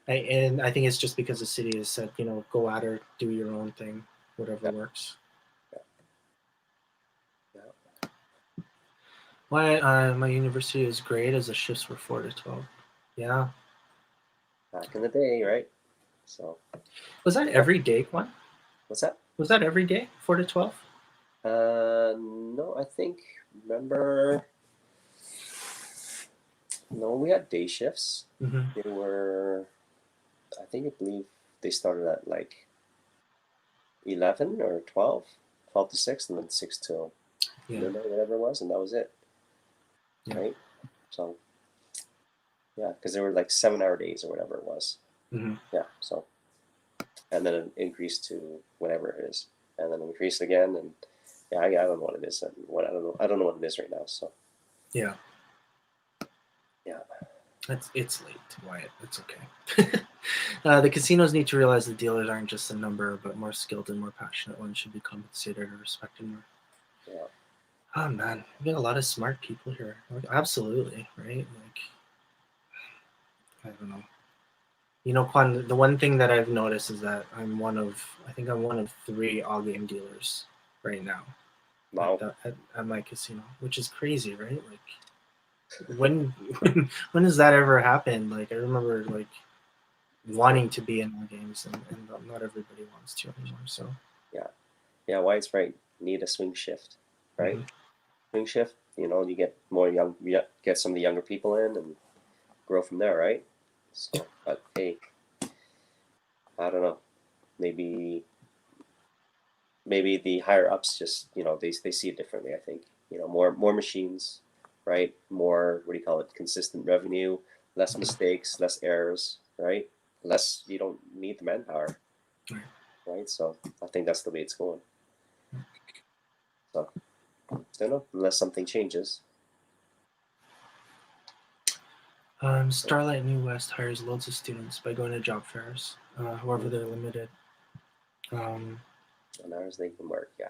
I think it's just because the city has said, go at her, do your own thing, whatever works. Why my university is great as the shifts were 4 to 12. Yeah. Back in the day, right? So was that every day, Quan? What's that? Was that every day, 4 to 12? No, I think remember No, we had day shifts. Hmm. They were, I believe they started at like 11 or 12, 12 to 6, and then 6 till Yeah. midnight, whatever it was, and that was it, Yeah. right? So, yeah, because they were like 7-hour days or whatever it was. Hmm. Yeah, so, and then it increased to whatever it is, and then increased again, and yeah, I don't know what it is, and what I don't know what it is right now, so, Yeah. yeah. It's late, Wyatt. It's okay. The casinos need to realize the dealers aren't just a number, but more skilled and more passionate ones should be compensated or respected more. Yeah. Oh man, we got a lot of smart people here. Like, absolutely, right? Like, I don't know. You know, Quan, the one thing that I've noticed is that I think I'm one of 3 all game dealers right now Wow. at my casino, which is crazy, right? Like, when does that ever happen? Like, I remember like wanting to be in all games, and not everybody wants to anymore. So, Yeah. Yeah, White's right. Need a swing shift, right? mhm. Swing shift, you get get some of the younger people in and grow from there, right? So, but hey, I don't know. Maybe the higher ups just they see it differently. I think more machines, right? More, what do you call it? Consistent revenue, less mistakes, less errors, right? Less, you don't need the manpower, Right. right? So I think that's the way it's going. So I don't know, unless something changes. Starlight New West hires loads of students by going to job fairs. However, they're limited. Um, On hours they can work, yeah.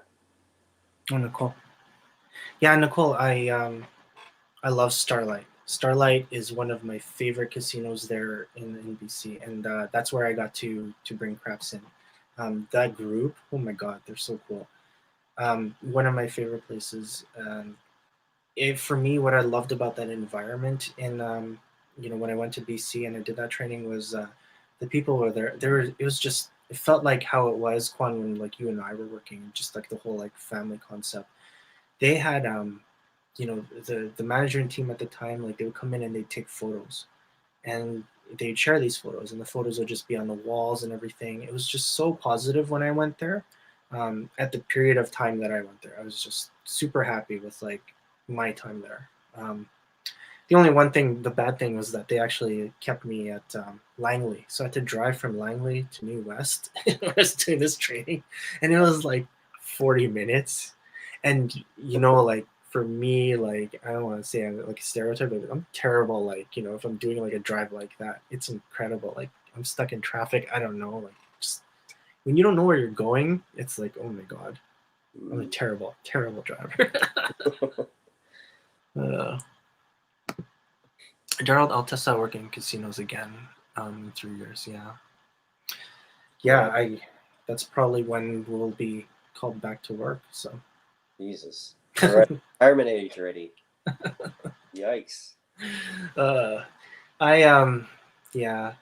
oh, Nicole. Yeah, Nicole. I love Starlight. Starlight is one of my favorite casinos there in BC, and that's where I got to bring craps in. That group, oh my god, they're so cool. One of my favorite places. For me, what I loved about that environment, and when I went to BC and I did that training, was the people were there. It was just, it felt like how it was, Quan, when like you and I were working, just like the whole like family concept. They had the management team at the time, like they would come in and they'd take photos, and they'd share these photos, and the photos would just be on the walls and everything. It was just so positive when I went there. At the period of time that I went there, I was just super happy with like my time there. Um, the only one thing, the bad thing, was that they actually kept me at Langley, so I had to drive from Langley to New West when I was doing this training, and it was like 40 minutes. And like for me, like I don't want to say I'm like a stereotype, but I'm terrible. Like if I'm doing like a drive like that, it's incredible. Like I'm stuck in traffic. I don't know. Like just when you don't know where you're going, it's like, oh my god, I'm a terrible, terrible driver. uh, Gerald, I'll test out working in casinos again in 3 years. Yeah, yeah. Well, That's probably when we'll be called back to work. So. Jesus. All right. Retirement age already. Yikes. uh, I yeah,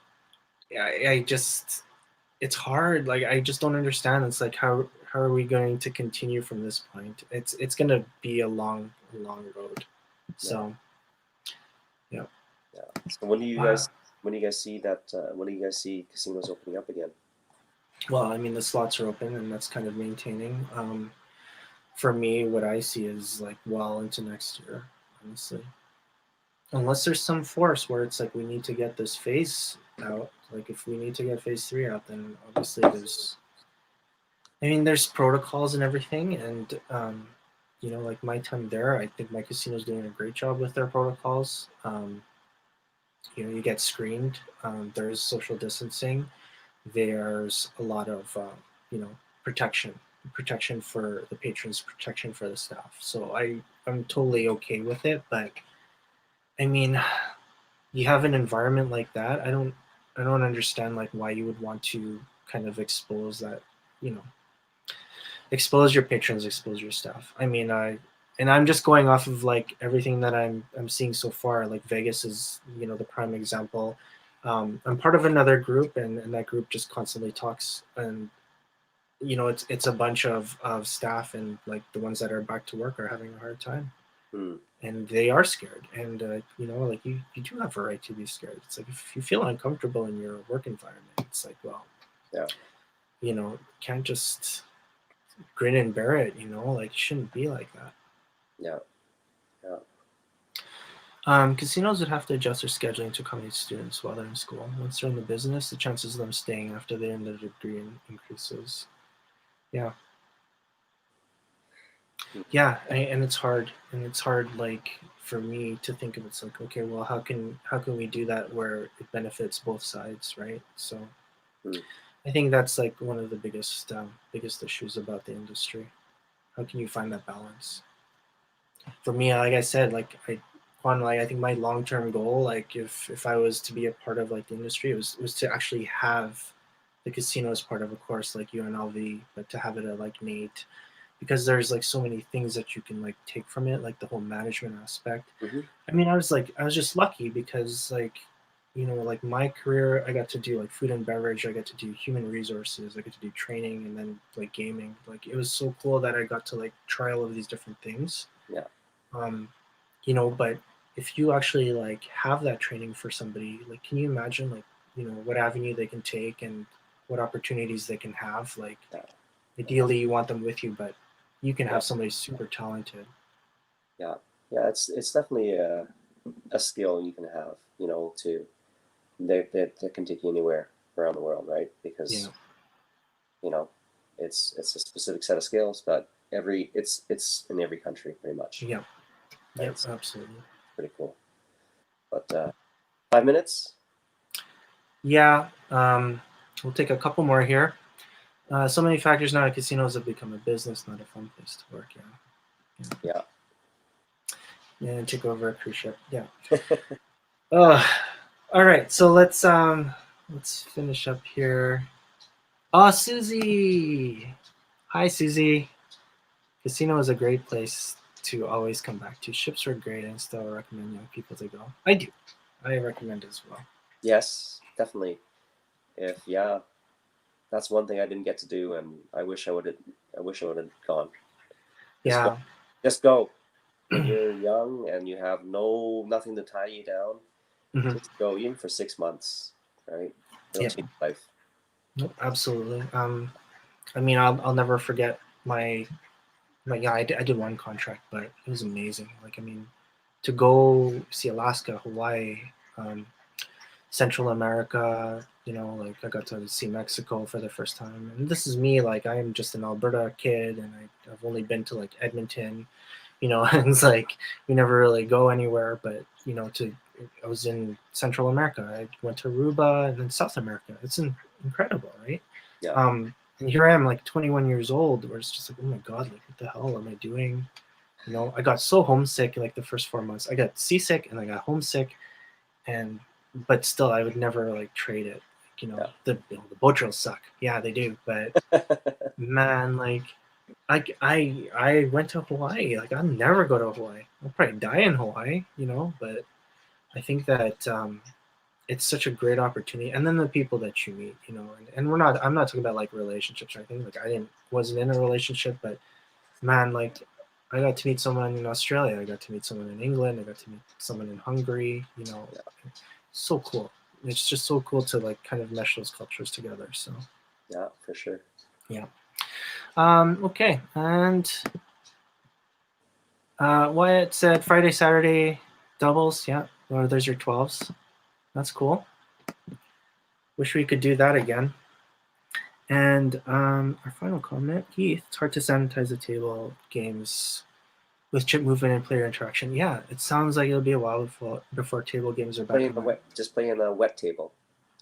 I just, it's hard. Like I just don't understand. It's like how are we going to continue from this point? It's gonna be a long road. So yeah. Yeah. So when do you Wow. guys see casinos opening up again? Well, I mean the slots are open and that's kind of maintaining. For me, what I see is like well into next year, honestly. Unless there's some force where it's like we need to get this phase out. Like if we need to get phase 3 out, then obviously there's protocols and everything, and like my time there, I think my casino's doing a great job with their protocols. You get screened. There's social distancing. There's a lot of protection, protection for the patrons, protection for the staff. So I'm totally okay with it. But I mean, you have an environment like that. I don't understand like why you would want to kind of expose that, you know, expose your patrons, expose your staff. And I'm just going off of like everything that I'm seeing so far. Like Vegas is the prime example. I'm part of another group, and that group just constantly talks, and it's a bunch of staff, and like the ones that are back to work are having a hard time. Hmm. and they are scared. And you know, like you do have a right to be scared. It's like if you feel uncomfortable in your work environment, it's like, well, Yeah. you know, you can't just grin and bear it. You know, like it shouldn't be like that. Yeah. Yeah. Casinos would have to adjust their scheduling to accommodate students while they're in school. Once they're in the business, the chances of them staying after they earn their degree increases. Yeah, Hmm. yeah, and it's hard, like for me to think of. It's like, okay, well, how can we do that where it benefits both sides, right? So Hmm. I think that's like one of the biggest issues about the industry. How can you find that balance? For me, like I said, Quan, like I think my long term goal, like if I was to be a part of like the industry, was to actually have the casino as part of a course like UNLV, but to have it at like NATE, because there's like so many things that you can like take from it, like the whole management aspect. Hmm. I mean, I was just lucky because like, you know, like my career, I got to do like food and beverage, I got to do human resources, I got to do training, and then like gaming. Like it was so cool that I got to like try all of these different things. Yeah. um, you know, but if you actually like have that training for somebody, like can you imagine like, you know, what avenue they can take and what opportunities they can have? Like Yeah. ideally you want them with you, but you can Yeah. have somebody super talented. Yeah. Yeah. It's definitely a skill you can have, you know, to that can take you anywhere around the world, right? Yeah, Because you know, it's a specific set of skills, but it's in every country pretty much, yeah, yeah, right? So absolutely. pretty cool. But 5 minutes. Yeah, we'll take a couple more here. So many factors now at casinos have become a business, not a fun place to work. Yeah. Yeah, and take over a cruise ship. Yeah. Uh, all right, so let's finish up here. Oh, Susie! Hi, Susie. Casino is a great place to always come back to. Ships are great and still recommend young people to go. I do. I recommend as well. Yes, definitely. If yeah, that's one thing I didn't get to do, and I wish I would have. I wish I would have gone. Just go. Yeah. Just go. When you're young and you have nothing to tie you down, Mhm. just go even for 6 months, right? It'll Yeah. change your life. Nope, absolutely. I mean, I'll never forget my yeah. I did one contract, but it was amazing. Like, I mean, to go see Alaska, Hawaii, um, Central America. You know, like I got to see Mexico for the first time, and this is me. Like I am just an Alberta kid, and I've only been to like Edmonton. You know, and it's like we never really go anywhere. But you know, I was in Central America. I went to Aruba and then South America. It's incredible, right? Yeah. And here I am, like 21 years old, where it's just like, oh my god, like what the hell am I doing? You know, I got so homesick like the first 4 months. I got seasick and I got homesick, and but still I would never like trade it. Like, the boat trails suck. Yeah, they do. But Yeah. man, like I went to Hawaii. Like I'll never go to Hawaii. I'll probably die in Hawaii, but I think that it's such a great opportunity. And then the people that you meet, and I'm not talking about like relationships or anything. Like wasn't in a relationship, but man, like I got to meet someone in Australia. I got to meet someone in England. I got to meet someone in Hungary. So cool. It's just so cool to like kind of mesh those cultures together. So Yeah, for sure. yeah. Okay, and Wyatt said Friday, Saturday doubles. Yeah, or there's your 12s. That's cool. Wish we could do that again. And our final comment, Keith, it's hard to sanitize the table games with chip movement and player interaction. Yeah, it sounds like it'll be a while before table games are back online. Just play in a wet table.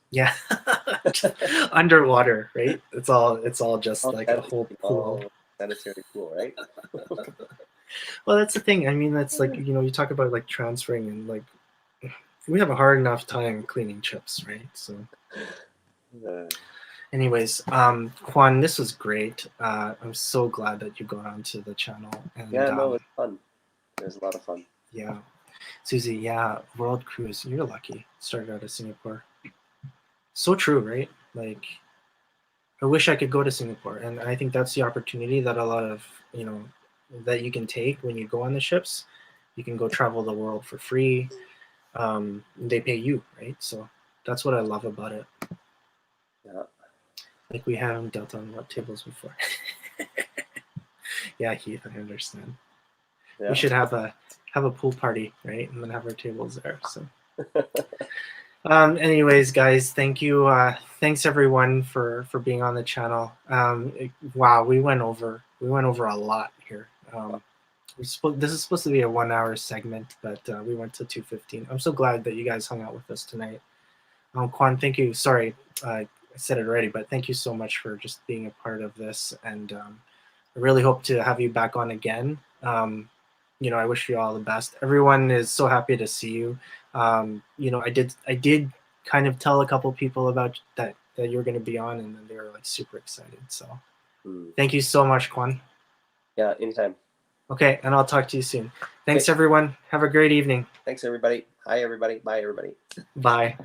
Yeah, underwater, right? It's all just like a whole pool. Sanitary pool, right? Well, that's the thing. I mean, that's like you talk about like transferring and like we have a hard enough time cleaning chips, right? So. Anyways, Quan, this was great. I'm so glad that you got onto the channel. And Yeah, no, it's fun. It was a lot of fun. yeah, Susie, yeah, World Cruise. You're lucky. Started out of Singapore. So true, right? Like, I wish I could go to Singapore, and I think that's the opportunity that a lot of that you can take when you go on the ships. You can go travel the world for free. They pay you, right? So that's what I love about it. Yeah. Like we haven't dealt on what tables before. Yeah, Heath, I understand. Yeah. We should have a pool party, right? And then have our tables there. So anyways, guys, thank you. Thanks everyone for being on the channel. Wow, we went over a lot here. This is supposed to be a 1 hour segment, but we went to 2:15. I'm so glad that you guys hung out with us tonight. Quan, thank you. Sorry, I said it already, but thank you so much for just being a part of this. And I really hope to have you back on again. You know, I wish you all the best. Everyone is so happy to see you. You know, I did kind of tell a couple people about that you were going to be on, and then they were like super excited. So thank you so much, Quan. Yeah, anytime. Okay, and I'll talk to you soon. Thanks, everyone. Have a great evening. Thanks, everybody. Hi, everybody. Bye, everybody. Bye.